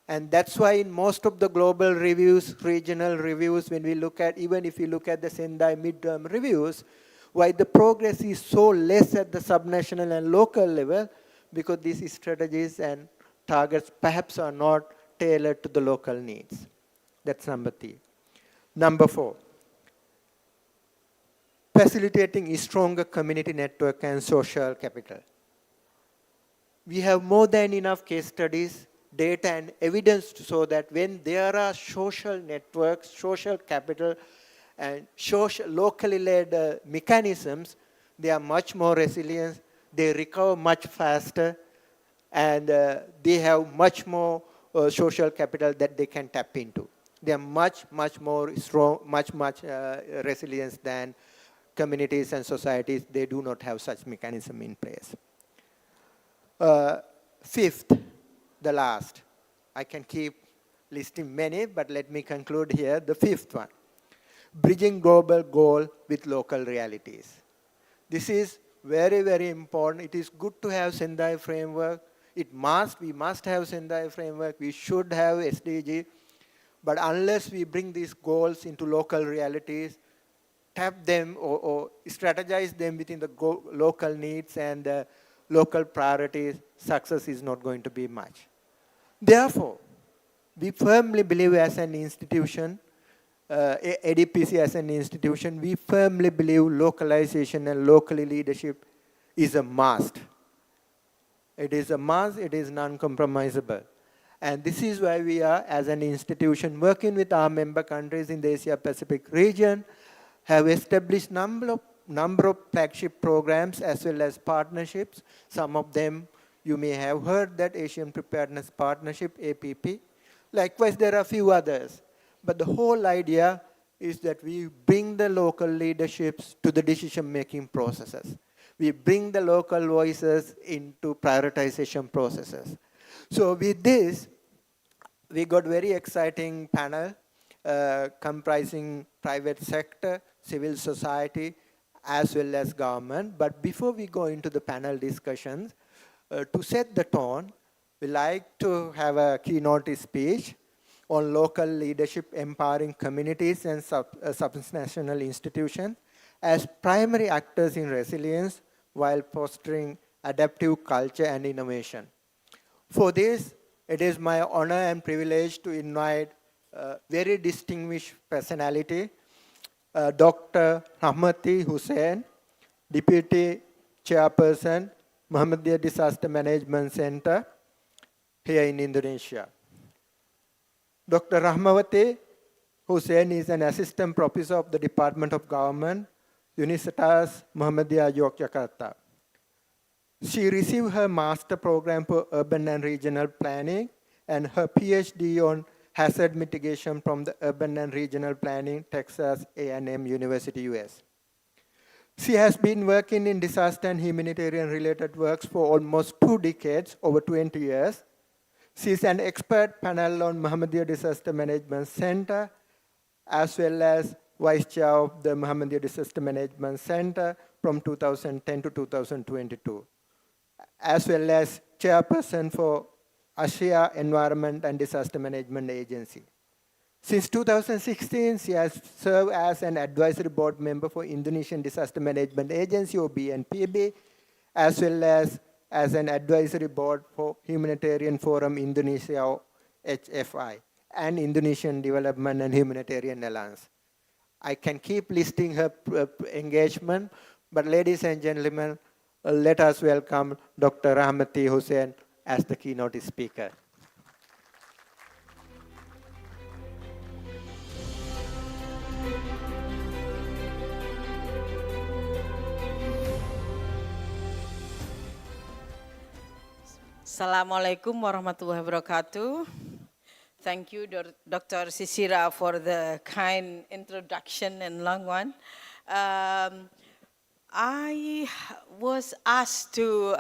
Speaker 14: And that's why in most of the global reviews, regional reviews, when we look at, even if you look at the Sendai midterm reviews, why the progress is so less at the subnational and local level, because these strategies and targets perhaps are not tailored to the local needs. That's number 3. Number 4, facilitating a stronger community network and social capital. We have more than enough case studies, data and evidence to show that when there are social networks, social capital, and social, locally led mechanisms, they are much more resilient, they recover much faster, and they have much more social capital that they can tap into. They are much more strong, much resilience than communities and societies. They do not have such mechanism in place. 5th, the last. I can keep listing many, but let me conclude here. The 5th one, bridging global goal with local realities. This is very important. It is good to have Sendai framework. We must have Sendai framework. We should have SDG. But unless we bring these goals into local realities, tap them or strategize them within the local needs and local priorities, success is not going to be much. Therefore, we firmly believe as an institution, ADPC as an institution, we firmly believe localization and local leadership is a must. It is a must, it is non-compromisable. And this is why we are, as an institution, working with our member countries in the Asia-Pacific region, have established number of flagship programs as well as partnerships. Some of them you may have heard, that Asian Preparedness Partnership, APP. Likewise, there are a few others. But the whole idea is that we bring the local leaderships to the decision-making processes. We bring the local voices into prioritization processes. So with this, we got very exciting panel comprising private sector, civil society, as well as government. But before we go into the panel discussions, to set the tone, we like to have a keynote speech on local leadership empowering communities and subnational institutions as primary actors in resilience while fostering adaptive culture and innovation. For this, it is my honor and privilege to invite a very distinguished personality, Dr. Rahmati Hussain, Deputy Chairperson, Muhammadiyah Disaster Management Center here in Indonesia. Dr. Rahmawati Hussain is an Assistant Professor of the Department of Government, Universitas Muhammadiyah Yogyakarta. She received her master program for urban and regional planning and her PhD on hazard mitigation from the Urban and Regional Planning, Texas A&M University, US. She has been working in disaster and humanitarian related works for almost 2 decades, over 20 years. She is an expert panel on Muhammadiyah Disaster Management Center, as well as Vice Chair of the Muhammadiyah Disaster Management Center from 2010 to 2022, as well as Chairperson for Asia Environment and Disaster Management Agency. Since 2016, she has served as an advisory board member for Indonesian Disaster Management Agency, or BNPB, as well as an advisory board for Humanitarian Forum Indonesia, or HFI, and Indonesian Development and Humanitarian Alliance. I can keep listing her engagement, but ladies and gentlemen, let us welcome Dr. Rahmati Hussain as the keynote speaker.
Speaker 15: Assalamualaikum warahmatullahi wabarakatuh. Thank you, Dr. Sisira, for the kind introduction and long one. I was asked to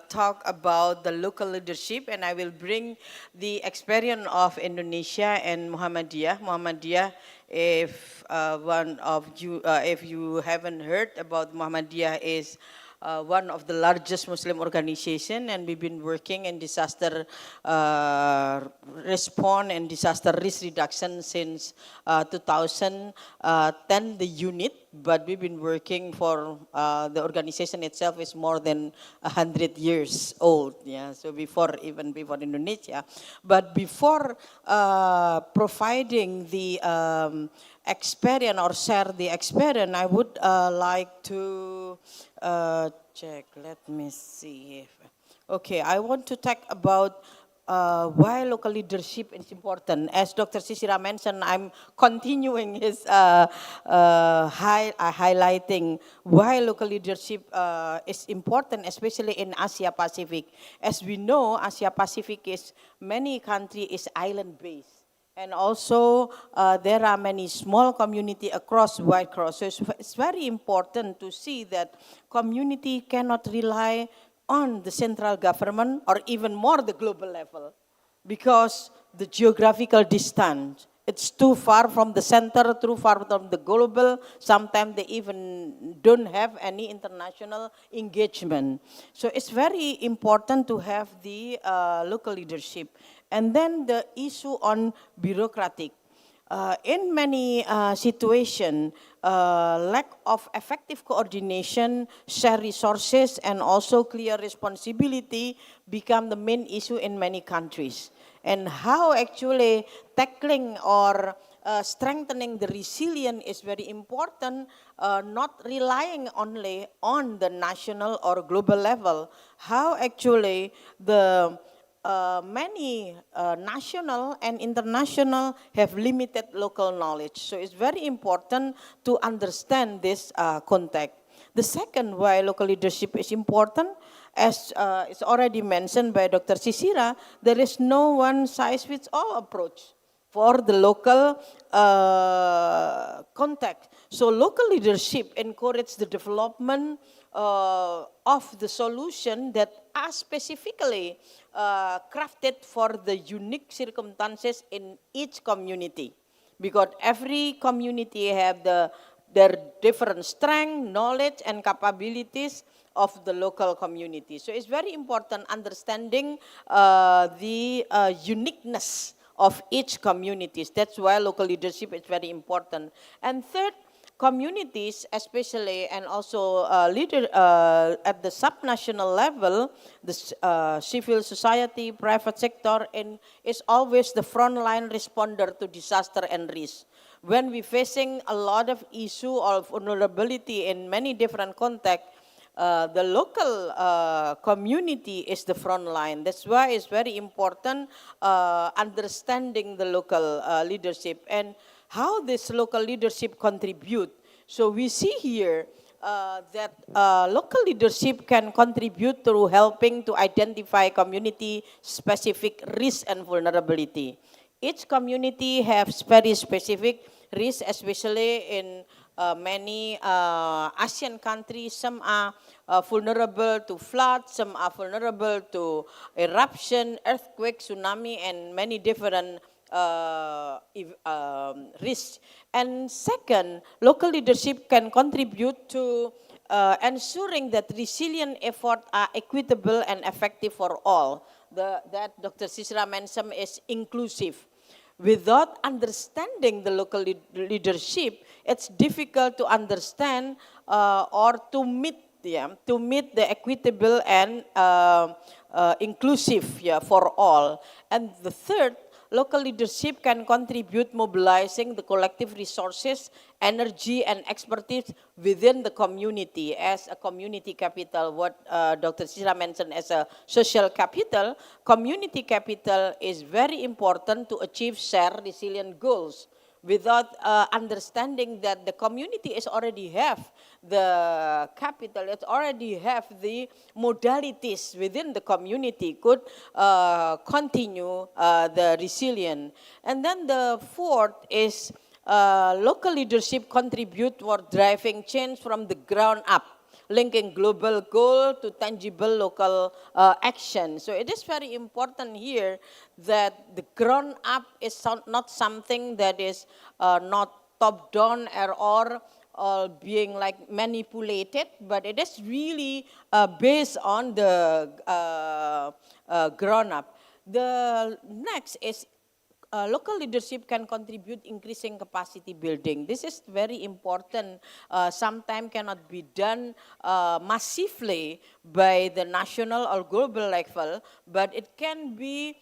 Speaker 15: talk about the local leadership, and I will bring the experience of Indonesia and Muhammadiyah. Muhammadiyah, if one of you, if you haven't heard about Muhammadiyah, is one of the largest Muslim organization, and we've been working in disaster response and disaster risk reduction since 2010, the unit, but we've been working for, the organization itself is more than 100 years old, yeah, so even before Indonesia. But before providing the experience or share the experience, I would like to check, let me see. Okay, I want to talk about why local leadership is important. As Dr. Sisira mentioned, I'm continuing his highlighting why local leadership is important, especially in Asia Pacific. As we know, Asia Pacific is many countries is island-based. And also, there are many small community across White Cross. So it's very important to see that community cannot rely on the central government or even more the global level, because the geographical distance, it's too far from the center, too far from the global. Sometimes they even don't have any international engagement. So it's very important to have the local leadership. And then the issue on bureaucratic. In many situations, lack of effective coordination, share resources, and also clear responsibility become the main issue in many countries. And how actually tackling or strengthening the resilience is very important, not relying only on the national or global level. How actually the many national and international have limited local knowledge. So it's very important to understand this context. The second why local leadership is important, as it's already mentioned by Dr. Sisira, there is no one size fits all approach for the local context. So local leadership encourages the development of the solution that are specifically crafted for the unique circumstances in each community, because every community have their different strength, knowledge, and capabilities of the local community. So it's very important understanding the uniqueness of each community. That's why local leadership is very important. And third, communities, especially, and also leader at the subnational level, the civil society, private sector, and is always the frontline responder to disaster and risk. When we're facing a lot of issue or vulnerability in many different contexts, the local community is the front line. That's why it's very important understanding the local leadership and how this local leadership contribute. So we see here that local leadership can contribute through helping to identify community-specific risk and vulnerability. Each community has very specific risks, especially in many Asian countries. Some are vulnerable to flood, some are vulnerable to eruption, earthquake, tsunami, and many different risks. And second, local leadership can contribute to ensuring that resilient efforts are equitable and effective for all. That Dr. Sisra mentioned is inclusive. Without understanding the local leadership, it's difficult to understand or to meet the equitable and inclusive for all. And the third, local leadership can contribute mobilizing the collective resources, energy, and expertise within the community as a community capital. What Dr. Sisra mentioned as a social capital, community capital is very important to achieve shared resilient goals. Without understanding that the community is already have the capital, it already have the modalities within the community could continue the resilience. And then the fourth is local leadership contribute toward driving change from the ground up, linking global goal to tangible local action. So it is very important here that the ground up is not something that is not top down or all being like manipulated, but it is really based on the grown up. The next is local leadership can contribute increasing capacity building. This is very important. Sometimes cannot be done massively by the national or global level, but it can be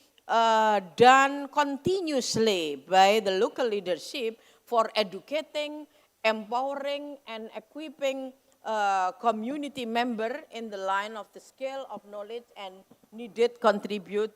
Speaker 15: done continuously by the local leadership for educating, empowering, and equipping community member in the line of the scale of knowledge and needed contribute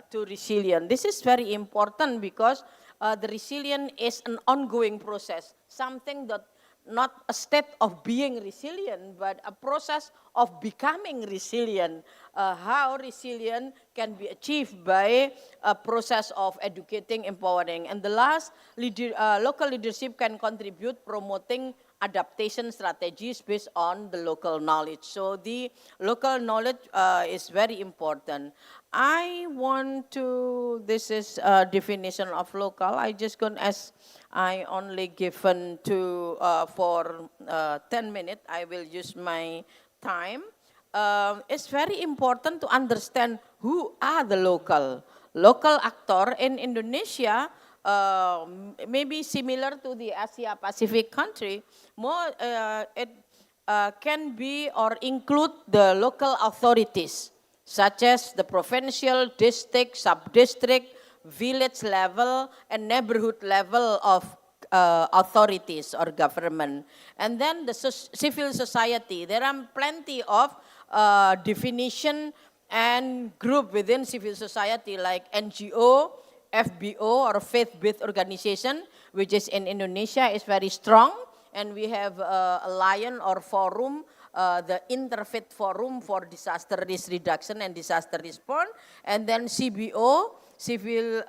Speaker 15: to resilience. This is very important because the resilience is an ongoing process, something that not a state of being resilient, but a process of becoming resilient. How resilient can be achieved by a process of educating, empowering. And the last, local leadership can contribute promoting adaptation strategies based on the local knowledge. So the local knowledge is very important. I want to, this is a definition of local. I just gonna ask, I only given to, for 10 minutes, I will use my time. It's very important to understand who are the local actor in Indonesia. Maybe similar to the Asia Pacific country, more it can be or include the local authorities, such as the provincial, district, sub-district, village level, and neighborhood level of authorities or government. And then the civil society. There are plenty of definition and group within civil society like NGO, FBO or faith-based organization, which is in Indonesia is very strong, and we have a lion or forum, the Interfaith Forum for Disaster Risk Reduction and Disaster Response, and then CBO, civil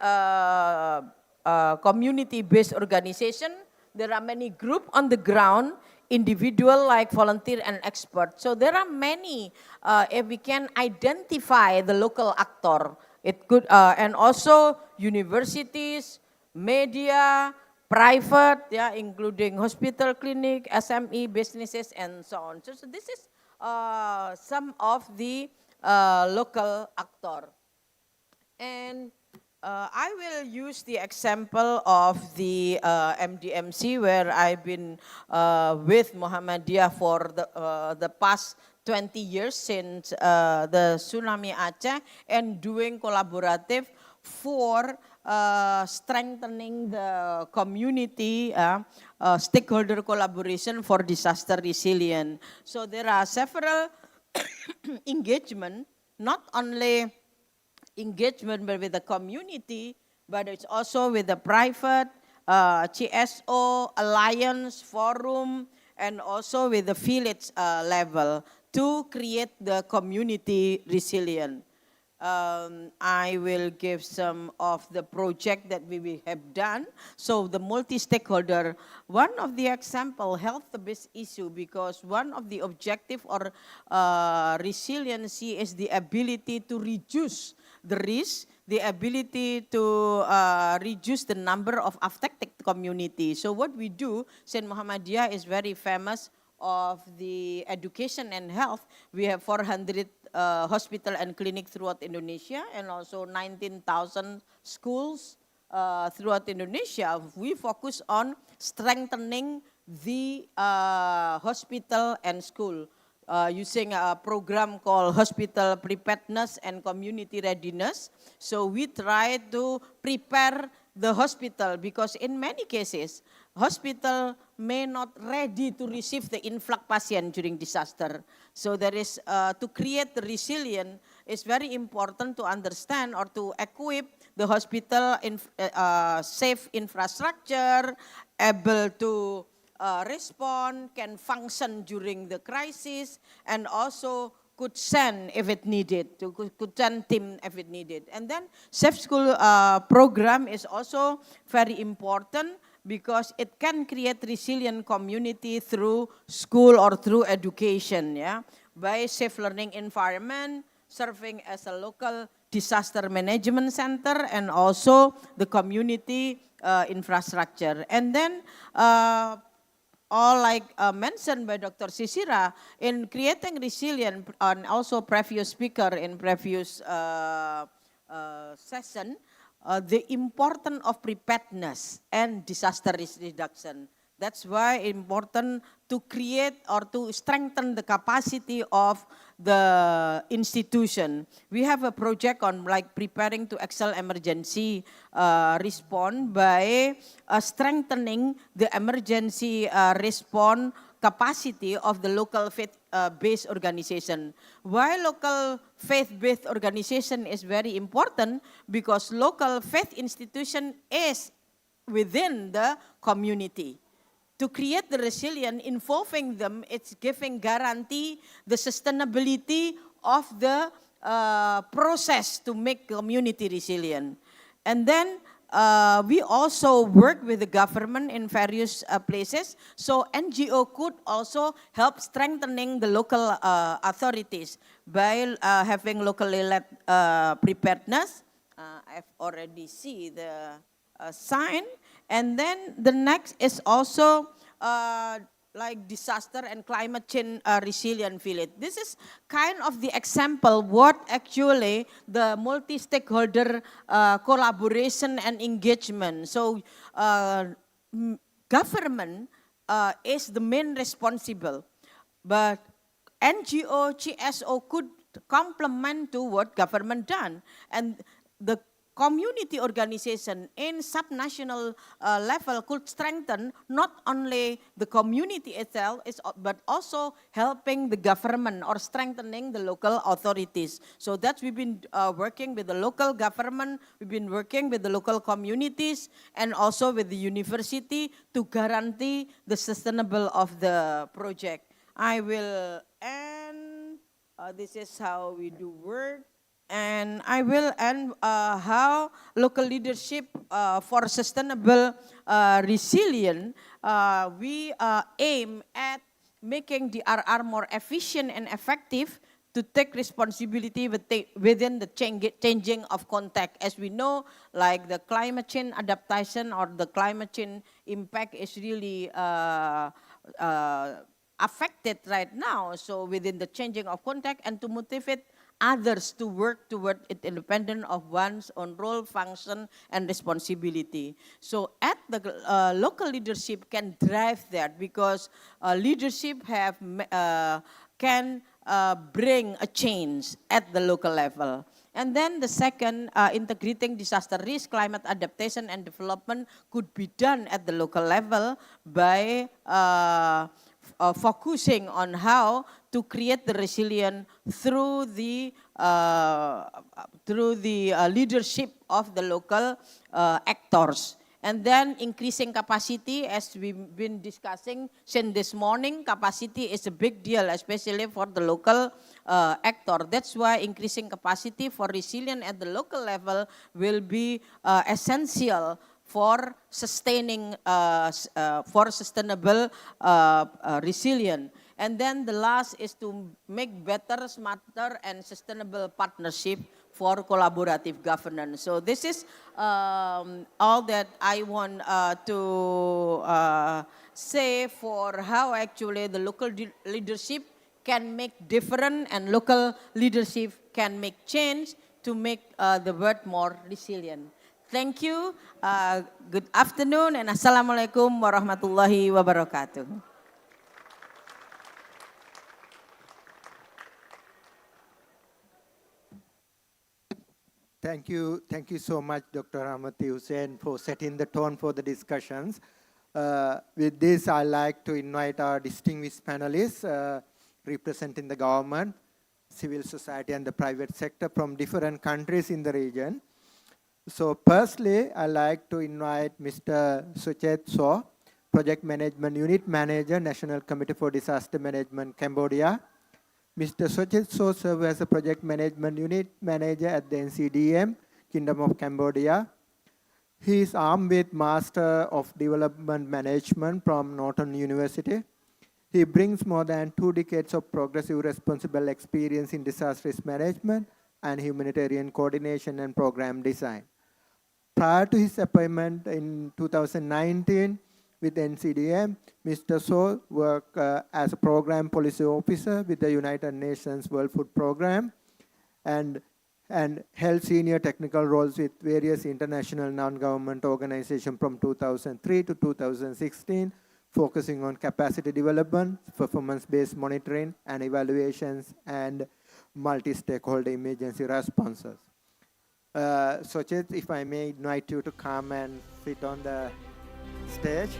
Speaker 15: community-based organization. There are many groups on the ground, individual like volunteer and expert. So there are many, if we can identify the local actor, it could, and also universities, media, private, yeah, including hospital, clinic, SME, businesses, and so on. So this is some of the local actor. And I will use the example of the MDMC where I've been with Muhammadiyah for the past 20 years since the tsunami Aceh, and doing collaborative for strengthening the community stakeholder collaboration for disaster resilience. So there are several engagement, not only engagement with the community, but it's also with the private, CSO, alliance, forum, and also with the village level to create the community resilient. I will give some of the project that we have done. So the multi-stakeholder, one of the example, health-based issue, because one of the objective or resiliency is the ability to reduce the risk, the ability to reduce the number of affected community. So what we do, Saint Muhammadiyah is very famous of the education and health. We have 400 hospital and clinic throughout Indonesia, and also 19,000 schools throughout Indonesia. We focus on strengthening the hospital and school using a program called Hospital Preparedness and Community Readiness. So we try to prepare the hospital because in many cases, hospital may not ready to receive the influx patient during disaster. So there is, to create the resilience, it's very important to understand or to equip the hospital in safe infrastructure, able to respond, can function during the crisis, and also could send if it needed, could send team if it needed. And then safe school program is also very important because it can create resilient community through school or through education, yeah, by safe learning environment, serving as a local disaster management center, and also the community infrastructure. And then all like mentioned by Dr. Sisira, in creating resilience, and also previous speaker in previous session, the importance of preparedness and disaster risk reduction. That's why important to create or to strengthen the capacity of the institution. We have a project on like preparing to excel emergency response by strengthening the emergency response capacity of the local faith-based organization. Why local faith-based organization is very important? Because local faith institution is within the community. To create the resilience, involving them, it's giving guarantee the sustainability of the process to make community resilient. And then we also work with the government in various places. So NGO could also help strengthening the local authorities by having locally led preparedness. I've already see the sign. And then the next is also like disaster and climate change resilient village. This is kind of the example what actually the multi-stakeholder collaboration and engagement. So government is the main responsible, but NGO, CSO could complement to what government done. And the community organization in subnational level could strengthen not only the community itself, but also helping the government or strengthening the local authorities. So that's we've been working with the local government, we've been working with the local communities and also with the university to guarantee the sustainable of the project. I will end, this is how we do work. And I will end how local leadership for sustainable resilience, we aim at making the RR more efficient and effective to take responsibility within the changing of context. As we know, like the climate change adaptation or the climate change impact is really affected right now. So within the changing of context and to motivate others to work toward it independent of one's own role, function, and responsibility. So at the local leadership can drive that because leadership can bring a change at the local level. And then the second, integrating disaster risk, climate adaptation and development could be done at the local level by focusing on how to create the resilience through the leadership of the local actors. And then increasing capacity, as we've been discussing since this morning, capacity is a big deal, especially for the local actor. That's why increasing capacity for resilience at the local level will be essential for sustaining, for sustainable resilience. And then the last is to make better, smarter, and sustainable partnership for collaborative governance. So this is all that I want to say for how actually the local leadership can make difference and local leadership can make change to make the world more resilient. Thank you. Good afternoon and Assalamualaikum warahmatullahi wabarakatuh.
Speaker 14: Thank you so much, Dr. Ramati Hussain, for setting the tone for the discussions. With this, I'd like to invite our distinguished panelists representing the government, civil society, and the private sector from different countries in the region. So firstly, I'd like to invite Mr. Suchet So, Project Management Unit Manager, National Committee for Disaster Management, Cambodia. Mr. Suchet So serves as a Project Management Unit Manager at the NCDM, Kingdom of Cambodia. He is armed with Master of Development Management from Northern University. He brings more than 2 decades of progressive responsible experience in disaster risk management and humanitarian coordination and program design. Prior to his appointment in 2019 with NCDM. Mr. So worked as a program policy officer with the United Nations World Food Program and held senior technical roles with various international non-government organizations from 2003 to 2016, focusing on capacity development, performance-based monitoring and evaluations, and multi-stakeholder emergency responses. Sochet, if I may invite you to come and sit on the stage.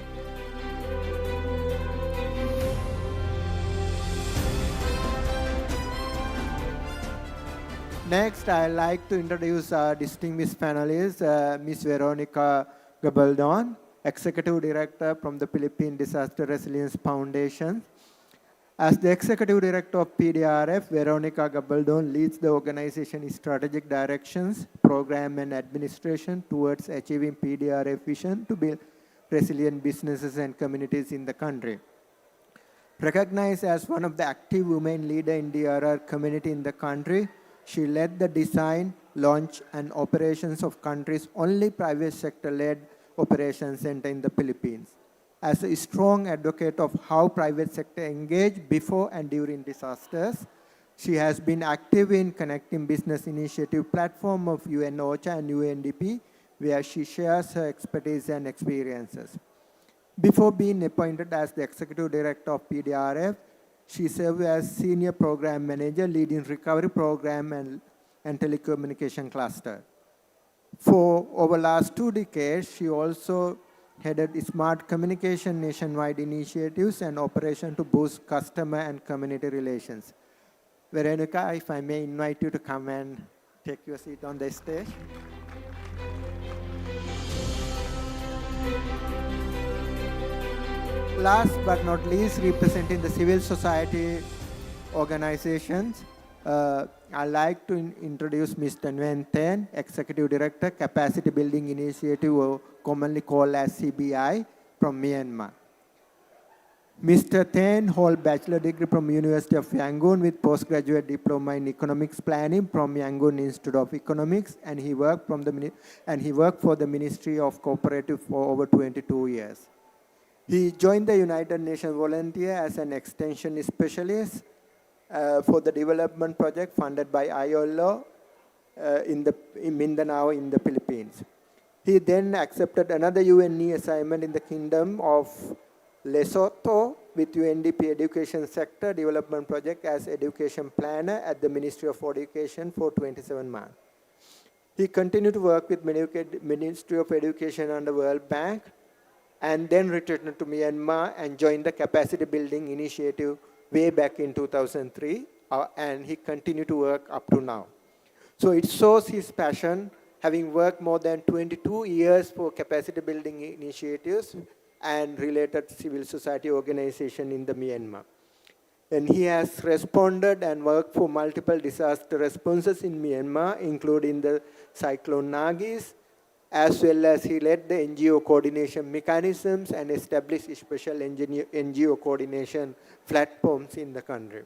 Speaker 14: Next, I'd like to introduce our distinguished panelists, Ms. Veronica Gabaldon, Executive Director from the Philippine Disaster Resilience Foundation. As the Executive Director of PDRF, Veronica Gabaldon leads the organization's strategic directions, program and administration towards achieving PDRF vision to build resilient businesses and communities in the country. Recognized as one of the active women leaders in DRR community in the country, she led the design, launch, and operations of country's only private sector-led operations center in the Philippines. As a strong advocate of how private sector engage before and during disasters, she has been active in connecting business initiative platform of UN OCHA and UNDP, where she shares her expertise and experiences. Before being appointed as the Executive Director of PDRF, she served as Senior Program Manager leading Recovery Program and Telecommunication Cluster. For over last 2 decades, she also headed Smart Communication nationwide initiatives and operation to boost customer and community relations. Veronica, if I may invite you to come and take your seat on the stage. Last but not least, representing the civil society organizations, I'd like to introduce Mr. Nguyen Ten, Executive Director, Capacity Building Initiative, or commonly called as CBI, from Myanmar. Mr. Ten holds bachelor degree from University of Yangon with postgraduate diploma in economics planning from Yangon Institute of Economics, and he worked for the Ministry of Cooperative for over 22 years. He joined the United Nations volunteer as an extension specialist for the development project funded by ILO in Mindanao in the Philippines. He then accepted another UNE assignment in the Kingdom of Lesotho with UNDP Education Sector Development Project as education planner at the Ministry of Education for 27 months. He continued to work with Ministry of Education and the World Bank, and then returned to Myanmar and joined the Capacity Building Initiative way back in 2003, and he continued to work up to now. So it shows his passion, having worked more than 22 years for capacity building initiatives and related civil society organization in the Myanmar. And he has responded and worked for multiple disaster responses in Myanmar, including the Cyclone Nagis, as well as he led the NGO coordination mechanisms and established special NGO coordination platforms in the country.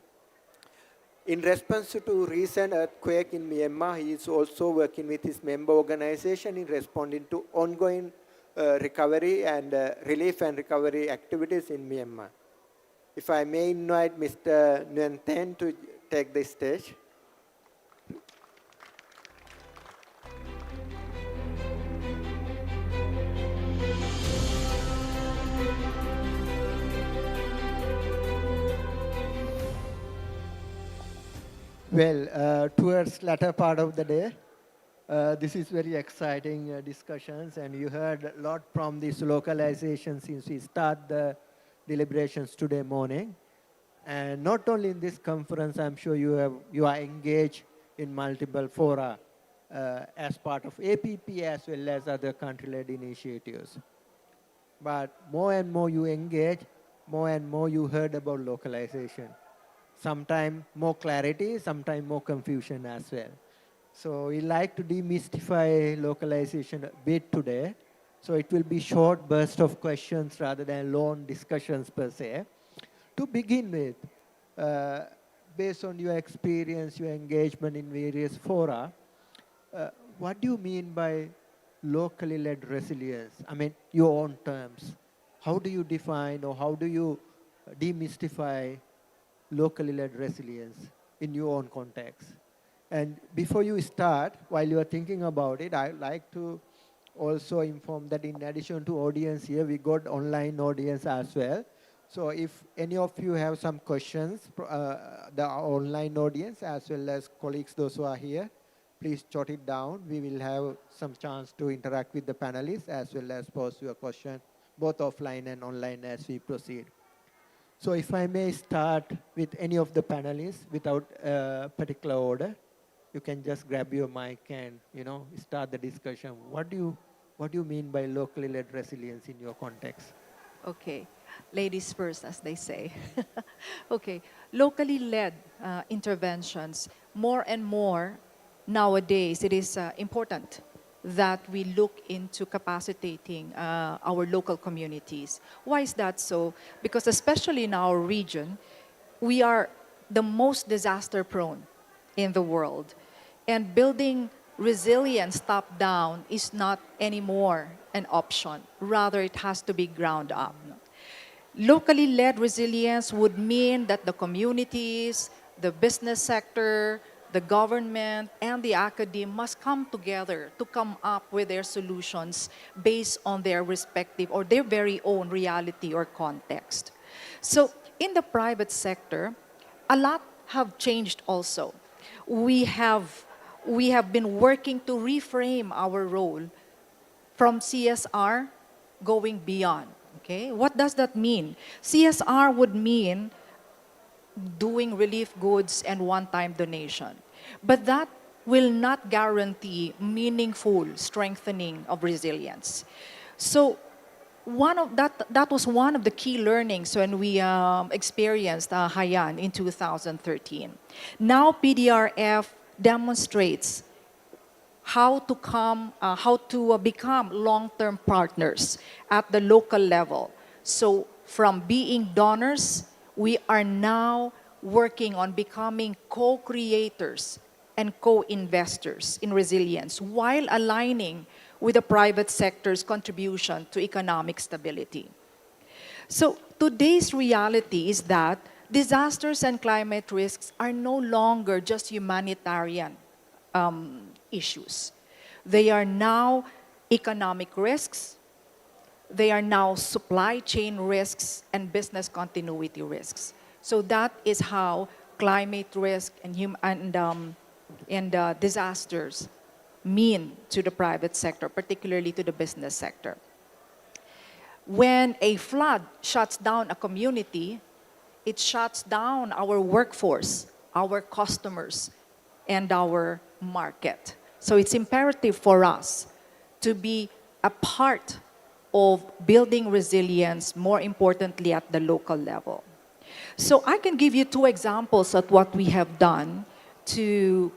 Speaker 14: In response to recent earthquake in Myanmar, he is also working with his member organization in responding to ongoing recovery and relief and recovery activities in Myanmar. If I may invite Mr. Nguyen Ten to take the stage. Well, towards latter part of the day, this is very exciting discussions, and you heard a lot from this localization since we start the deliberations today morning. And not only in this conference, I'm sure you are engaged in multiple fora as part of APP as well as other country-led initiatives. But more and more you engage, more and more you heard about localization. Sometimes more clarity, sometimes more confusion as well. So we like to demystify localization a bit today. So it will be short burst of questions rather than long discussions per se. To begin with, based on your experience, your engagement in various fora, what do you mean by locally led resilience? I mean, your own terms. how do you define or how do you demystify locally led resilience in your own context? And before you start, while you are thinking about it, I'd like to also inform that in addition to audience here, we got online audience as well. So if any of you have some questions, the online audience as well as colleagues, those who are here, please jot it down. We will have some chance to interact with the panelists as well as pose your question, both offline and online as we proceed. So if I may start with any of the panelists without a particular order, you can just grab your mic and start the discussion. What do you mean by locally led resilience in your context?
Speaker 16: Okay, ladies first, as they say. Okay, locally led interventions, more and more nowadays, it is important that we look into capacitating our local communities. Why is that so? Because especially in our region, we are the most disaster prone in the world. And building resilience top-down is not anymore an option. Rather, it has to be ground up. Locally led resilience would mean that the communities, the business sector, the government, and the academia must come together to come up with their solutions based on their respective or their very own reality or context. So in the private sector, a lot have changed also. We have been working to reframe our role from CSR going beyond. Okay, what does that mean? CSR would mean doing relief goods and one-time donation. But that will not guarantee meaningful strengthening of resilience. So that was one of the key learnings when we experienced Haiyan in 2013. Now PDRF demonstrates how to become long-term partners at the local level. So from being donors, we are now working on becoming co-creators and co-investors in resilience while aligning with the private sector's contribution to economic stability. So today's reality is that disasters and climate risks are no longer just humanitarian issues. They are now economic risks, they are now supply chain risks and business continuity risks. So that is how climate risk and disasters mean to the private sector, particularly to the business sector. When a flood shuts down a community, it shuts down our workforce, our customers, and our market. So it's imperative for us to be a part of building resilience, more importantly at the local level. So I can give you two examples of what we have done to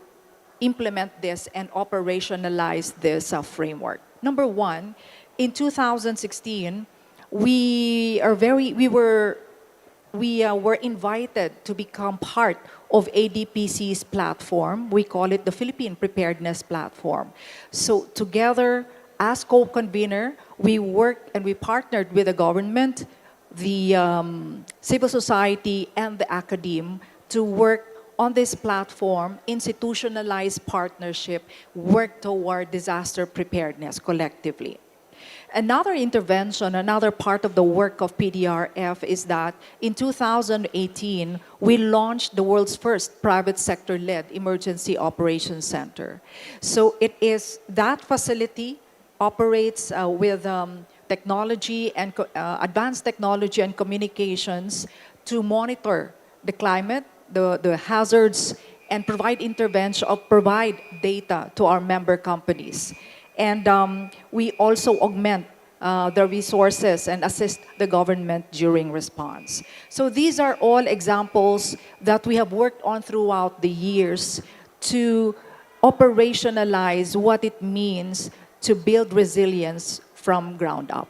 Speaker 16: implement this and operationalize this framework. Number one, in 2016, we were invited to become part of ADPC's platform. We call it the Philippine Preparedness Platform. So together, as co-convener, we worked and we partnered with the government, the civil society, and the academe to work on this platform, institutionalized partnership, work toward disaster preparedness collectively. Another intervention, another part of the work of PDRF is that in 2018, we launched the world's first private sector-led emergency operations center. So it is that facility operates with technology and advanced technology and communications to monitor the climate, the hazards, and provide intervention or provide data to our member companies. And we also augment the resources and assist the government during response. So these are all examples that we have worked on throughout the years to operationalize what it means to build resilience from ground up.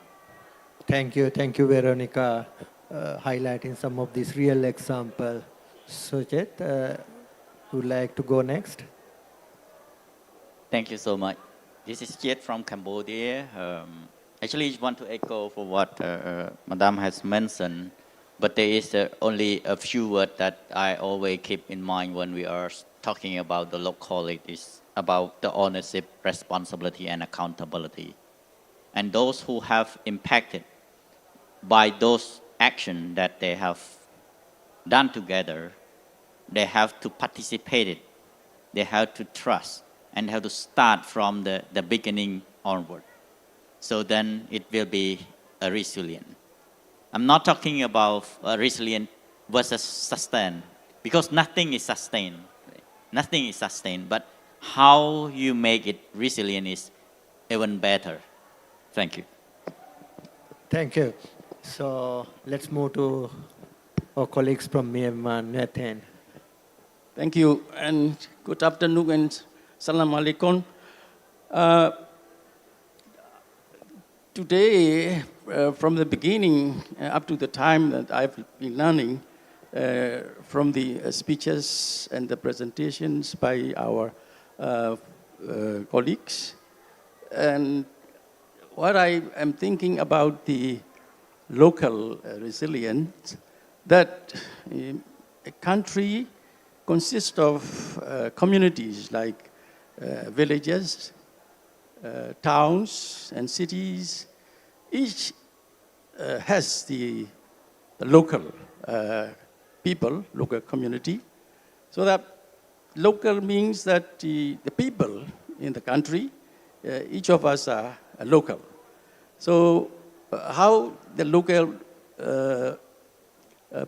Speaker 14: Thank you, Veronica, highlighting some of these real examples. Sojit, would like to go next?
Speaker 17: Thank you so much. This is Jet from Cambodia. Actually, I just want to echo for what Madame has mentioned, but there is only a few words that I always keep in mind when we are talking about the local. It is about the ownership, responsibility, and accountability. And those who have impacted by those actions that they have done together, they have to participate it. They have to trust and have to start from the beginning onward. So then it will be a resilient. I'm not talking about a resilient versus sustain, because nothing is sustained. Nothing is sustained, but how you make it resilient is even better. Thank you.
Speaker 14: Thank you. So let's move to our colleagues from Myanmar, Nathan.
Speaker 18: Thank you, and good afternoon, and salam alaikum. Today, from the beginning up to the time that I've been learning from the speeches and the presentations by our colleagues, and what I am thinking about the local resilience, that a country consists of communities like villages, towns and cities. Each has the local people, local community. So that local means that the people in the country, each of us are local. So how the local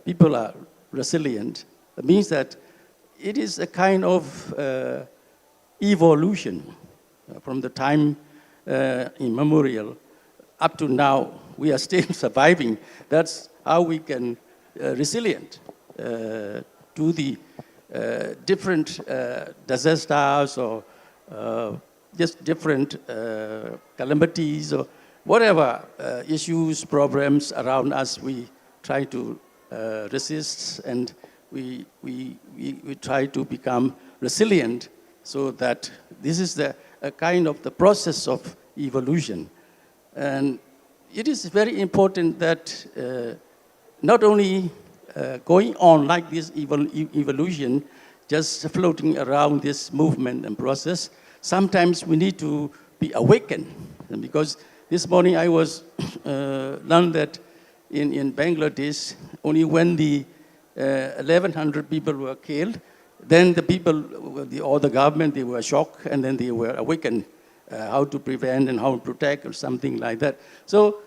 Speaker 18: people are resilient means that it is a kind of evolution from the time immemorial up to now. We are still surviving. That's how we can resilient to the different disasters or just different calamities or whatever issues, problems around us. We try to resist, and we try to become resilient, so that this is a kind of the process of evolution. And it is very important that not only going on like this evolution, just floating around this movement and process, sometimes we need to be awakened. And because this morning I was learned that in Bangladesh, only when the 1,100 people were killed, then the people, or the government, they were shocked, and then they were awakened how to prevent and how to protect or something like that. So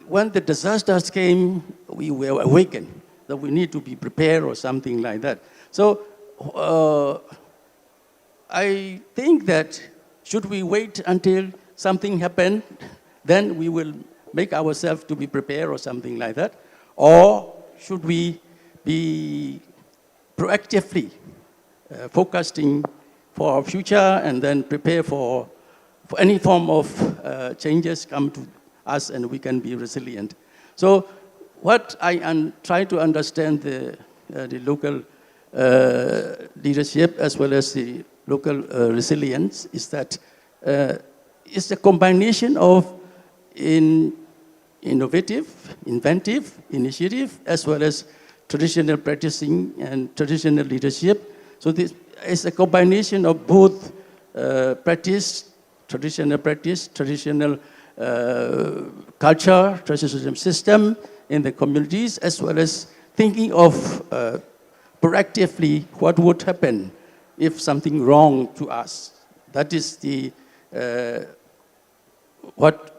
Speaker 18: when the disasters came, we were awakened that we need to be prepared or something like that. So I think that should we wait until something happened, then we will make ourselves to be prepared or something like that? Or should we be proactively focusing for our future and then prepare for any form of changes come to us and we can be resilient? So what I am trying to understand the local leadership as well as the local resilience is that it's a combination of innovative, inventive initiative as well as traditional practicing and traditional leadership. So this is a combination of both traditional practice, traditional culture, traditional system in the communities, as well as thinking of proactively what would happen if something wrong to us. That is the what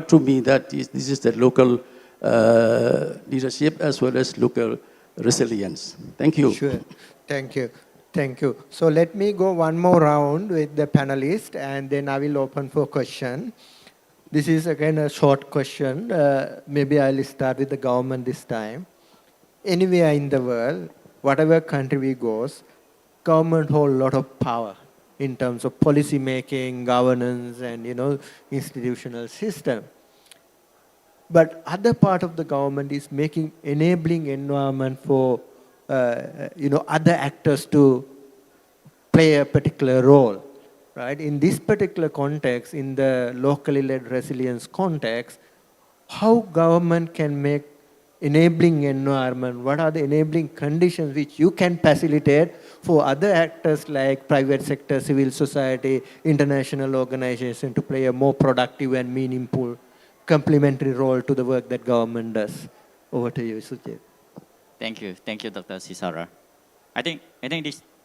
Speaker 18: to me that this is the local leadership as well as local resilience. Thank you.
Speaker 14: Sure. Thank you. Thank you. So let me go one more round with the panelists, and then I will open for question. This is again a short question. Maybe I'll start with the government this time. Anywhere in the world, whatever country we go, government hold a lot of power in terms of policy making, governance, and institutional system. But other part of the government is making enabling environment for other actors to play a particular role. right? In this particular context, in the locally led resilience context, how government can make enabling environment, what are the enabling conditions which you can facilitate for other actors like private sector, civil society, international organization to play a more productive and meaningful complementary role to the work that government does. Over to you, Sujit.
Speaker 17: Thank you, Dr. Sisara. I think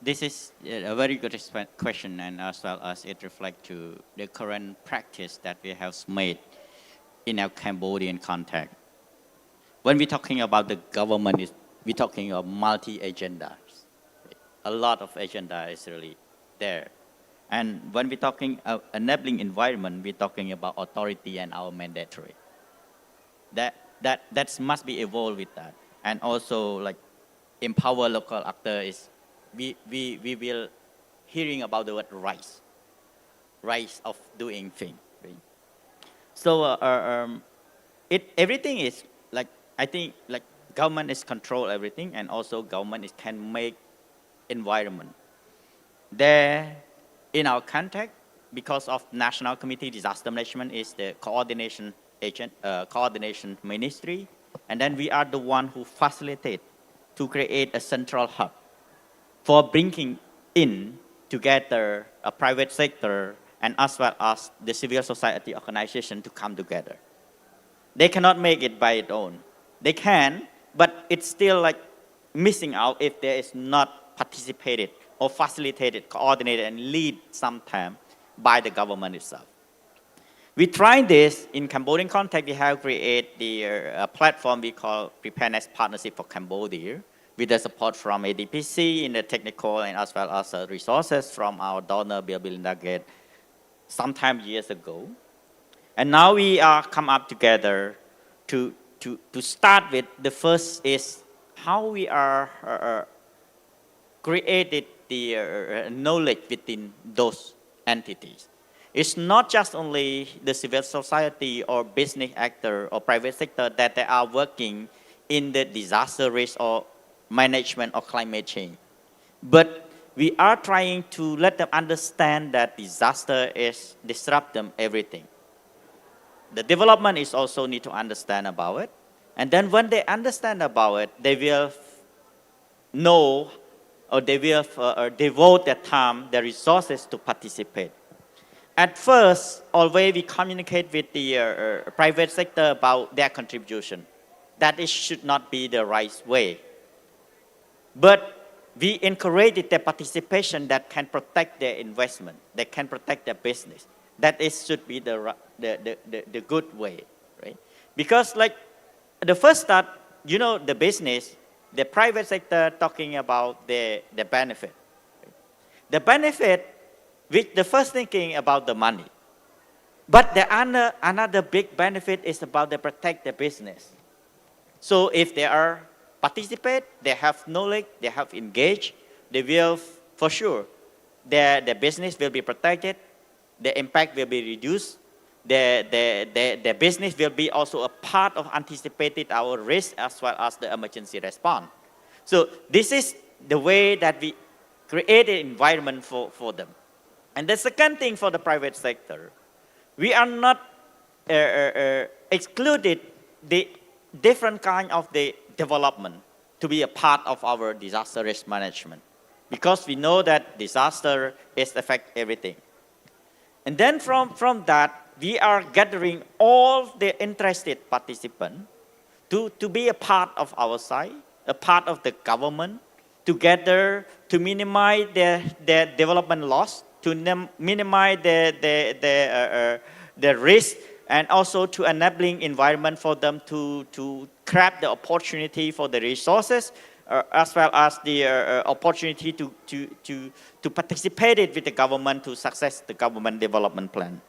Speaker 17: this is a very good question, and as well as it reflects to the current practice that we have made in our Cambodian context. When we're talking about the government, we're talking of multi-agendas. A lot of agenda is really there. And when we're talking enabling environment, we're talking about authority and our mandatory. That must be evolved with that. And also like empower local actors. We will hearing about the word rights of doing things. Right? So everything is like, I think like government is control everything, and also government can make environment. There in our context, because of National Committee Disaster Management is the coordination agent, coordination ministry, and then we are the one who facilitate to create a central hub for bringing in together a private sector and as well as the civil society organization to come together. They cannot make it by its own. They can, but it's still like missing out if there is not participated or facilitated, coordinated, and lead sometime by the government itself. We tried this in Cambodian context. We have created the platform we call Preparedness Partnership for Cambodia, with the support from ADPC in the technical and as well as resources from our donor Bill Belinda Gates sometime years ago. And now we are come up together to start with. The first is how we are created the knowledge within those entities. It's not just only the civil society or business actor or private sector that they are working in the disaster risk or management or climate change. But we are trying to let them understand that disaster is disrupt them everything. The development is also need to understand about it. And then when they understand about it, they will know or they will devote their time, their resources to participate. At first, always we communicate with the private sector about their contribution. That it should not be the right way. But we encourage their participation that can protect their investment, that can protect their business. That is should be the good way, right? Because like the first start, you know, the business, the private sector talking about the benefit. Right? The benefit, which the first thinking about the money. But the another big benefit is about the protect the business. So if they are participate, they have knowledge, they have engaged, they will for sure, their business will be protected, the impact will be reduced, the business will be also a part of anticipated our risk as well as the emergency response. So this is the way that we create an environment for them. And the second thing for the private sector, we are not excluded the different kind of the development to be a part of our disaster risk management, because we know that disaster is affect everything. And then from that, we are gathering all the interested participants to be a part of our side, a part of the government, together to minimize their development loss, to minimize the risk, and also to enabling environment for them to grab the opportunity for the resources, as well as the opportunity to participate with the government to success the government development plan.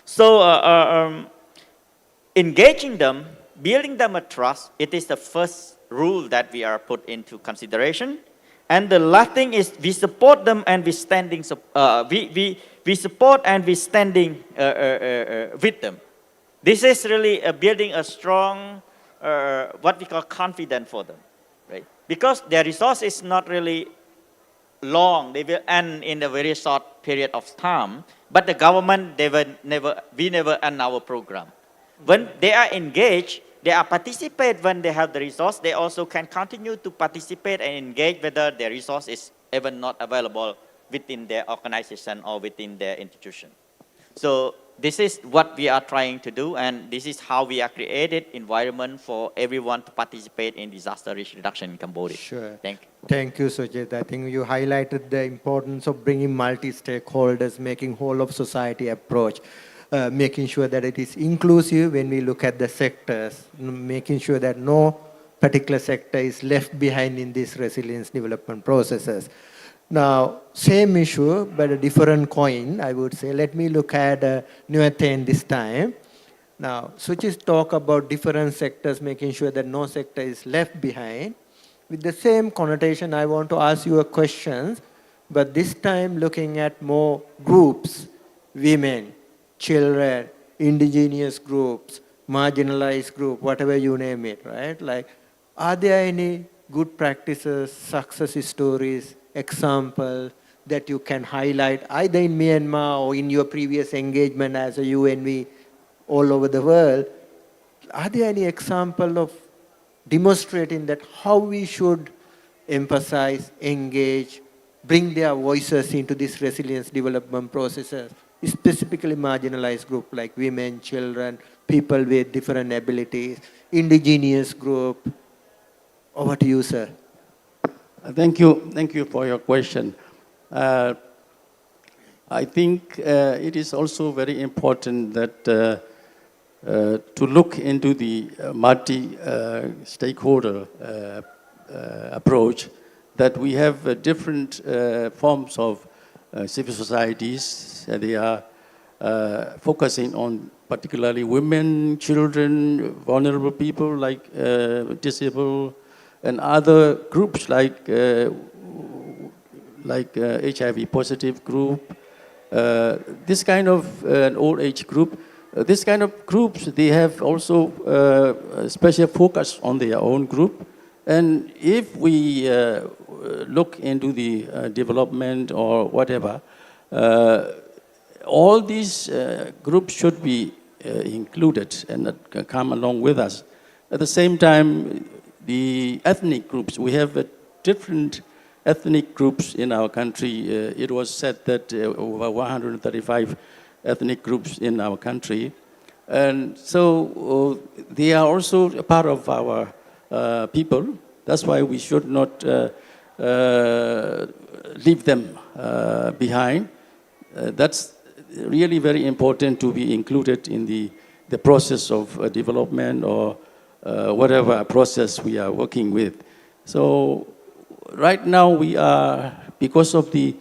Speaker 17: So engaging them, building them a trust, it is the first rule that we are put into consideration. And the last thing is we support them and we standing. We support and we standing with them. This is really building a strong, what we call confidence for them, right? Because their resource is not really long; they will end in a very short period of time, but the government, we never end our program. When they are engaged, they are participate when they have the resource, they also can continue to participate and engage whether their resource is even not available within their organization or within their institution. So this is what we are trying to do, and this is how we are created environment for everyone to participate in disaster risk reduction in Cambodia.
Speaker 14: Sure.
Speaker 17: Thank you.
Speaker 14: Thank you, Sujit. I think you highlighted the importance of bringing multi-stakeholders, making whole of society approach, making sure that it is inclusive when we look at the sectors, making sure that no particular sector is left behind in these resilience development processes. Now, same issue, but a different coin, I would say. Let me look at Nuathen this time. Now, Suchis talk about different sectors, making sure that no sector is left behind. With the same connotation, I want to ask you a question, but this time looking at more groups, women, children, indigenous groups, marginalized group, whatever you name it, right? Like, are there any good practices, success stories, example that you can highlight either in Myanmar or in your previous engagement as a UNV all over the world? Are there any example of demonstrating that how we should emphasize, engage, bring their voices into this resilience development processes, specifically marginalized group like women, children, people with different abilities, indigenous group? Over to you, sir.
Speaker 18: Thank you for your question. I think it is also very important that to look into the multi-stakeholder approach, that we have different forms of civil societies. They are focusing on particularly women, children, vulnerable people like disabled, and other groups like HIV positive group, this kind of an old age group. This kind of groups, they have also special focus on their own group. And if we look into the development or whatever, all these groups should be included and come along with us. At the same time, the ethnic groups, we have different ethnic groups in our country. It was said that over 135 ethnic groups in our country. And so they are also a part of our people. That's why we should not leave them behind. That's really very important to be included in the process of development or whatever process we are working with. So right now we are, because of the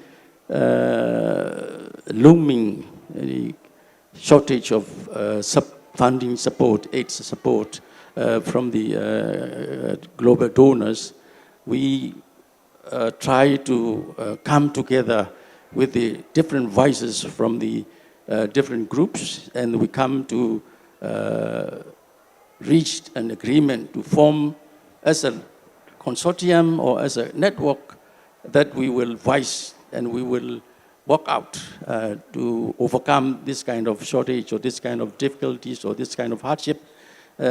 Speaker 18: looming shortage of funding support, aid support from the global donors, we try to come together with the different voices from the different groups, and we come to reach an agreement to form as a consortium or as a network that we will voice and we will work out to overcome this kind of shortage or this kind of difficulties or this kind of hardship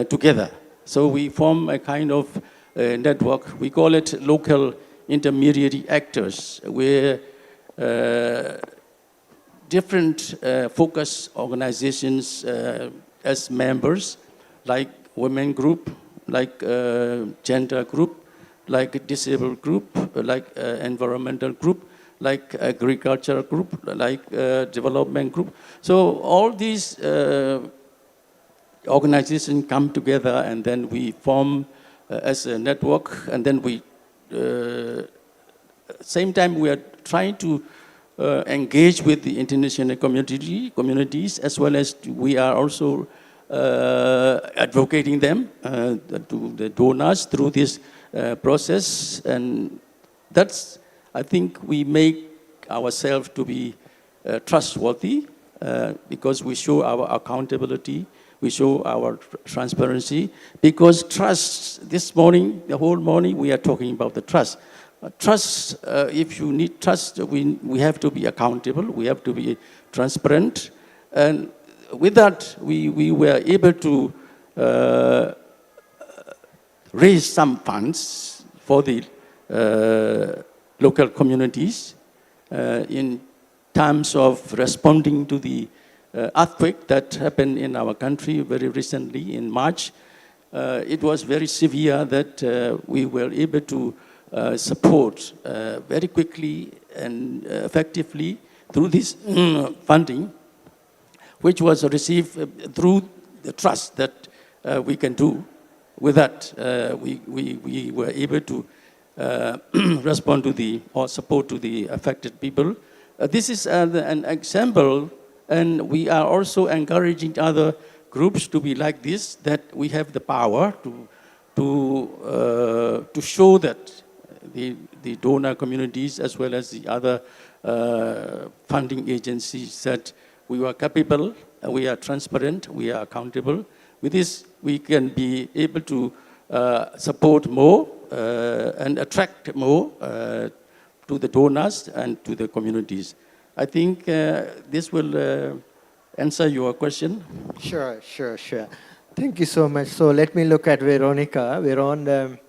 Speaker 18: together. So we form a kind of network. We call it local intermediary actors, where different focus organizations as members, like women group, like gender group, like disabled group, like environmental group, like agriculture group, like development group. So all these organizations come together, and then we form as a network, and then we, same time we are trying to engage with the international communities, as well as we are also advocating them to the donors through this process. And that's, I think we make ourselves to be trustworthy because we show our accountability, we show our transparency, because trust, this morning, the whole morning, we are talking about the trust. trust, if you need trust, we have to be accountable, we have to be transparent. And with that, we were able to raise some funds for the local communities in terms of responding to the earthquake that happened in our country very recently in March. It was very severe that we were able to support very quickly and effectively through this funding, which was received through the trust that we can do. With that, we were able to respond to or support to the affected people. This is an example, and we are also encouraging other groups to be like this, that we have the power to show that the donor communities as well as the other funding agencies that we are capable, we are transparent, we are accountable. With this, we can be able to support more and attract more to the donors and to the communities. I think this will answer your question.
Speaker 14: Sure. Thank you so much. So let me look at Veronica. The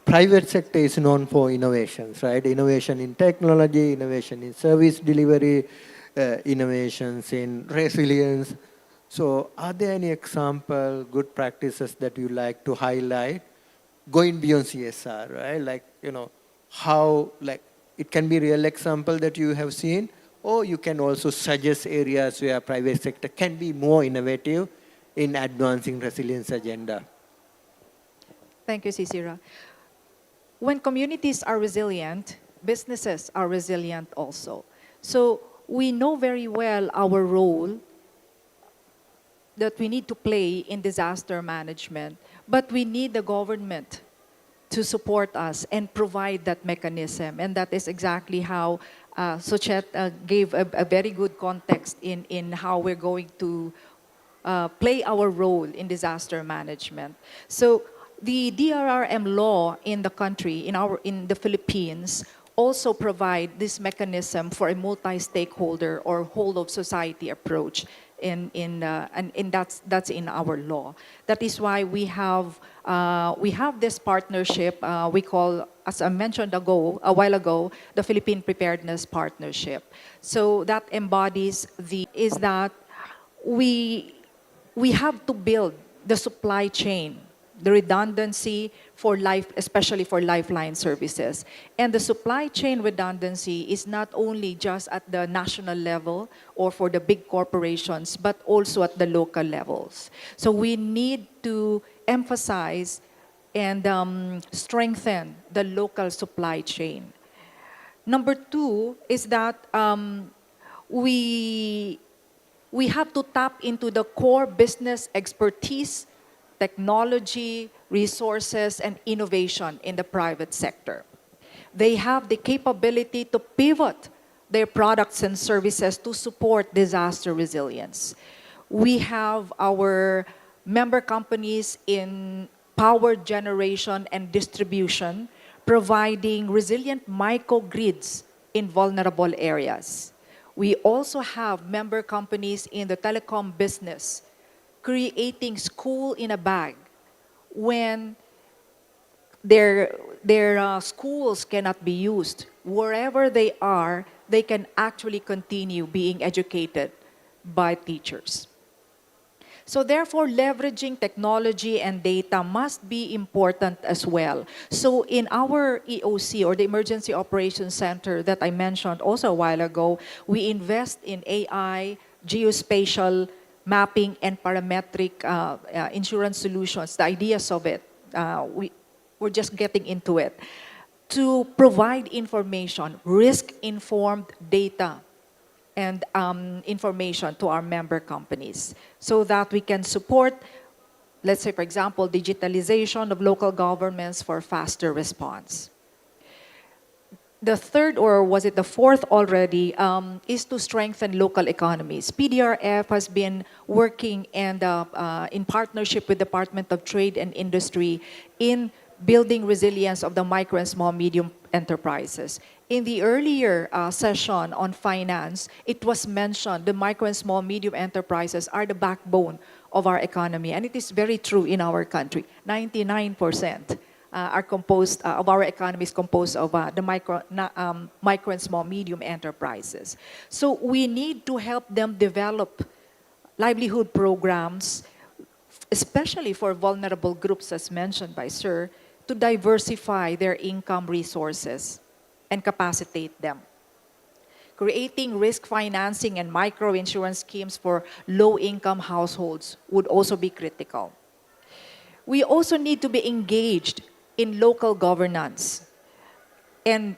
Speaker 14: private sector is known for innovations, right? Innovation in technology, innovation in service delivery, innovations in resilience. So are there any example, good practices that you like to highlight, going beyond CSR, right? Like, how, it can be real example that you have seen, or you can also suggest areas where private sector can be more innovative in advancing resilience agenda.
Speaker 16: Thank you, Sisira. When communities are resilient, businesses are resilient also. So we know very well our role that we need to play in disaster management, but we need the government to support us and provide that mechanism. And that is exactly how Suchet gave a very good context in how we're going to play our role in disaster management. So the DRRM law in the country, in the Philippines, also provide this mechanism for a multi-stakeholder or whole of society approach, and that's in our law. That is why we have this partnership we call, as I mentioned a while ago, the Philippine Preparedness Partnership. So that embodies that we have to build the supply chain, the redundancy for life, especially for lifeline services. And the supply chain redundancy is not only just at the national level or for the big corporations, but also at the local levels. So we need to emphasize and strengthen the local supply chain. Number two is that we have to tap into the core business expertise, technology, resources, and innovation in the private sector. They have the capability to pivot their products and services to support disaster resilience. We have our member companies in power generation and distribution, providing resilient microgrids in vulnerable areas. We also have member companies in the telecom business, creating school in a bag when their schools cannot be used. Wherever they are, they can actually continue being educated by teachers. So therefore, leveraging technology and data must be important as well. So in our EOC, or the Emergency Operations Center that I mentioned also a while ago, we invest in AI, geospatial mapping, and parametric insurance solutions, the ideas of it. We're just getting into it. To provide information, risk-informed data, and information to our member companies so that we can support, let's say, for example, digitalization of local governments for faster response. The third, or was it the fourth already, is to strengthen local economies. PDRF has been working and in partnership with Department of Trade and Industry in building resilience of the micro and small medium enterprises. In the earlier session on finance, it was mentioned the micro and small medium enterprises are the backbone of our economy, and it is very true in our country. 99% are composed of our economy is composed of the micro and small medium enterprises. So we need to help them develop livelihood programs, especially for vulnerable groups, as mentioned by Sir, to diversify their income resources and capacitate them. Creating risk financing and micro-insurance schemes for low-income households would also be critical. We also need to be engaged in local governance and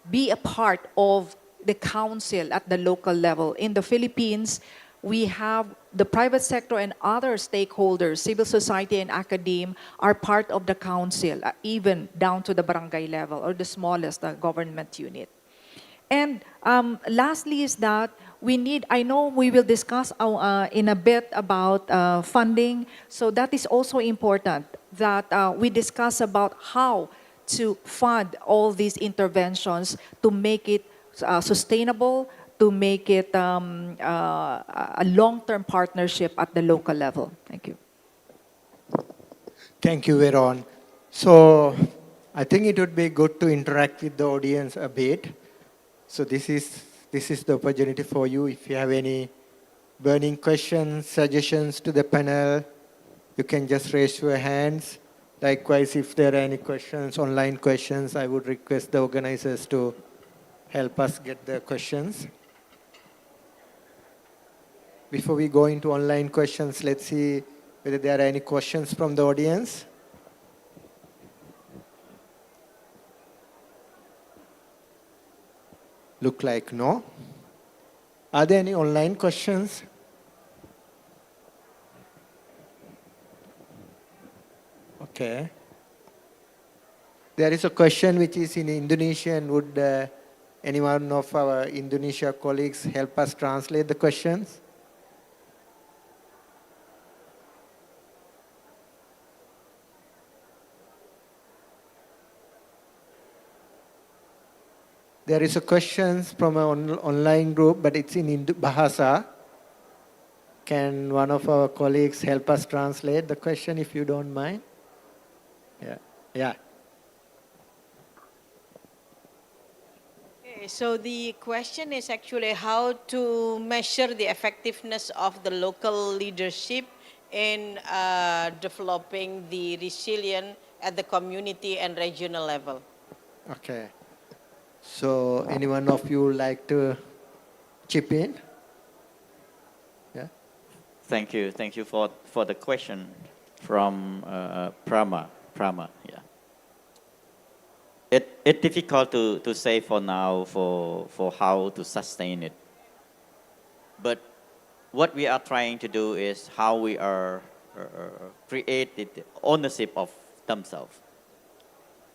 Speaker 16: be a part of the council at the local level. In the Philippines, we have the private sector and other stakeholders, civil society and academia, are part of the council, even down to the barangay level or the smallest government unit. And lastly is that we need, I know we will discuss in a bit about funding, so that is also important that we discuss about how to fund all these interventions to make it sustainable, to make it a long-term partnership at the local level. Thank you.
Speaker 14: Thank you, Veron. So I think it would be good to interact with the audience a bit. So this is the opportunity for you. If you have any burning questions, suggestions to the panel, you can just raise your hands. Likewise, if there are any questions, online questions, I would request the organizers to help us get the questions. Before we go into online questions, let's see whether there are any questions from the audience. Look like no. Are there any online questions? Okay. There is a question which is in Indonesian. Would anyone of our Indonesia colleagues help us translate the questions? There is a question from an online group, but it's in Bahasa. Can one of our colleagues help us translate the question, if you don't mind? Yeah.
Speaker 15: Okay, so the question is actually how to measure the effectiveness of the local leadership in developing the resilience at the community and regional level.
Speaker 14: Okay. So anyone of you like to chip in? Yeah.
Speaker 17: Thank you for the question from Prama. Yeah. It's difficult to say for now for how to sustain it. But what we are trying to do is how we are create the ownership of themselves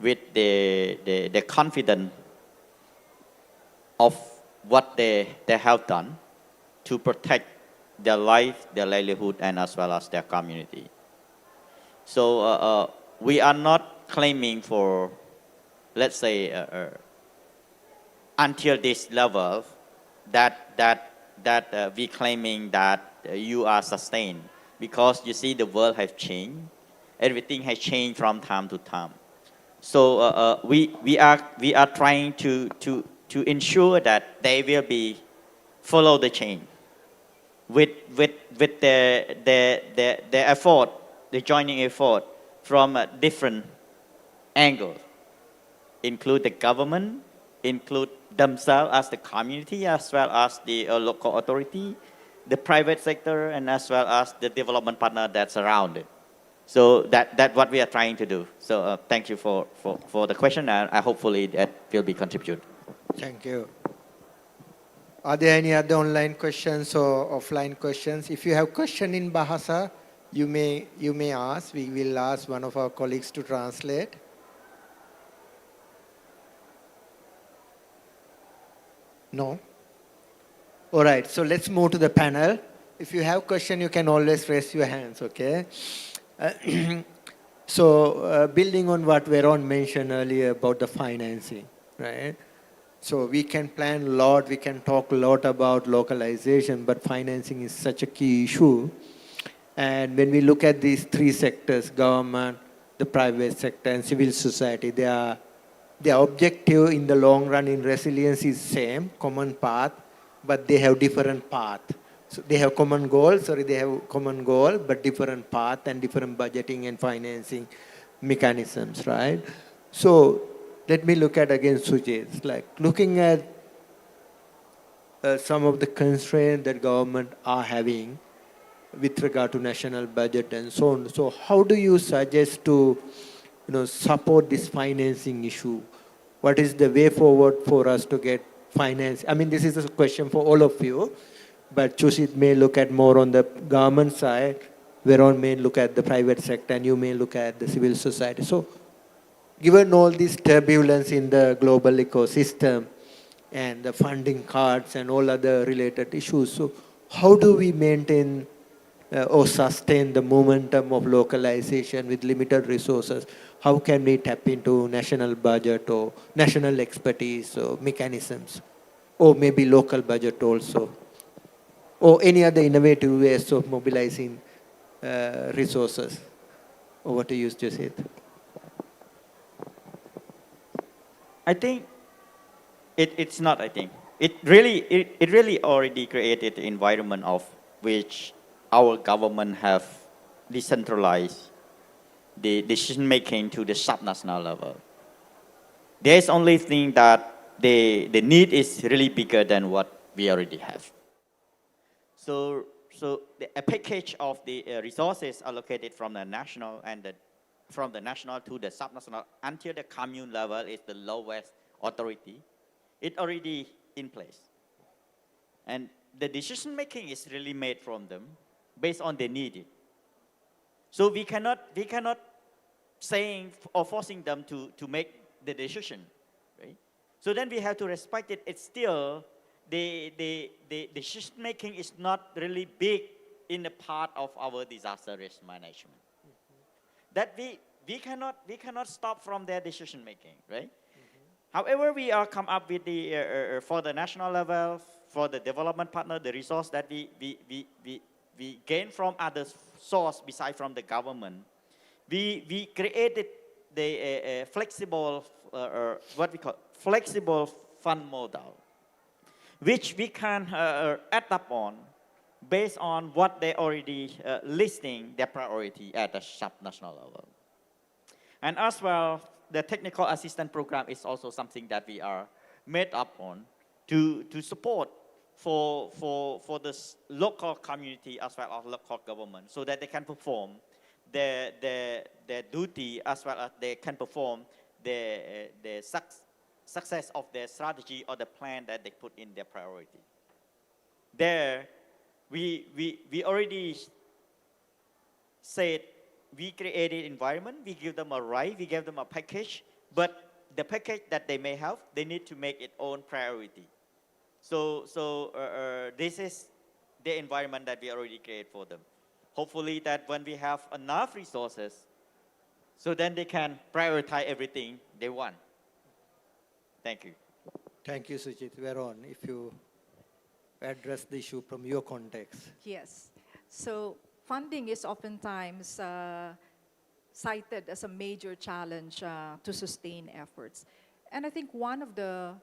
Speaker 17: with the confidence of what they have done to protect their life, their livelihood, and as well as their community. So we are not claiming for, let's say, until this level that we claiming that you are sustained, because you see the world has changed, everything has changed from time to time. So we are trying to ensure that they will be follow the change with their effort, the joining effort from a different angle, include the government, include themselves as the community, as well as the local authority, the private sector, and as well as the development partner that's around it. So that's what we are trying to do. So thank you for the question, and hopefully that will be contributed.
Speaker 14: Thank you. Are there any other online questions or offline questions? If you have question in Bahasa, you may ask. We will ask one of our colleagues to translate. No? All right, so let's move to the panel. If you have question, you can always raise your hands, okay? So building on what Veron mentioned earlier about the financing, right? So we can plan a lot, we can talk a lot about localization, but financing is such a key issue. And when we look at these three sectors, government, the private sector, and civil society, their objective in the long run in resilience is same, common path, but they have different path. So they have common goals, but different path and different budgeting and financing mechanisms, right? So let me look at again Sujit, like looking at some of the constraints that government are having with regard to national budget and so on. So how do you suggest to support this financing issue? What is the way forward for us to get finance? I mean, this is a question for all of you, but Chusit may look at more on the government side, Veron may look at the private sector, and you may look at the civil society. So given all this turbulence in the global ecosystem and the funding cards and all other related issues, so how do we maintain or sustain the momentum of localization with limited resources? How can we tap into national budget or national expertise or mechanisms, or maybe local budget also, or any other innovative ways of mobilizing resources? Over to you, Joseph.
Speaker 17: I think it's not, I think. It really already created the environment of which our government have decentralized the decision making to the subnational level. There is only thing that the need is really bigger than what we already have. So a package of the resources allocated from the national and from the national to the subnational until the commune level is the lowest authority. It already in place. And the decision making is really made from them based on their need. So we cannot saying or forcing them to make the decision, right? So then we have to respect it. It's still the decision making is not really big in the part of our disaster risk management. That we cannot stop from their decision making, right? However, we are come up with the for the national level, for the development partner, the resource that we gain from other source besides from the government. We created the flexible what we call flexible fund model, which we can adapt on based on what they already listing their priority at the subnational level. And as well, the technical assistance program is also something that we are made up on to support for this local community as well as local government, so that they can perform their duty as well as they can perform the success of their strategy or the plan that they put in their priority. There, we already said we created environment, we give them a right, we give them a package, but the package that they may have, they need to make its own priority. So this is the environment that we already create for them. Hopefully that when we have enough resources, so then they can prioritize everything they want. Thank you.
Speaker 14: Thank you, Sujit. Veron, if you address the issue from your context.
Speaker 16: Yes. So funding is oftentimes cited as a major challenge to sustain efforts. And I think one of the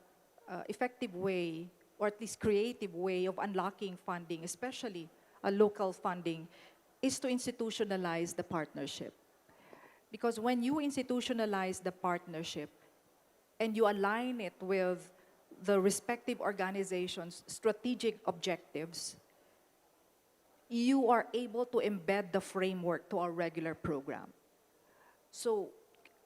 Speaker 16: effective way, or at least creative way of unlocking funding, especially local funding, is to institutionalize the partnership. Because when you institutionalize the partnership and you align it with the respective organizations' strategic objectives, you are able to embed the framework to our regular program. So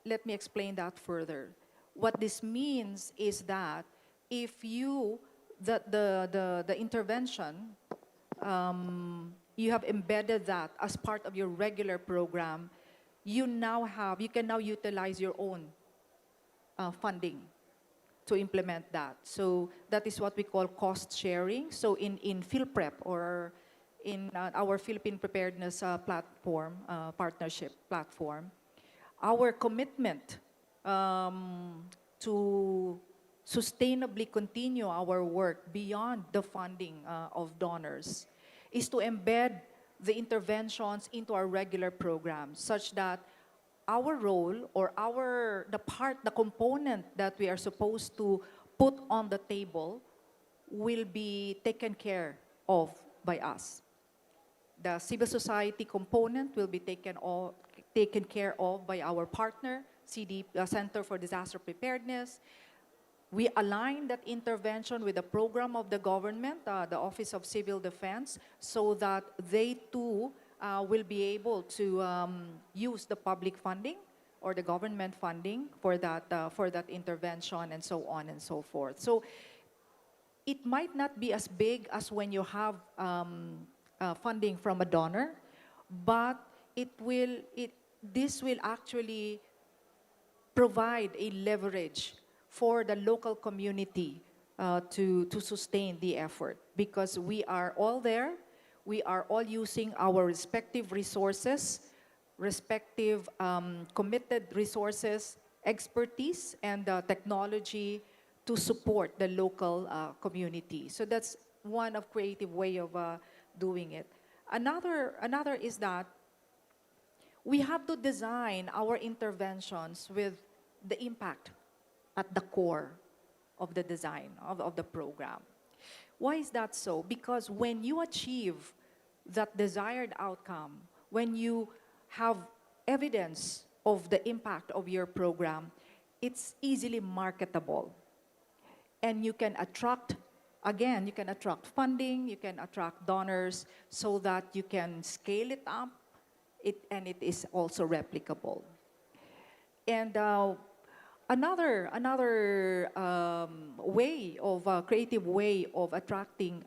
Speaker 16: let me explain that further. What this means is that if you, the intervention, you have embedded that as part of your regular program, you can now utilize your own funding to implement that. So that is what we call cost sharing. So in PhilPrep, or in our Philippine Preparedness platform, partnership platform, our commitment to sustainably continue our work beyond the funding of donors is to embed the interventions into our regular programs such that our role or the component that we are supposed to put on the table will be taken care of by us. The civil society component will be taken care of by our partner, Center for Disaster Preparedness. We align that intervention with the program of the government, the Office of Civil Defense, so that they too will be able to use the public funding or the government funding for that intervention, and so on and so forth. So it might not be as big as when you have funding from a donor, but this will actually provide a leverage for the local community to sustain the effort, because we are all there, we are all using our respective resources, respective committed resources, expertise, and technology to support the local community. So that's one of creative way of doing it. Another is that we have to design our interventions with the impact at the core of the design of the program. Why is that so? Because when you achieve that desired outcome, when you have evidence of the impact of your program, it's easily marketable. And you can attract funding, you can attract donors so that you can scale it up, and it is also replicable. And another creative way of attracting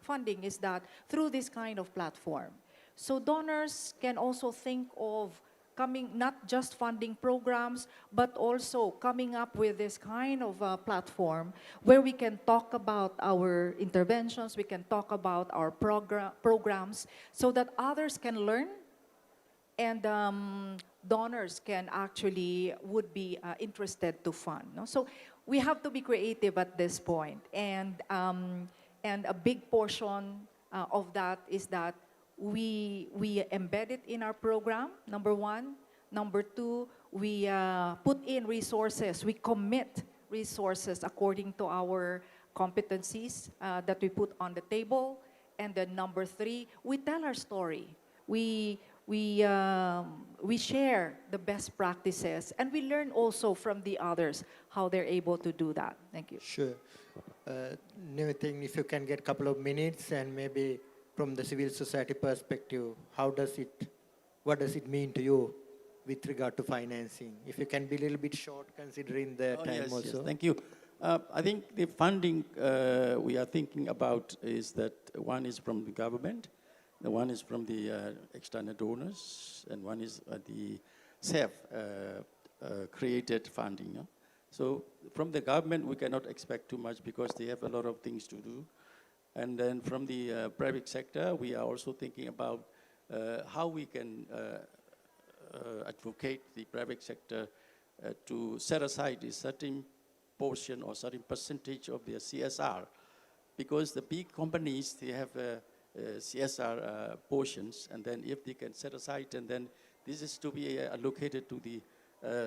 Speaker 16: funding is that through this kind of platform. So donors can also think of not just funding programs, but also coming up with this kind of platform where we can talk about our interventions, we can talk about our programs, so that others can learn, and donors would be interested to fund. No? So we have to be creative at this point, and a big portion of that is that we embed it in our program, number one. Number two, we put in resources, we commit resources according to our competencies that we put on the table. And then number three, we tell our story. We share the best practices, and we learn also from the others how they're able to do that. Thank you.
Speaker 14: Sure. Anything, if you can get a couple of minutes, and maybe from the civil society perspective, what does it mean to you with regard to financing? If you can be a little bit short, considering the time also.
Speaker 18: Yes, thank you. I think the funding we are thinking about is that one is from the government, the one is from the external donors, and one is the self-created funding. No? So from the government, we cannot expect too much because they have a lot of things to do. And then from the private sector, we are also thinking about how we can advocate the private sector to set aside a certain portion or certain percentage of their CSR, because the big companies, they have CSR portions, and then if they can set aside, and then this is to be allocated to the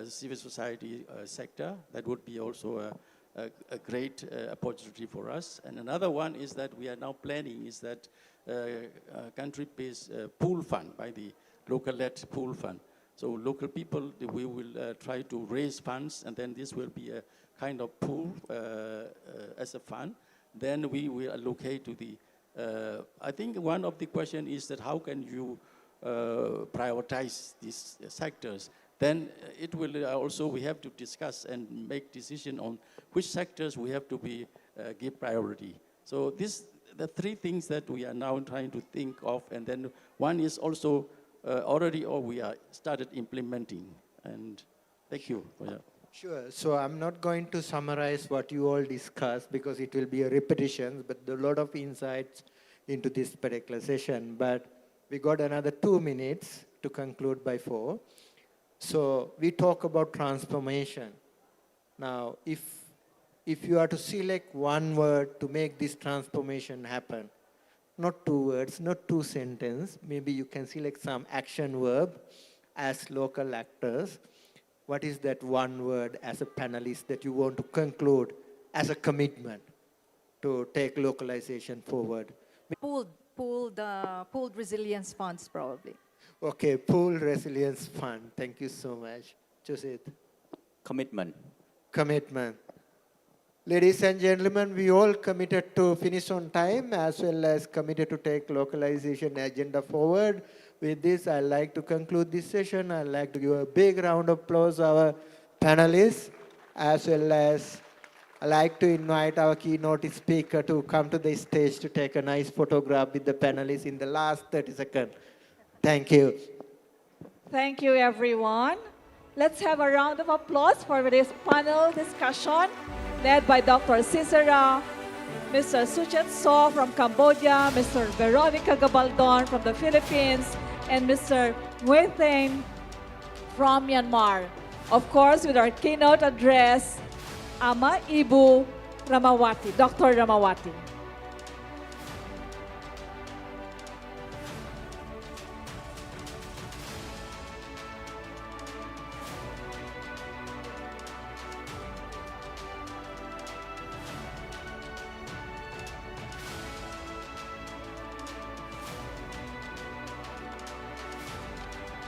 Speaker 18: civil society sector, that would be also a great opportunity for us. And another one is that we are now planning is that country-based pool fund by the local-led pool fund. So local people, we will try to raise funds, and then this will be a kind of pool as a fund. Then we will allocate to the, I think one of the question is that how can you prioritize these sectors? Then it will also, we have to discuss and make decision on which sectors we have to be give priority. So the three things that we are now trying to think of, and then one is also already we are started implementing. And thank you for that.
Speaker 14: Sure. So I'm not going to summarize what you all discussed because it will be a repetition, but a lot of insights into this particular session. But we got another 2 minutes to conclude by 4. So we talk about transformation. Now, if you are to select one word to make this transformation happen, not two words, not two sentences, maybe you can select some action verb as local actors. What is that one word as a panelist that you want to conclude as a commitment to take localization forward?
Speaker 16: Pooled resilience funds, probably.
Speaker 14: Okay, Pool Resilience Fund. Thank you so much. Joseph.
Speaker 17: Commitment.
Speaker 14: Commitment. Ladies and gentlemen, we all committed to finish on time as well as committed to take localization agenda forward. With this, I'd like to conclude this session. I'd like to give a big round of applause to our panelists, as well as I'd like to invite our keynote speaker to come to the stage to take a nice photograph with the panelists in the last 30 seconds. Thank you.
Speaker 13: Thank you, everyone. Let's have a round of applause for this panel discussion led by Dr. Cicera, Mr. Suchet So from Cambodia, Mr. Veronica Gabaldon from the Philippines, and Mr. Nguyen Thanh from Myanmar. Of course, with our keynote address, Ama Ibu Ramawati, Dr. Ramawati.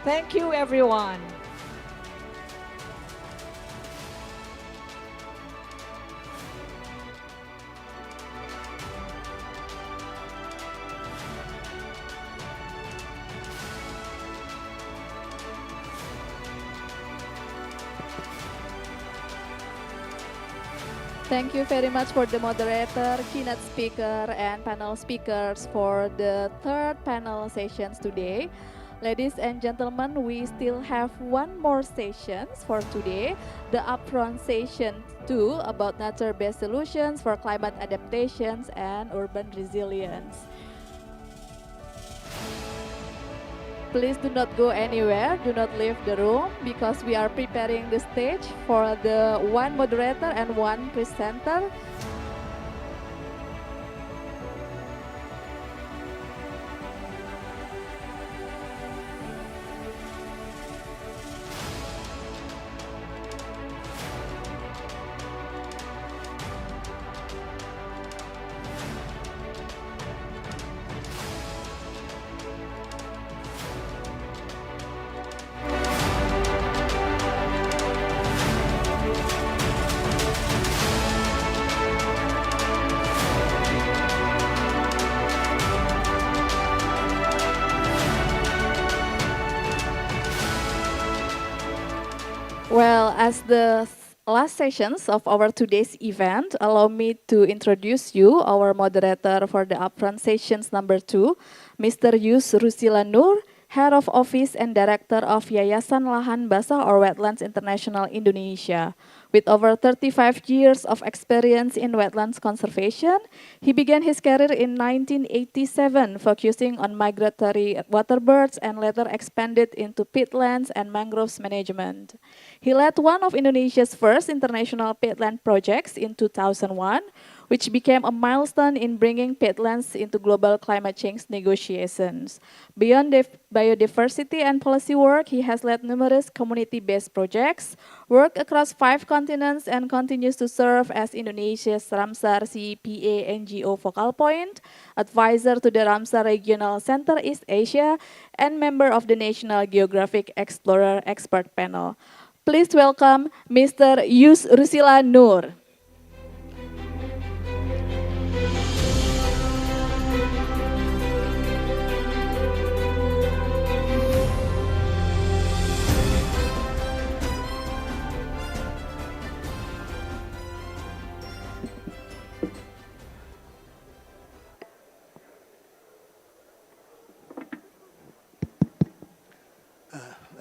Speaker 13: Thank you, everyone.
Speaker 6: Thank you very much for the moderator, keynote speaker, and panel speakers for the third panel sessions today. Ladies and gentlemen, we still have one more session for today, the upfront session 2 about nature-based solutions for climate adaptations and urban resilience. Please do not go anywhere, do not leave the room, because we are preparing the stage for the one moderator and one presenter. Well, as the last sessions of our today's event, allow me to introduce you our moderator for the upfront sessions number 2, Mr. Yus Rusila Nur, Head of Office and Director of Yayasan Lahan Basah or Wetlands International Indonesia. With over 35 years of experience in wetlands conservation, he began his career in 1987, focusing on migratory waterbirds and later expanded into peatlands and mangroves management. He led one of Indonesia's first international peatland projects in 2001, which became a milestone in bringing peatlands into global climate change negotiations. Beyond biodiversity and policy work, he has led numerous community-based projects, worked across 5 continents, and continues to serve as Indonesia's Ramsar CPA NGO focal point, advisor to the Ramsar Regional Center East Asia, and member of the National Geographic Explorer Expert Panel. Please welcome Mr. Yus Rusila Nur.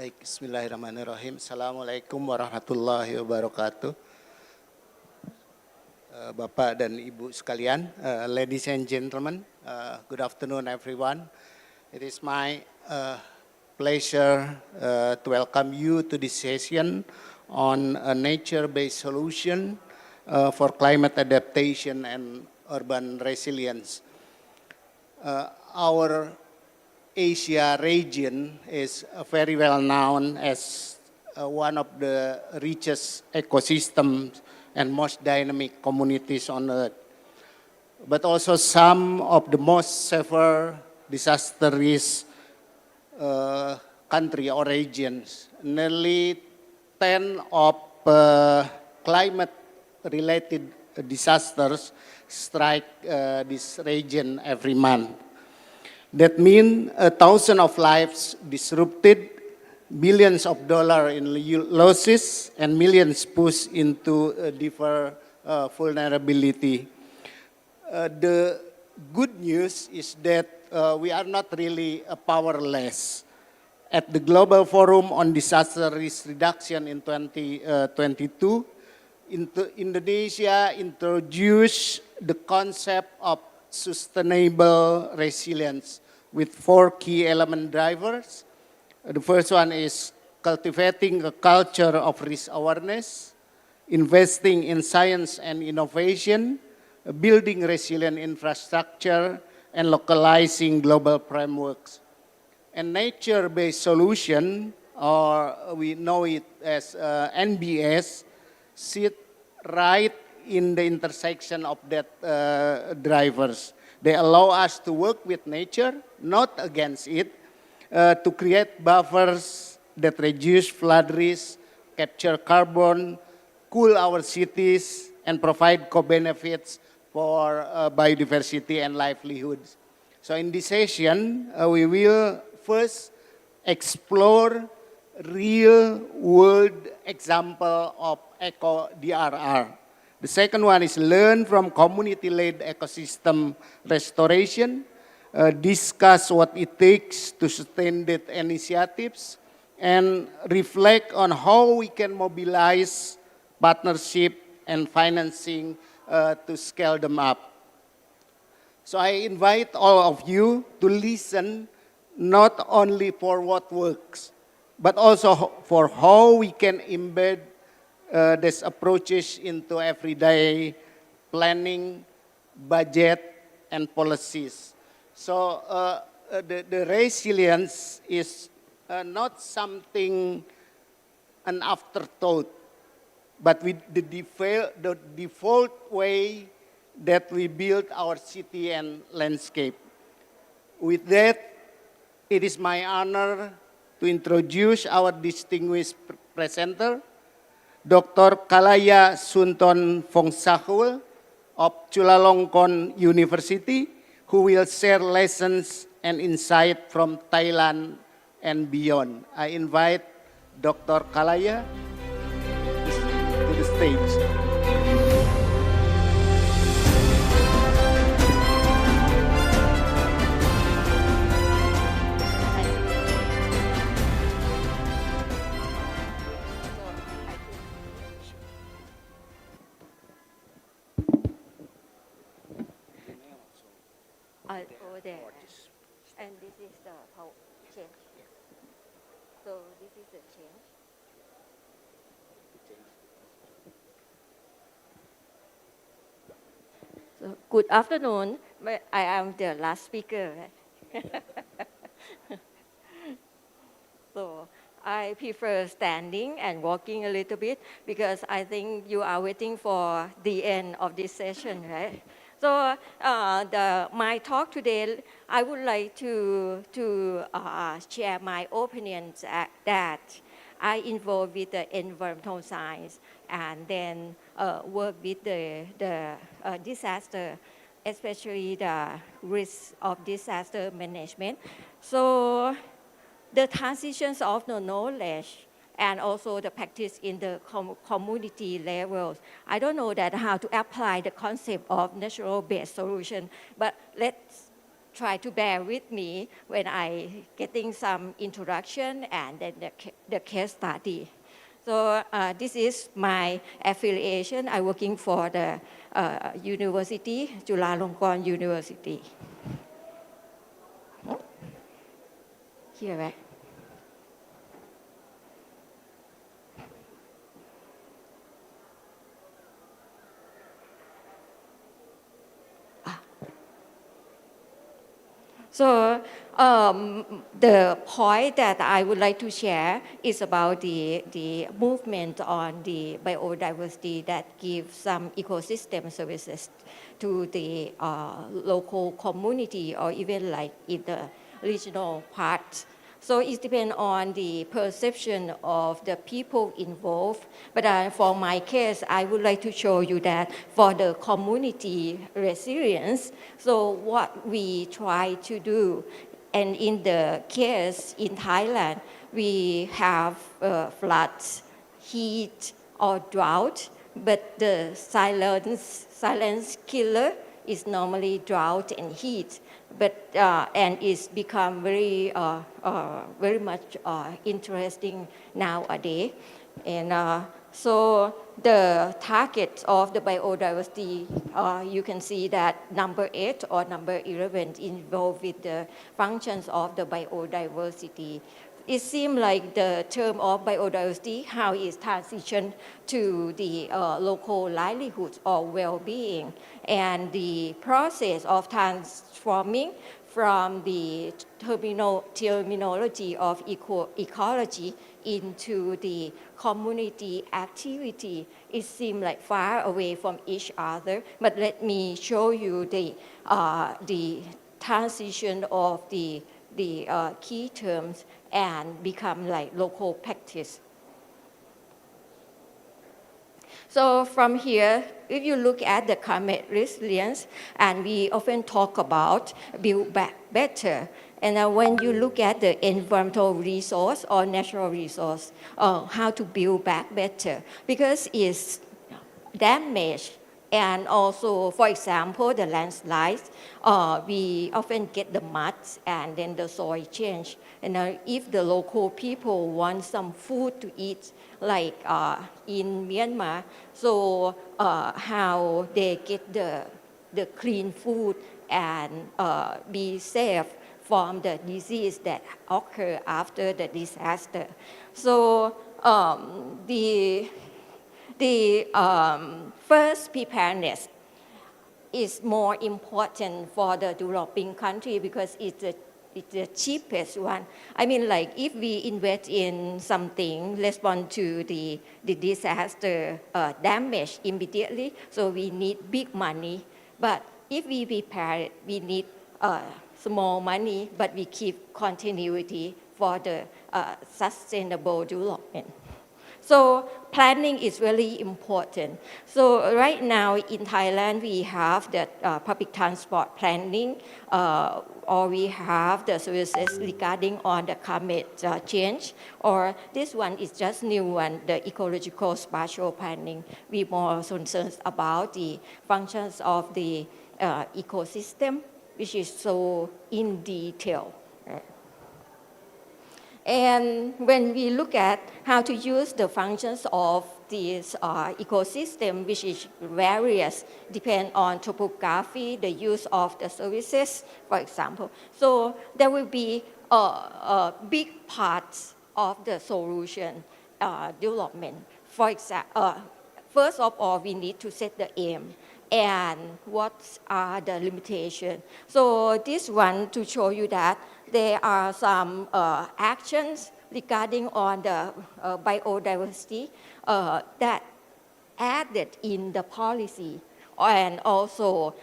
Speaker 19: Baik, bismillahirrahmanirrahim. Assalamualaikum warahmatullahi wabarakatuh. Bapak dan Ibu sekalian, ladies and gentlemen, good afternoon everyone. It is my pleasure to welcome you to this session on a nature-based solution for climate adaptation and urban resilience. Our Asia region is very well known as one of the richest ecosystems and most dynamic communities on Earth, but also some of the most severe disaster risk country or regions. Nearly 10 of climate-related disasters strike this region every month. That means 1,000 of lives disrupted, billions of dollars in losses, and millions pushed into deeper vulnerability. The good news is that we are not really powerless. At the Global Forum on Disaster Risk Reduction in 2022, Indonesia introduced the concept of sustainable resilience with 4 key element drivers. The first one is cultivating a culture of risk awareness, investing in science and innovation, building resilient infrastructure, and localizing global frameworks. And nature-based solution, or we know it as NBS, sit right in the intersection of that drivers. They allow us to work with nature, not against it, to create buffers that reduce flood risk, capture carbon, cool our cities, and provide co-benefits for biodiversity and livelihoods. So in this session, we will first explore real-world example of eco-DRR. The second one is learn from community-led ecosystem restoration, discuss what it takes to sustain that initiatives, and reflect on how we can mobilize partnership and financing to scale them up. So I invite all of you to listen not only for what works, but also for how we can embed these approaches into everyday planning, budget, and policies. So the resilience is not something, an afterthought, but with the default way that we build our city and landscape. With that, it is my honor to introduce our distinguished presenter, Dr. Kalaya Sunton Fongsahul of Chulalongkorn University, who will share lessons and insight from Thailand and beyond. I invite Dr. Kalaya to the stage.
Speaker 20: Over there, and this is the change. So this is the change. So good afternoon. I am the last speaker. So I prefer standing and walking a little bit because I think you are waiting for the end of this session, right? So my talk today, I would like to share my opinions that I involved with the environmental science and then work with the disaster, especially the risk of disaster management. So the transitions of the knowledge and also the practice in the community levels. I don't know that how to apply the concept of natural-based solution, but let's try to bear with me when I getting some introduction and then the case study. So this is my affiliation. I'm working for the university, Chulalongkorn University. Here, right? So the point that I would like to share is about the movement on the biodiversity that gives some ecosystem services to the local community or even like in the regional part. So it depends on the perception of the people involved. But for my case, I would like to show you that for the community resilience, so what we try to do, and in the case in Thailand, we have floods, heat, or drought, but the silence killer is normally drought and heat. But and it's become very much interesting nowadays. And so the target of the biodiversity, you can see that number 8 or number 11 involved with the functions of the biodiversity. It seems like the term of biodiversity, how it's transitioned to the local livelihoods or well-being, and the process of transforming from the terminology of ecology into the community activity. It seems like far away from each other, but let me show you the transition of the key terms and become like local practice. So from here, if you look at the climate resilience, and we often talk about build back better. And when you look at the environmental resource or natural resource, how to build back better, because it's damaged. And also, for example, the landslides, we often get the muds and then the soil change. And if the local people want some food to eat, like in Myanmar, so how they get the clean food and be safe from the disease that occur after the disaster. So the first preparedness is more important for the developing country because it's the cheapest one. I mean, like if we invest in something, respond to the disaster damage immediately, so we need big money. But if we prepare it, we need small money, but we keep continuity for the sustainable development. So planning is really important. So right now in Thailand, we have the public transport planning, or we have the services regarding on the climate change, or this one is just new one, the ecological spatial planning. We more concerned about the functions of the ecosystem, which is so in detail. And when we look at how to use the functions of this ecosystem, which is various, depend on topography, the use of the services, for example. So there will be big parts of the solution development. For example, first of all, we need to set the aim and what are the limitations. So this one to show you that there are some actions regarding on the biodiversity that added in the policy, and also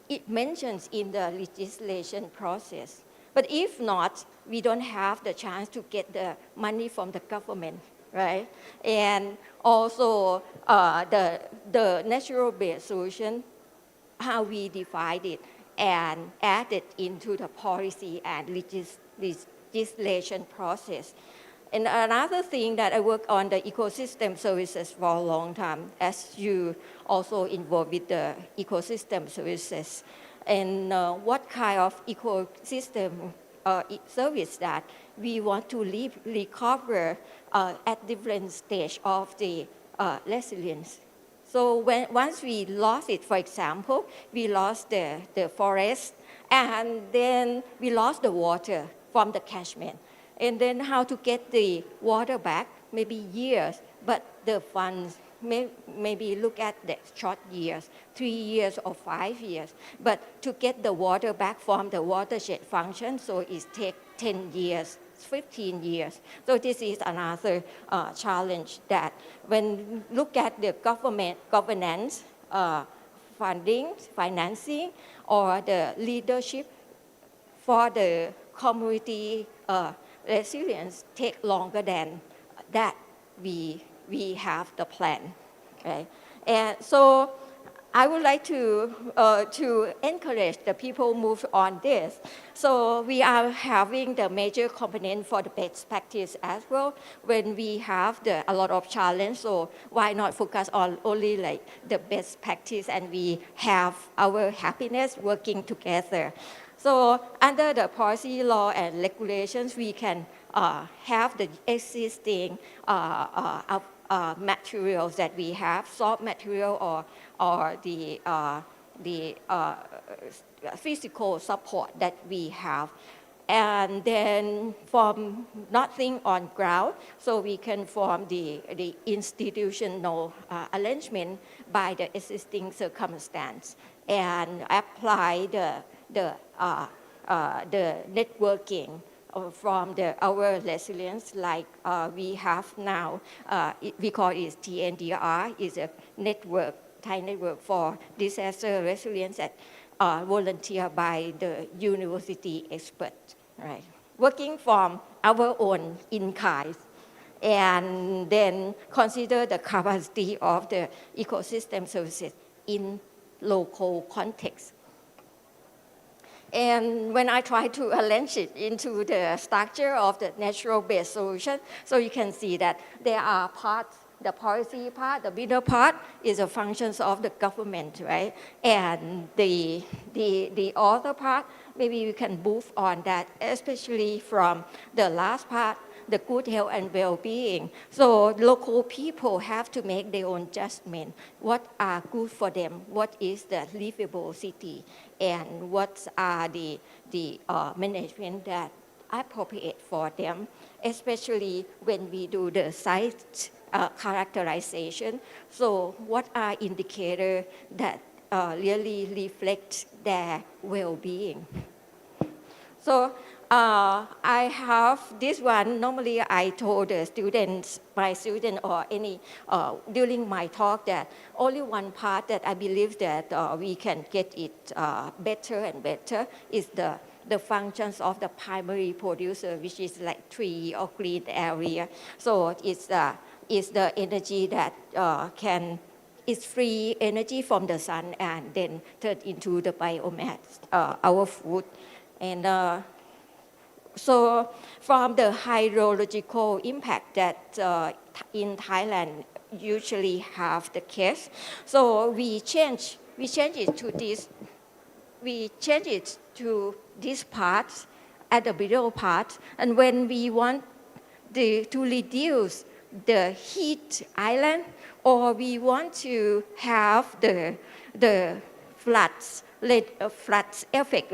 Speaker 20: it mentions in the legislation process. But if not, we don't have the chance to get the money from the government, right? And also the natural-based solution, how we divide it and add it into the policy and legislation process. And another thing that I work on the ecosystem services for a long time, as you also involved with the ecosystem services. And what kind of ecosystem service that we want to recover at different stage of the resilience. So once we lost it, for example, we lost the forest, and then we lost the water from the catchment. And then how to get the water back, maybe years, but the funds maybe look at the short years, 3 years or 5 years. But to get the water back from the watershed function, so it takes 10 years, 15 years. So this is another challenge that when look at the government governance, funding, financing, or the leadership for the community resilience take longer than that we have the plan, right? And so I would like to encourage the people move on this. So we are having the major component for the best practice as well when we have a lot of challenge. So why not focus on only like the best practice and we have our happiness working together. So under the policy law and regulations, we can have the existing materials that we have, soft material or the physical support that we have. And then form nothing on ground, so we can form the institutional arrangement by the existing circumstance and apply the networking from our resilience like we have now. We call it TNDR, is a network, Thai network for disaster resilience that volunteered by the university experts, right? Working from our own in-kind and then consider the capacity of the ecosystem services in local context. And when I try to arrange it into the structure of the natural-based solution, so you can see that there are parts, the policy part, the middle part is the functions of the government, right? And the other part, maybe you can move on that, especially from the last part, the good health and well-being. So local people have to make their own judgment. What are good for them? What is the livable city? And what are the management that appropriate for them, especially when we do the site characterization. So what are indicators that really reflect their well-being? So I have this one. Normally, I told the students, my student or any, during my talk that only one part that I believe that we can get it better and better is the functions of the primary producer, which is like tree or green area. So it's the energy that it's free energy from the sun and then turned into the biomass, our food. And so from the hydrological impact that in Thailand usually have the case, so we change it to this. We change it to this part at the middle part, and when we want to reduce the heat island, or we want to have the floods effect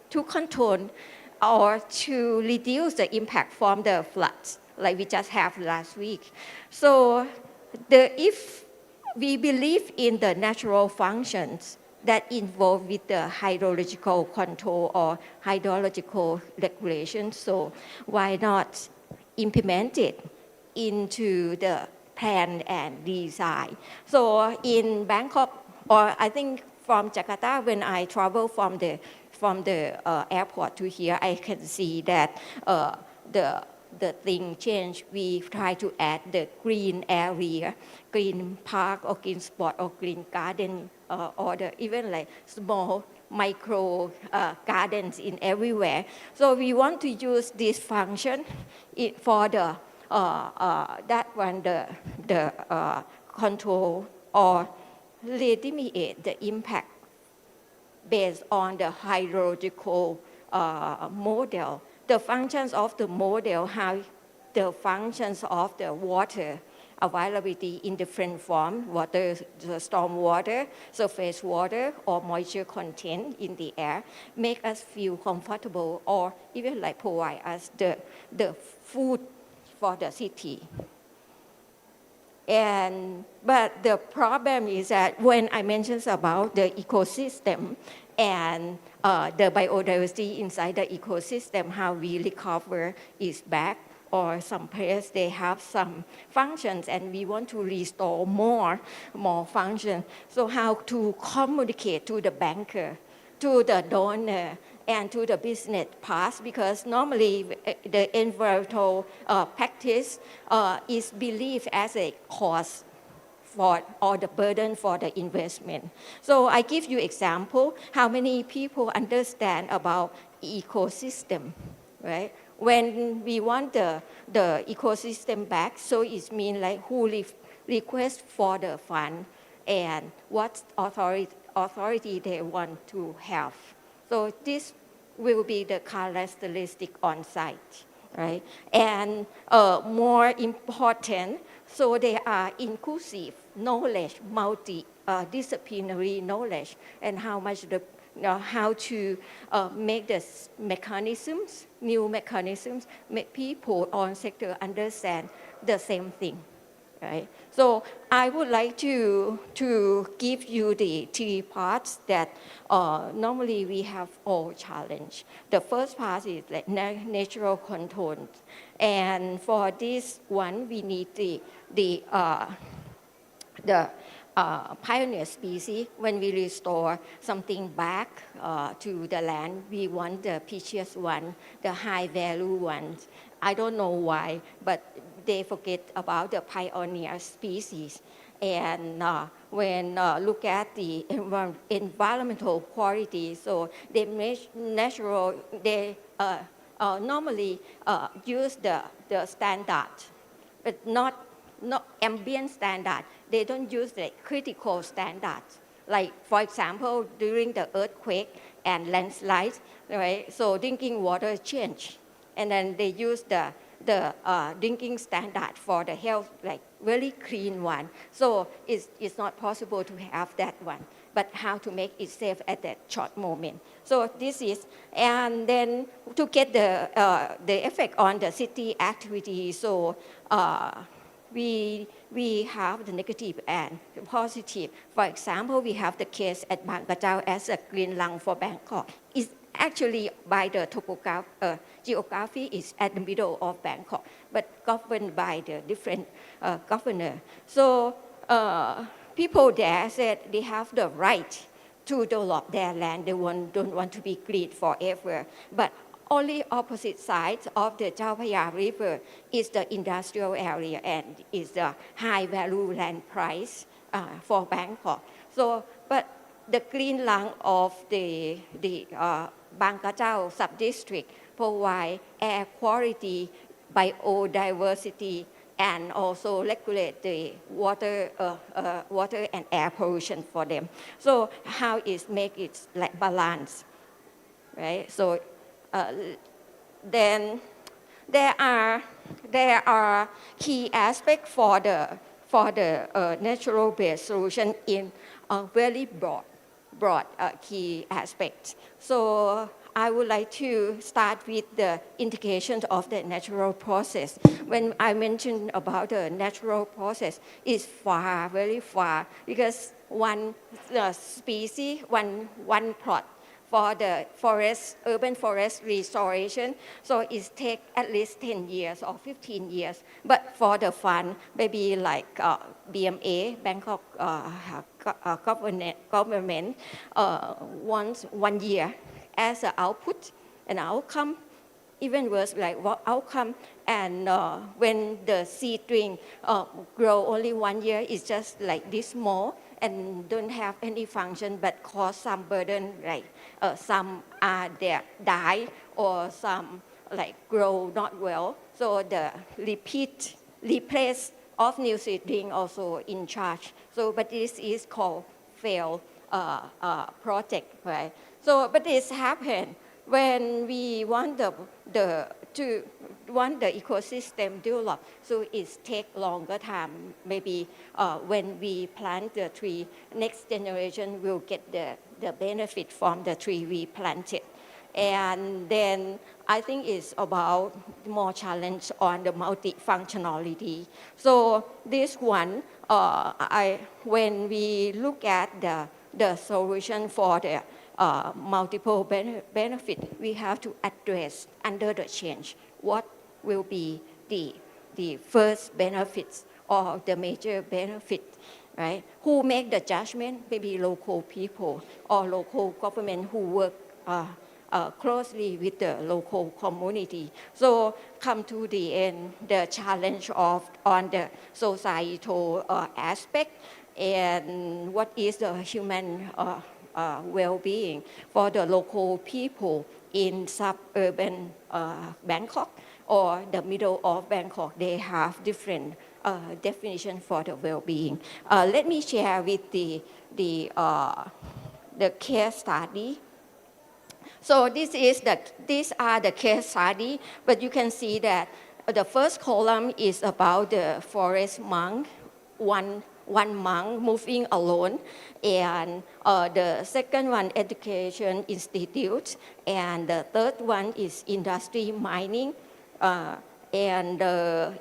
Speaker 20: to control or to reduce the impact from the floods, like we just have last week. So if we believe in the natural functions that involve with the hydrological control or hydrological regulation, so why not implement it into the plan and design? So in Bangkok, or I think from Jakarta, when I travel from the airport to here, I can see that the thing change. We try to add the green area, green park or green spot or green garden, or even like small micro gardens in everywhere. So we want to use this function for the control or eliminate the impact based on the hydrological model. The functions of the model have the functions of the water availability in different forms, water, the storm water, surface water, or moisture content in the air, make us feel comfortable or even like provide us the food for the city. But the problem is that when I mentioned about the ecosystem and the biodiversity inside the ecosystem, how we recover is back, or some place they have some functions and we want to restore more function. So how to communicate to the banker, to the donor, and to the business part, because normally the environmental practice is believed as a cost for, or the burden for the investment. So I give you example, how many people understand about ecosystem, right? When we want the ecosystem back, so it means like who request for the fund and what authority they want to have. So this will be the characteristic on site, right? And more important, so they are inclusive knowledge, multi-disciplinary knowledge, and how much how to make the mechanisms, new mechanisms, make people on sector understand the same thing, right? So I would like to give you the three parts that normally we have all challenge. The first part is like natural controls, and for this one we need the pioneer species. When we restore something back to the land, we want the precious one, the high value ones. I don't know why, but they forget about the pioneer species. And when look at the environmental quality, so they normally use the standard, but not ambient standard. They don't use the critical standards. Like, for example, during the earthquake and landslides, right? So drinking water change. And then they use the drinking standard for the health, like very clean one. So it's not possible to have that one, but how to make it safe at that short moment. So this is, and then to get the effect on the city activity, so we have the negative and the positive. For example, we have the case at Bang Krachao as a green lung for Bangkok. It's actually by the geography is at the middle of Bangkok, but governed by the different governor. So people there said they have the right to develop their land. They don't want to be green forever. But only opposite sides of the Chao Phraya River is the industrial area and is the high value land price for Bangkok. So, but the green lung of the Bang Krachao sub-district provide air quality, biodiversity, and also regulate the water and air pollution for them. So how is make it like balance, right? So then there are key aspects for the natural-based solution in a very broad key aspects. So I would like to start with the indication of the natural process. When I mentioned about the natural process, it's far, very far, because one species, one plot for the urban forest restoration, so it takes at least 10 years or 15 years. But for the fund, maybe like BMA, Bangkok government wants 1 year as an output and outcome, even worse like outcome. And when the seedling grow only 1 year, it's just like this small and don't have any function, but cause some burden, like some are there die or some like grow not well. So the replace of new seedling also in charge. So, but this is called failed project, right? So, but this happened when we want the ecosystem develop, so it take longer time. Maybe when we plant the tree, next generation will get the benefit from the tree we planted. And then I think it's about more challenge on the multifunctionality. So this one, when we look at the solution for the multiple benefit, we have to address under the change what will be the first benefits or the major benefit, right? Who make the judgment? Maybe local people or local government who work closely with the local community. So come to the end, the challenge on the societal aspect and what is the human well-being for the local people in suburban Bangkok or the middle of Bangkok. They have different definition for the well-being. Let me share with the case study. So these are the case study, but you can see that the first column is about the forest monk, one monk moving alone, and the second one, education institute, and the third one is industry mining, and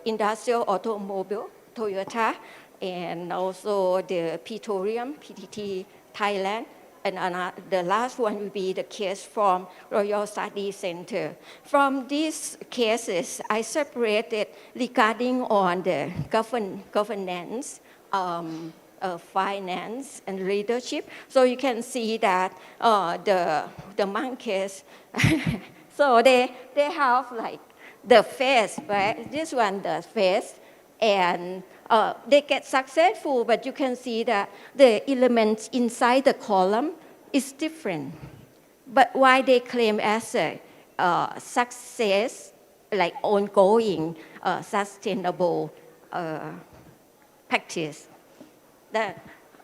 Speaker 20: industrial automobile, Toyota, and also the petroleum, PTT, Thailand. And the last one will be the case from Royal Study Center. From these cases, I separated regarding on the governance, finance, and leadership. So you can see that the monk case, so they have like the face, right? This one, the face, and they get successful, but you can see that the elements inside the column is different. But why they claim as a success, like ongoing, sustainable practice?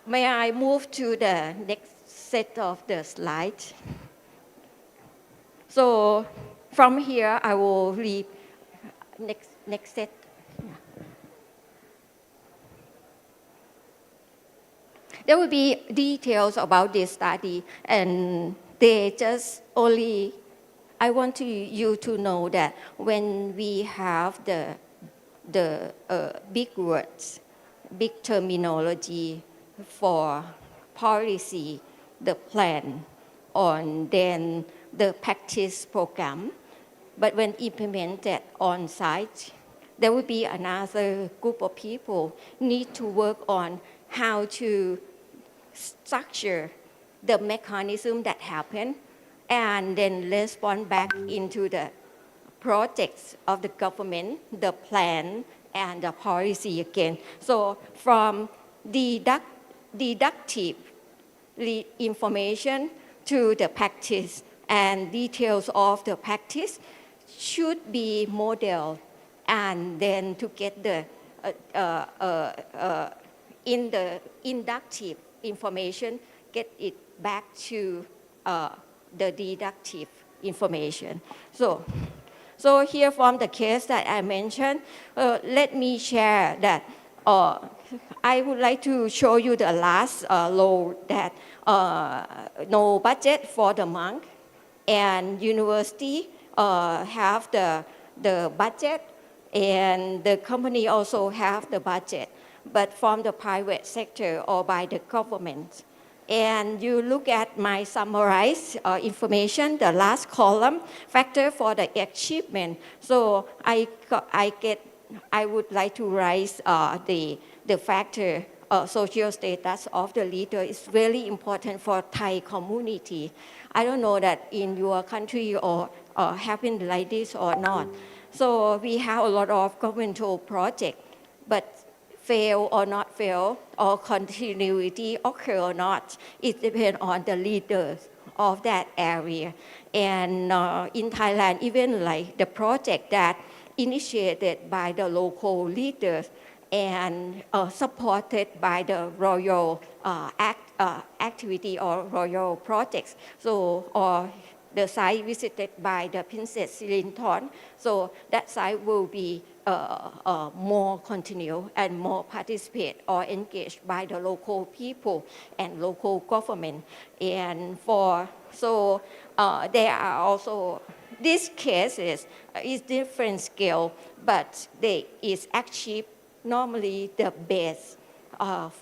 Speaker 20: May I move to the next set of the slides? So from here, I will read next set. There will be details about this study, and they just only, I want you to know that when we have the big words, big terminology for policy, the plan, and then the practice program, but when implemented on site, there will be another group of people need to work on how to structure the mechanism that happen and then respond back into the projects of the government, the plan, and the policy again. So from deductive information to the practice and details of the practice should be modeled and then to get the in the inductive information, get it back to the deductive information. So here from the case that I mentioned, let me share that I would like to show you the last law that no budget for the monk, and university have the budget, and the company also have the budget, but from the private sector or by the government. And you look at my summarized information, the last column, factor for the achievement. So I would like to raise the factor social status of the leader is very important for Thai community. I don't know that in your country or happen like this or not. So we have a lot of governmental projects, but fail or not fail, or continuity occur or not, it depends on the leaders of that area. And in Thailand, even like the project that initiated by the local leaders and supported by the royal activity or royal projects. So, or the site visited by the Princess Silinthorn. So that site will be more continue and more participate or engaged by the local people and local government. And there are also, this case is different scale, but they is actually normally the base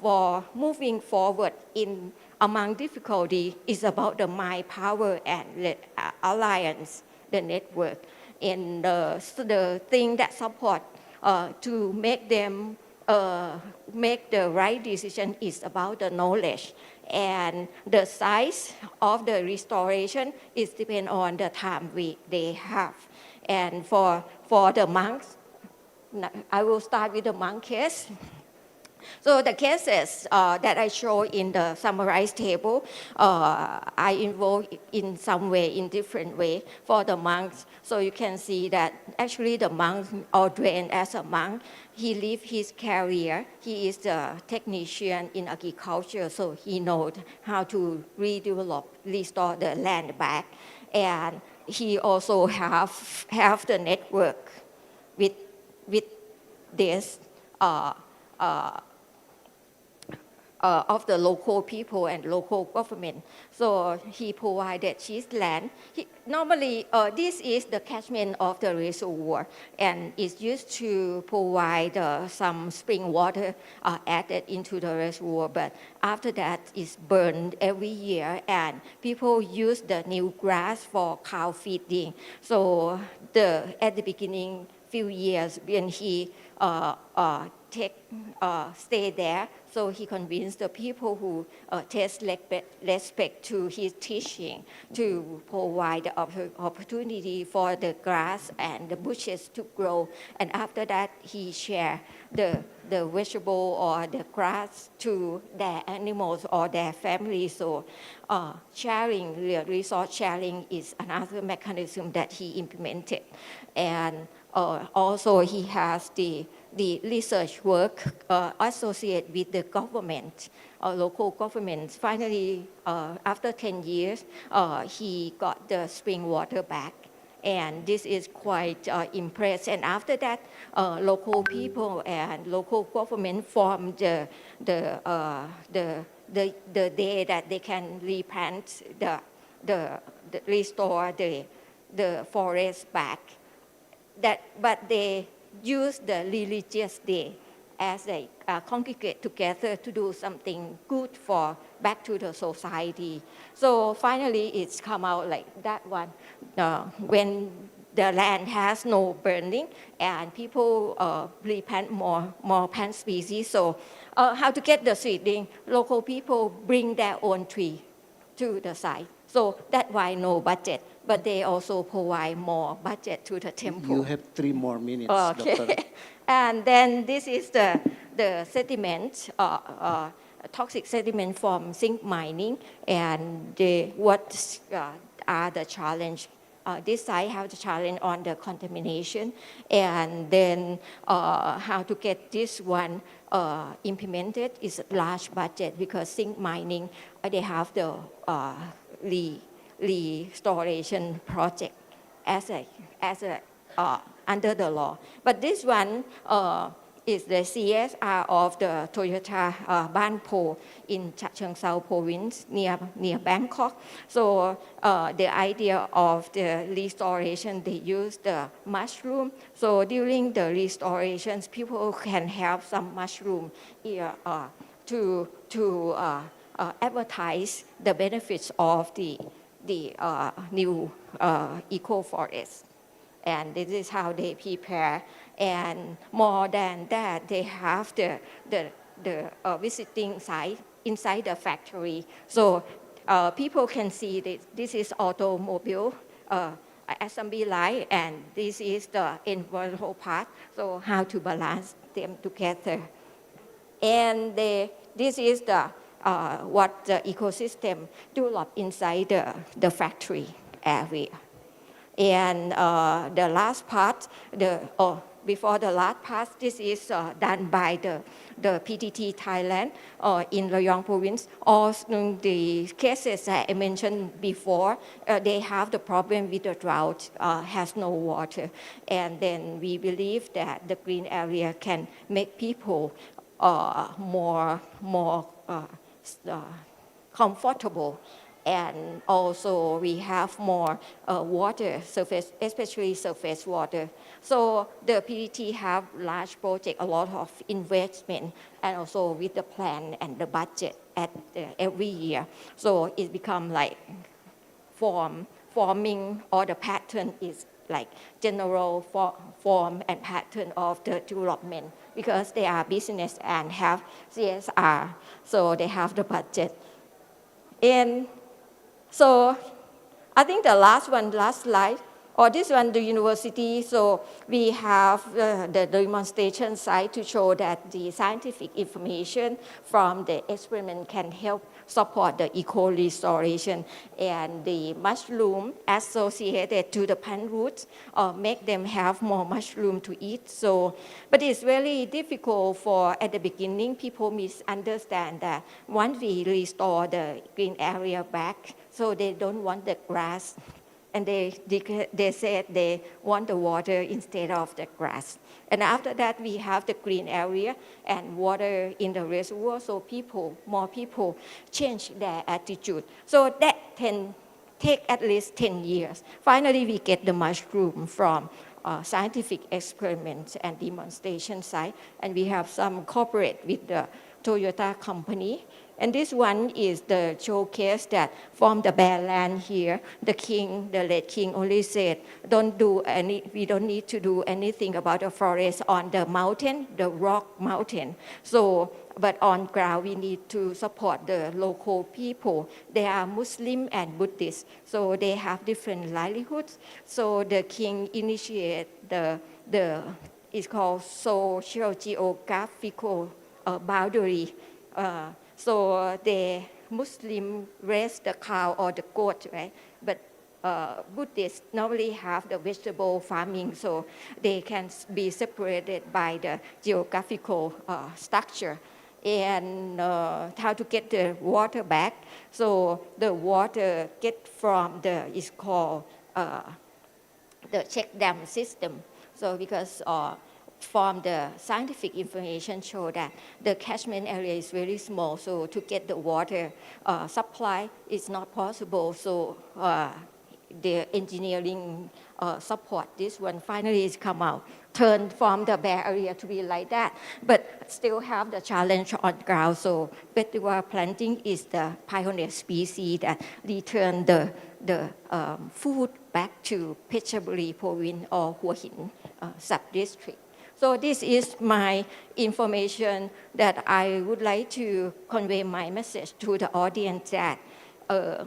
Speaker 20: for moving forward in among difficulty is about the mind power and the alliance, the network, and the thing that support to make them make the right decision is about the knowledge. And the size of the restoration is depend on the time they have. And for the monks, I will start with the monk case. So the cases that I show in the summarized table, I involve in some way, in different way for the monks. So you can see that actually the monk ordained as a monk, he lived his career. He is a technician in agriculture, so he knows how to redevelop, restore the land back. And he also have the network with this of the local people and local government. So he provided his land. Normally, this is the catchment of the reservoir, and it's used to provide some spring water added into the reservoir. But after that, it's burned every year, and people use the new grass for cow feeding. So at the beginning, few years when he stay there, so he convinced the people who take respect to his teaching to provide the opportunity for the grass and the bushes to grow. And after that, he shared the vegetable or the grass to their animals or their family. So sharing, the resource sharing is another mechanism that he implemented. And also he has the research work associated with the government, local governments. Finally, after 10 years, he got the spring water back. And this is quite impressive. And after that, local people and local government formed the day that they can replant restore the forest back. But they use the religious day as they congregate together to do something good back to the society. So finally, it's come out like that one. When the land has no burning and people replant more plant species. So how to get the seedling? Local people bring their own tree to the site. So that's why no budget, but they also provide more budget to the temple.
Speaker 19: You have 3 more minutes,
Speaker 20: okay.
Speaker 19: Doctor.
Speaker 20: And then this is the sediment, toxic sediment from zinc mining, and what are the challenge. This site have the challenge on the contamination, and then how to get this one implemented is a large budget because zinc mining, they have the restoration project as a under the law. But this one is the CSR of the Toyota Ban Po in Chachoengsao province near Bangkok. So the idea of the restoration, they use the mushroom. So during the restorations, people can have some mushroom here to advertise the benefits of the new eco-forest. And this is how they prepare. And more than that, they have the visiting site inside the factory. So people can see that this is automobile assembly line, and this is the environmental part. So how to balance them together. And this is what the ecosystem developed inside the factory area. And the last part, before the last pass, this is done by the PTT Thailand in Rayong province. All the cases that I mentioned before, they have the problem with the drought, has no water. And then we believe that the green area can make people more comfortable. And also we have more water, surface, especially surface water. So the PTT have large project, a lot of investment, and also with the plan and the budget at every year. So it become like forming, or the pattern is like general form and pattern of the development, because they are business and have CSR, so they have the budget. And so I think the last slide, or this one, the university. So we have the demonstration site to show that the scientific information from the experiment can help support the eco-restoration, and the mushroom associated to the plant roots make them have more mushroom to eat. So, but it's very difficult for, at the beginning, people misunderstand that once we restore the green area back, so they don't want the grass. And they said they want the water instead of the grass. And after that, we have the green area and water in the reservoir, so more people change their attitude. So that can take at least 10 years. Finally, we get the mushroom from scientific experiments and demonstration site, and we have some cooperate with the Toyota company. And this one is the showcase that from the bare land here, the late king only said, we don't need to do anything about the forest on the mountain, the rock mountain. So, but on ground, we need to support the local people. They are Muslim and Buddhist, so they have different livelihoods. So the king initiated it's called social geographical boundary. So the Muslim raise the cow or the goat, right? But Buddhists normally have the vegetable farming, so they can be separated by the geographical structure. And how to get the water back? So the water get from is called the check dam system. So because from the scientific information show that the catchment area is very small, so to get the water supply is not possible. So the engineering support this one finally is come out, turned from the bare area to be like that, but still have the challenge on ground. So vetiver planting is the pioneer species that return the food back to Phetchaburi province or Hua Hin sub-district. So this is my information that I would like to convey my message to the audience that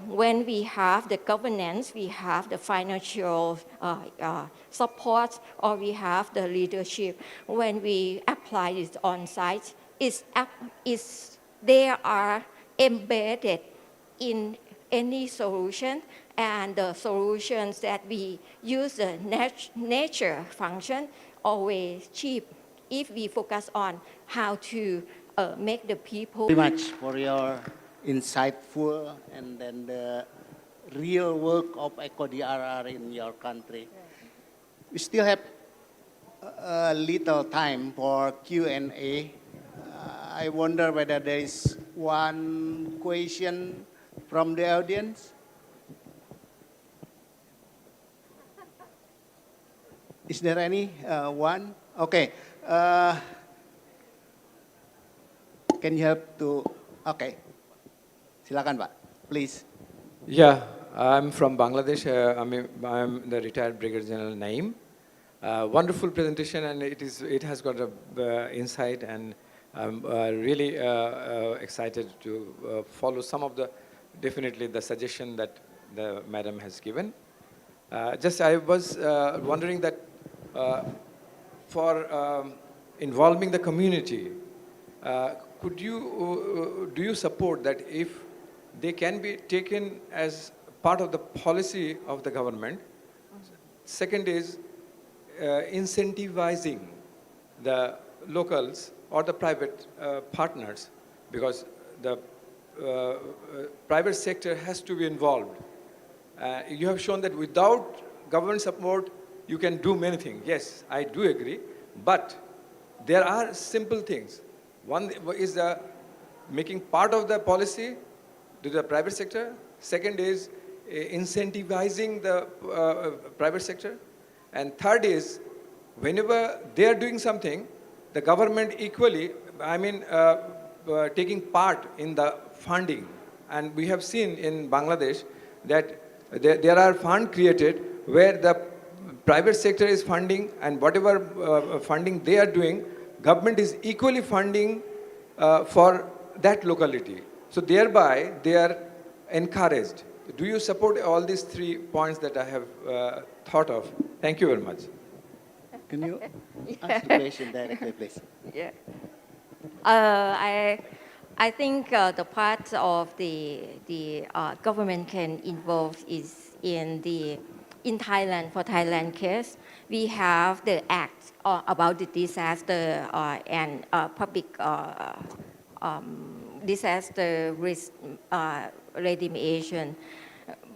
Speaker 20: when we have the governance, we have the financial support, or we have the leadership, when we apply it on site, they are embedded in any solution, and the solutions that we use the nature function always cheap if we focus on how to make the people.
Speaker 19: Very much for your insightful and then the real work of ECO-DRR in your country. We still have a little time for Q&A. I wonder whether there is one question from the audience. Is there any one? Okay. Can you help to? Okay. Silakan, Pak. Please.
Speaker 21: Yeah, I'm from Bangladesh. I'm the retired Brigadier General Naim. Wonderful presentation, and it has got a insight, and I'm really excited to follow some of definitely the suggestion that the madam has given. I was wondering that for involving the community, do you support that if they can be taken as part of the policy of the government? Second is, incentivizing the locals or the private partners, because the private sector has to be involved. You have shown that without government support, you can do many things. Yes, I do agree, but there are simple things. One is making part of the policy to the private sector. Second is incentivizing the private sector. And third is, whenever they are doing something, the government equally, taking part in the funding. And we have seen in Bangladesh that there are funds created where the private sector is funding, and whatever funding they are doing, government is equally funding for that locality. So thereby, they are encouraged. Do you support all these 3 points that I have thought of? Thank you very much.
Speaker 19: Can you ask the question directly, please?
Speaker 20: Yeah. I think the part of the government can involve is in Thailand. For Thailand case, we have the act about the disaster and public disaster risk remediation.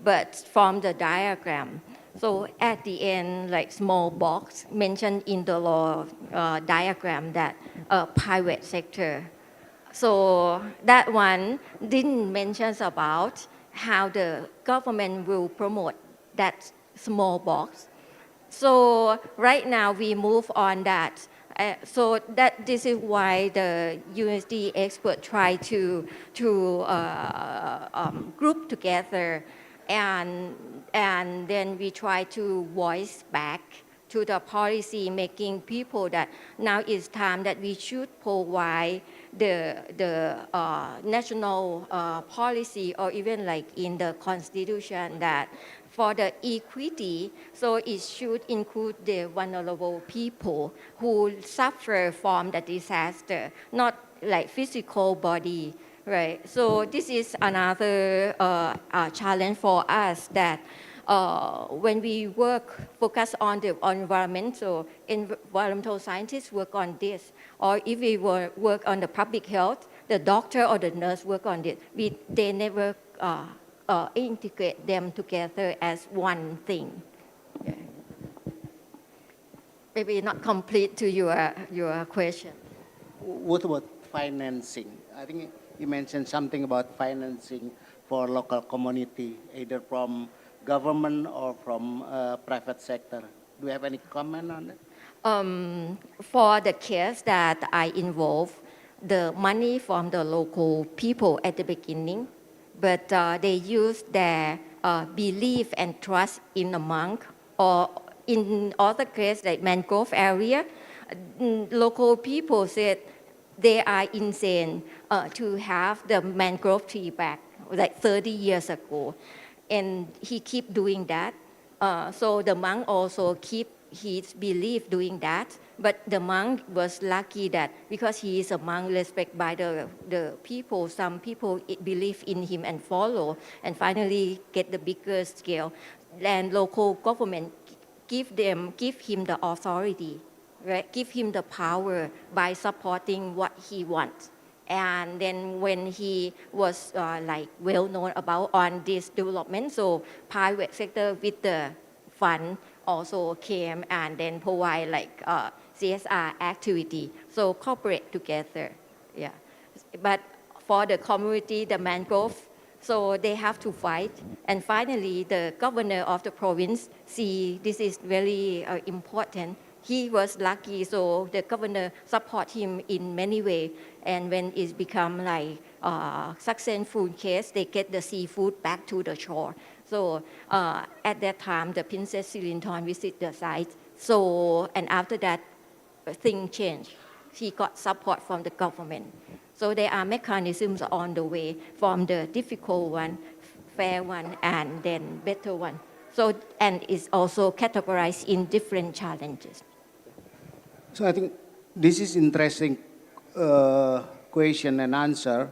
Speaker 20: But from the diagram, so at the end, like small box mentioned in the law diagram that private sector. So that one didn't mention about how the government will promote that small box. So right now we move on that. So that this is why the university expert try to group together, and then we try to voice back to the policy making people that now it's time that we should provide the national policy, or even like in the constitution, that for the equity, so it should include the vulnerable people who suffer from the disaster, not like physical body, right? So this is another challenge for us, that when we focus on the environmental scientists work on this, or if we work on the public health, the doctor or the nurse work on it, they never integrate them together as one thing. Yeah. Maybe not complete to your question.
Speaker 19: What about financing? I think you mentioned something about financing for local community, either from government or from private sector. Do you have any comment on that?
Speaker 20: For the case that I involve, the money from the local people at the beginning, but they use their belief and trust in the monk, or in other cases like mangrove area, local people said they are insane to have the mangrove tree back like 30 years ago. And he keep doing that. So the monk also keep his belief doing that. But the monk was lucky that because he is a monk respected by the people, some people believe in him and follow, and finally get the bigger scale. And local government give him the authority, right? Give him the power by supporting what he wants. And then when he was well known about on this development, so private sector with the fund also came and then provide CSR activity. So cooperate together, yeah. But for the community, the mangrove, so they have to fight. And finally, the governor of the province see this is very important. He was lucky, so the governor support him in many ways. And when it become successful case, they get the seafood back to the shore. So at that time, the Princess Sirinthorn visit the site. So, and after that, thing changed. He got support from the government. So there are mechanisms on the way from the difficult one, fair one, and then better one. So, and it's also categorized in different challenges.
Speaker 19: So I think this is interesting question and answer.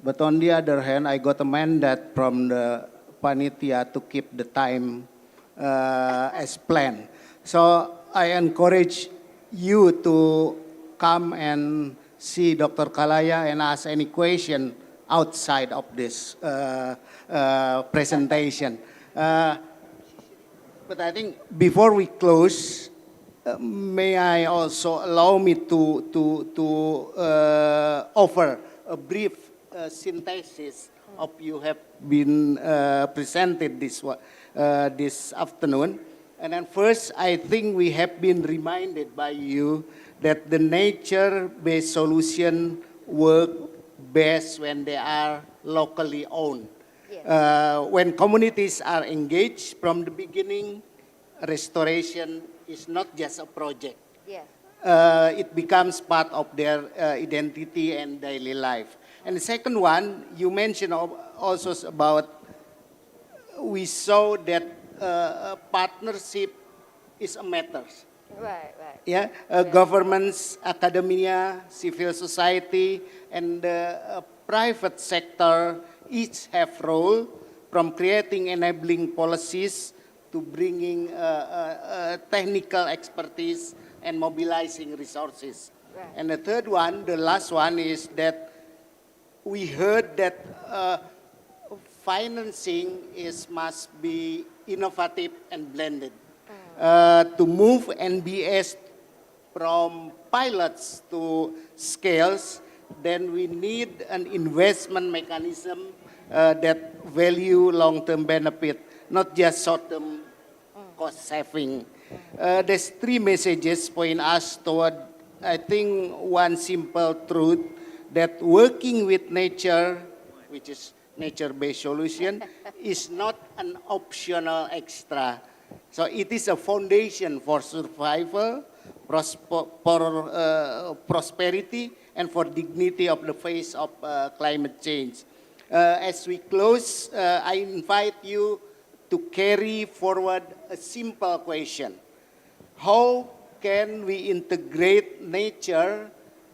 Speaker 19: But on the other hand, I got a mandate from the panitia to keep the time as planned. So I encourage you to come and see Dr. Kalaya and ask any question outside of this presentation. But I think before we close, may I also allow me to offer a brief synthesis of you have been presented this afternoon. And then first, I think we have been reminded by you that the nature-based solution work best when they are locally owned. Yes. When communities are engaged from the beginning, restoration is not just a project.
Speaker 20: Yes.
Speaker 19: It becomes part of their identity and daily life. And the second one, you mentioned also about, we saw that partnership is a matter.
Speaker 20: Right, right.
Speaker 19: Yeah, governments, academia, civil society, and the private sector each have role, from creating enabling policies to bringing technical expertise and mobilizing resources. Right. And the third one, the last one, is that we heard that financing must be innovative and blended. To move NBS from pilots to scales, then we need an investment mechanism that value long-term benefit, not just short-term cost saving. There's three messages point us toward, I think, one simple truth, that working with nature, which is nature-based solution, is not an optional extra. So it is a foundation for survival, prosperity, and for dignity of the face of climate change. As we close, I invite you to carry forward a simple question. How can we integrate nature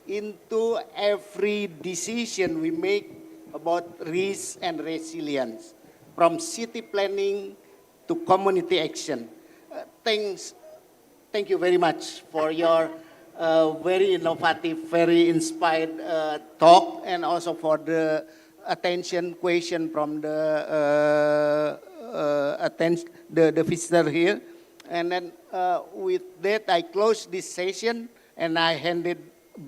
Speaker 19: into every decision we make about risk and resilience, from city planning to community action? Thank you very much for your very innovative, very inspired talk, and also for the attention question from the visitor here. And then with that, I close this session and I hand it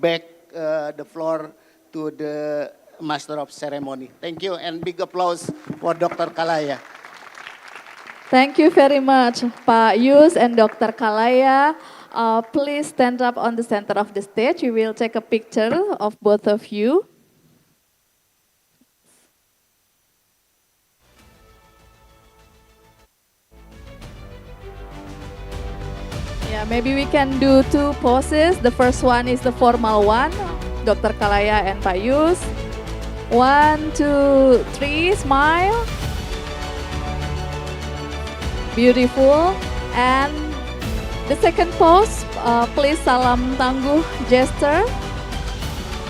Speaker 19: back the floor to the Master of Ceremony. Thank you, and big applause for Dr. Kalaya.
Speaker 6: Thank you very much, Pak Yus and Dr. Kalaya. Please stand up on the center of the stage. We will take a picture of both of you. Yeah, maybe we can do two poses. The first one is the formal one, Dr. Kalaya and Pak Yus. 1, 2, 3, smile. Beautiful. And the second pose, please salam tangguh gesture.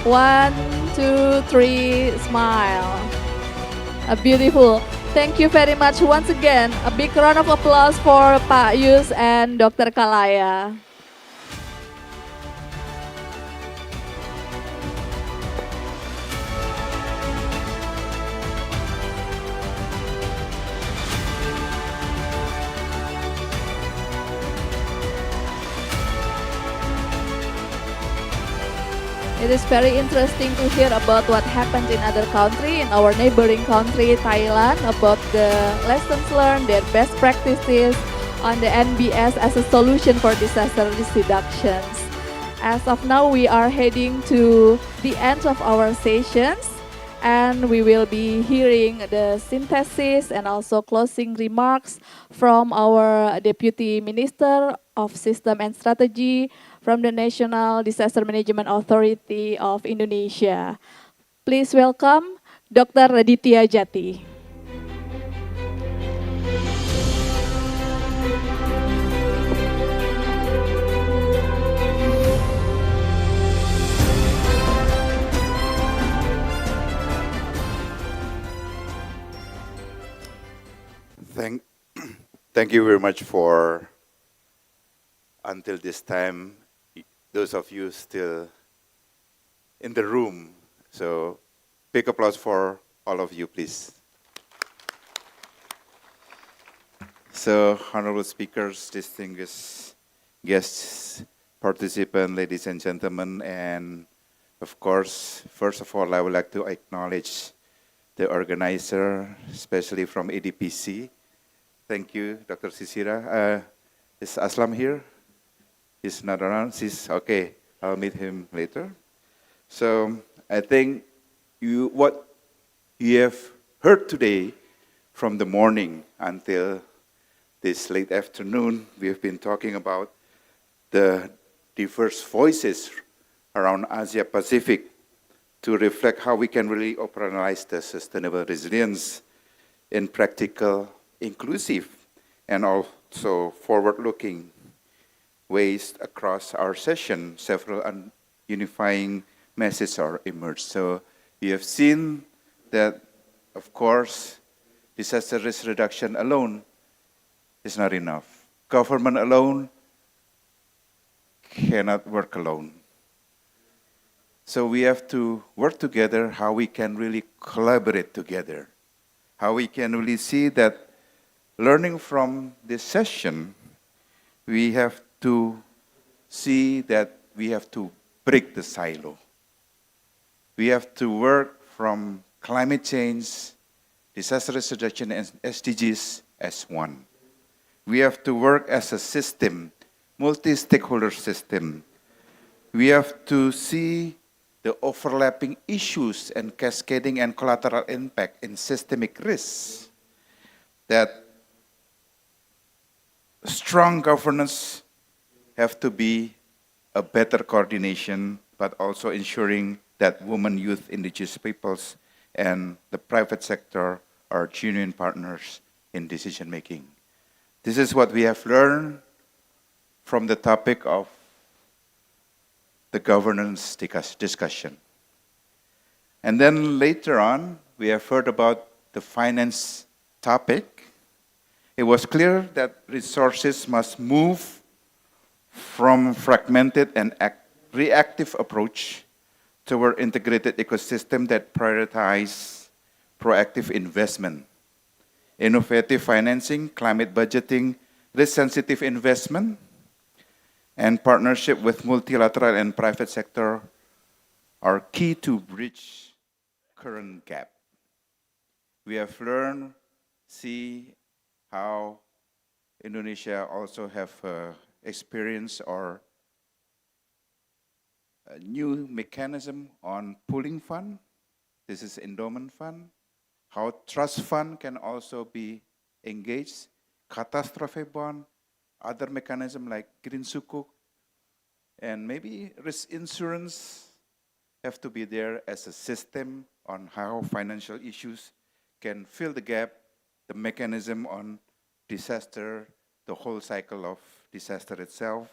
Speaker 6: 1, 2, 3, smile. Beautiful. Thank you very much once again. A big round of applause for Pak Yus and Dr. Kalaya. It is very interesting to hear about what happens in other country, in our neighboring country, Thailand, about the lessons learned, their best practices on the NBS as a solution for disaster risk reductions. As of now, we are heading to the end of our sessions, and we will be hearing the synthesis and also closing remarks from our Deputy Minister of System and Strategy from the National Disaster Management Authority of Indonesia. Please welcome Dr. Raditya Jati.
Speaker 8: Thank you very much for until this time, those of you still in the room. So big applause for all of you, please. So, honorable speakers, distinguished guests, participants, ladies and gentlemen, and of course, first of all, I would like to acknowledge the organizer, especially from ADPC. Thank you, Dr. Sisira. Is Aslam here? He's not around? Okay, I'll meet him later. So I think what you have heard today from the morning until this late afternoon, we have been talking about the diverse voices around Asia Pacific to reflect how we can really operationalize the sustainable resilience in practical, inclusive, and also forward-looking ways across our session. Several unifying messages are emerged. So you have seen that, of course, disaster risk reduction alone is not enough. Government alone cannot work alone. So we have to work together, how we can really collaborate together, how we can really see that learning from this session, we have to see that we have to break the silo. We have to work from climate change, disaster risk reduction, and SDGs as one. We have to work as a system, multi-stakeholder system. We have to see the overlapping issues and cascading and collateral impact in systemic risks. That strong governance have to be a better coordination, but also ensuring that women, youth, indigenous peoples, and the private sector are genuine partners in decision making. This is what we have learned from the topic of the governance discussion. And then later on, we have heard about the finance topic. It was clear that resources must move from fragmented and reactive approach toward integrated ecosystem that prioritize proactive investment, innovative financing, climate budgeting, risk-sensitive investment, and partnership with multilateral and private sector are key to bridge current gap. We have learned, see how Indonesia also have experience or a new mechanism on pooling fund. This is endowment fund. How trust fund can also be engaged, catastrophe bond, other mechanism like green sukuk, and maybe risk insurance have to be there as a system on how financial issues can fill the gap, the mechanism on disaster, the whole cycle of disaster itself.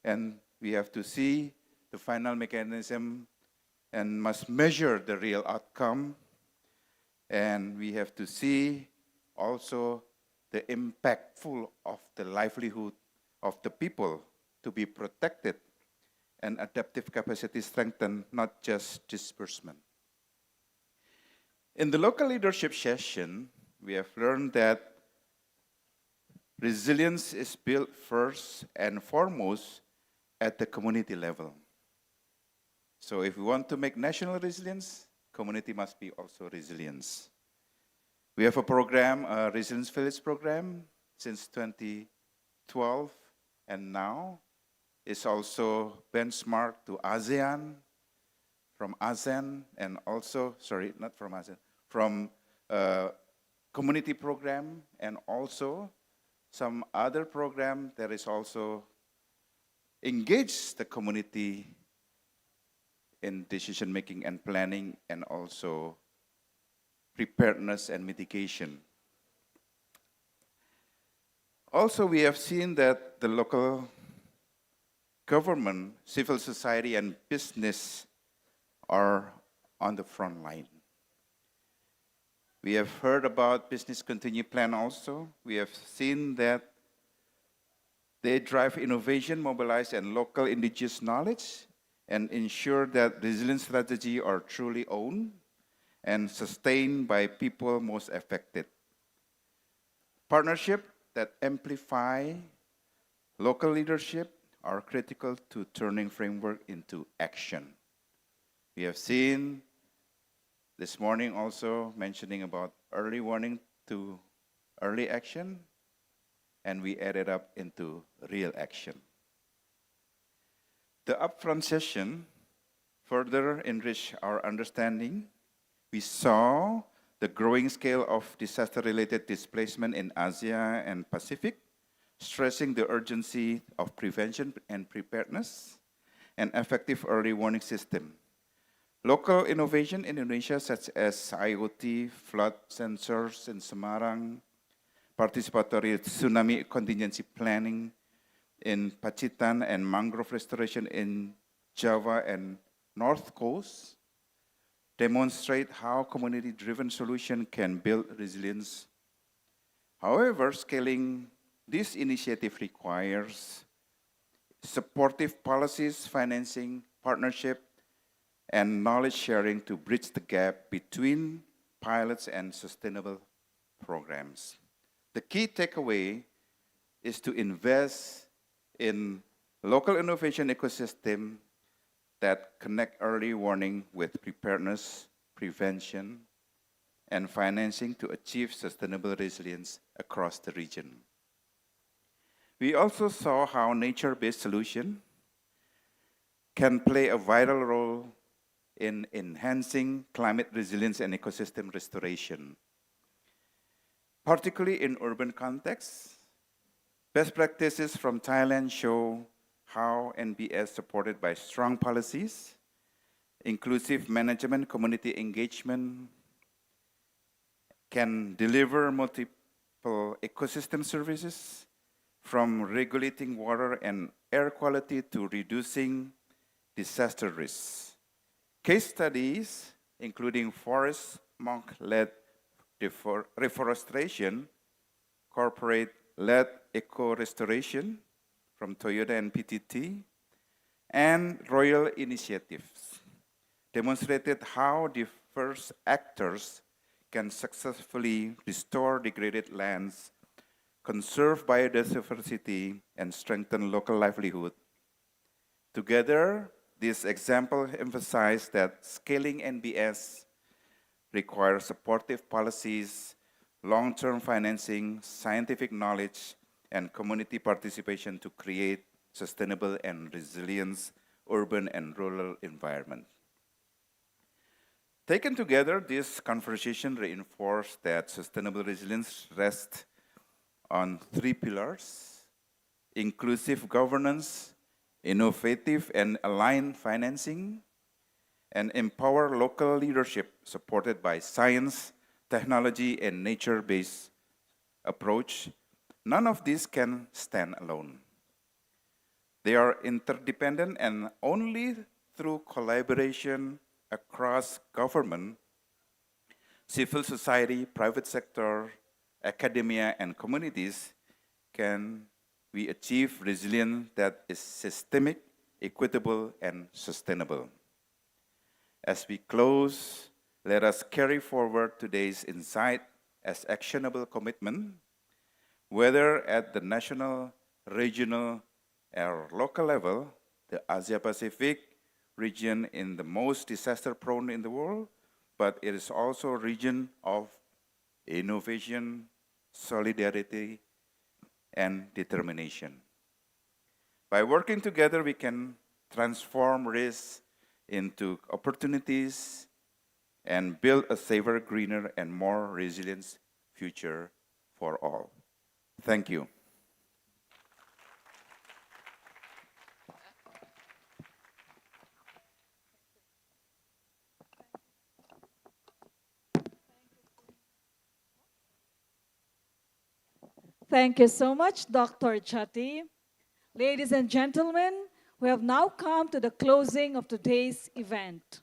Speaker 8: And we have to see the final mechanism and must measure the real outcome. And we have to see also the impactful of the livelihood of the people to be protected and adaptive capacity strengthened, not just disbursement. In the local leadership session, we have learned that resilience is built first and foremost at the community level. So if we want to make national resilience, community must be also resilience. We have a program, a Resilience Village program, since 2012, and now it's also benchmarked to ASEAN, from ASEAN, and also, sorry, not from ASEAN, from community program, and also some other program that is also engage the community in decision making and planning, and also preparedness and mitigation. Also, we have seen that the local government, civil society, and business are on the front line. We have heard about business continue plan also. We have seen that They drive innovation, mobilize and local indigenous knowledge, and ensure that resilience strategies are truly owned and sustained by people most affected. Partnership that amplify local leadership are critical to turning framework into action. We have seen this morning also mentioning about early warning to early action, and we added up into real action. The upfront session further enriched our understanding. We saw the growing scale of disaster-related displacement in Asia and Pacific, stressing the urgency of prevention and preparedness and effective early warning system. Local innovation in Indonesia, such as IoT, flood sensors in Semarang, participatory tsunami contingency planning in Pacitan, and mangrove restoration in Java and North Coast, demonstrate how community-driven solution can build resilience. However, scaling this initiative requires supportive policies, financing, partnership, and knowledge sharing to bridge the gap between pilots and sustainable programs. The key takeaway is to invest in local innovation ecosystem that connect early warning with preparedness, prevention, and financing to achieve sustainable resilience across the region. We also saw how nature-based solutions can play a vital role in enhancing climate resilience and ecosystem restoration. Particularly in urban contexts, best practices from Thailand show how NBS, supported by strong policies, inclusive management, community engagement, can deliver multiple ecosystem services, from regulating water and air quality to reducing disaster risks. Case studies, including forest monk-led reforestation, corporate-led eco-restoration from Toyota and PTT, and royal initiatives, demonstrated how diverse actors can successfully restore degraded lands, conserve biodiversity, and strengthen local livelihood. Together, this example emphasized that scaling NBS requires supportive policies, long-term financing, scientific knowledge, and community participation to create sustainable and resilient urban and rural environment. Taken together, this conversation reinforced that sustainable resilience rests on three pillars: inclusive governance, innovative and aligned financing, and empower local leadership supported by science, technology, and nature-based approach. None of these can stand alone. They are interdependent, and only through collaboration across government, civil society, private sector, academia, and communities can we achieve resilience that is systemic, equitable, and sustainable. As we close, let us carry forward today's insight as actionable commitment, whether at the national, regional, or local level. The Asia-Pacific region is the most disaster-prone in the world, but it is also a region of innovation, solidarity, and determination. By working together, we can transform risks into opportunities and build a safer, greener, and more resilient future for all. Thank you.
Speaker 13: Thank you so much, Dr. Chatti. Ladies and gentlemen, we have now come to the closing of today's event.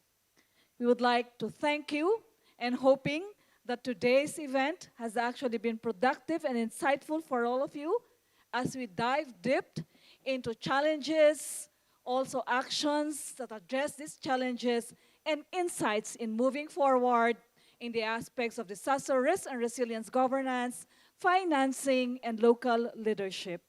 Speaker 13: We would like to thank you and hoping that today's event has actually been productive and insightful for all of you. as we dive deep into challenges, also actions that address these challenges, and insights in moving forward in the aspects of disaster risk and resilience governance, financing, and local leadership.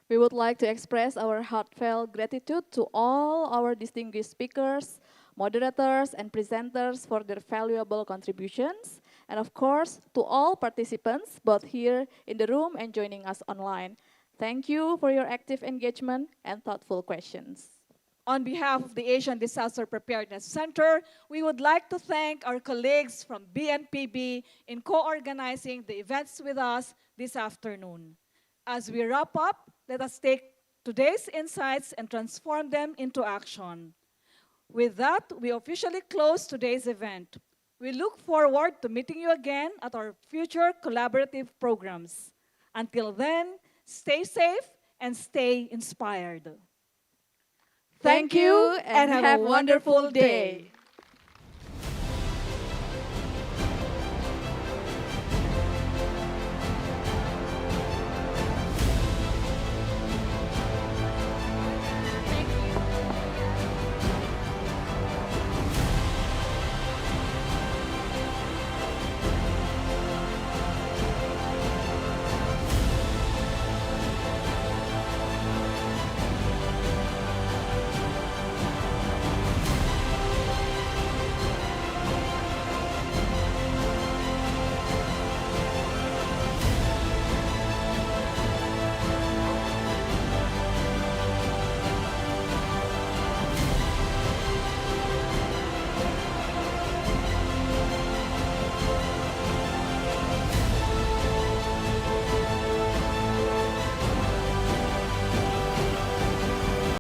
Speaker 6: We would like to express our heartfelt gratitude to all our distinguished speakers, moderators, and presenters for their valuable contributions, and of course, to all participants, both here in the room and joining us online. Thank you for your active engagement and thoughtful questions.
Speaker 13: On behalf of the Asian Disaster Preparedness Center, we would like to thank our colleagues from BNPB in co-organizing the events with us this afternoon. As we wrap up, let us take today's insights and transform them into action. With that, we officially close today's event. We look forward to meeting you again at our future collaborative programs. Until then, stay safe and stay inspired.
Speaker 6: Thank you and have a wonderful day.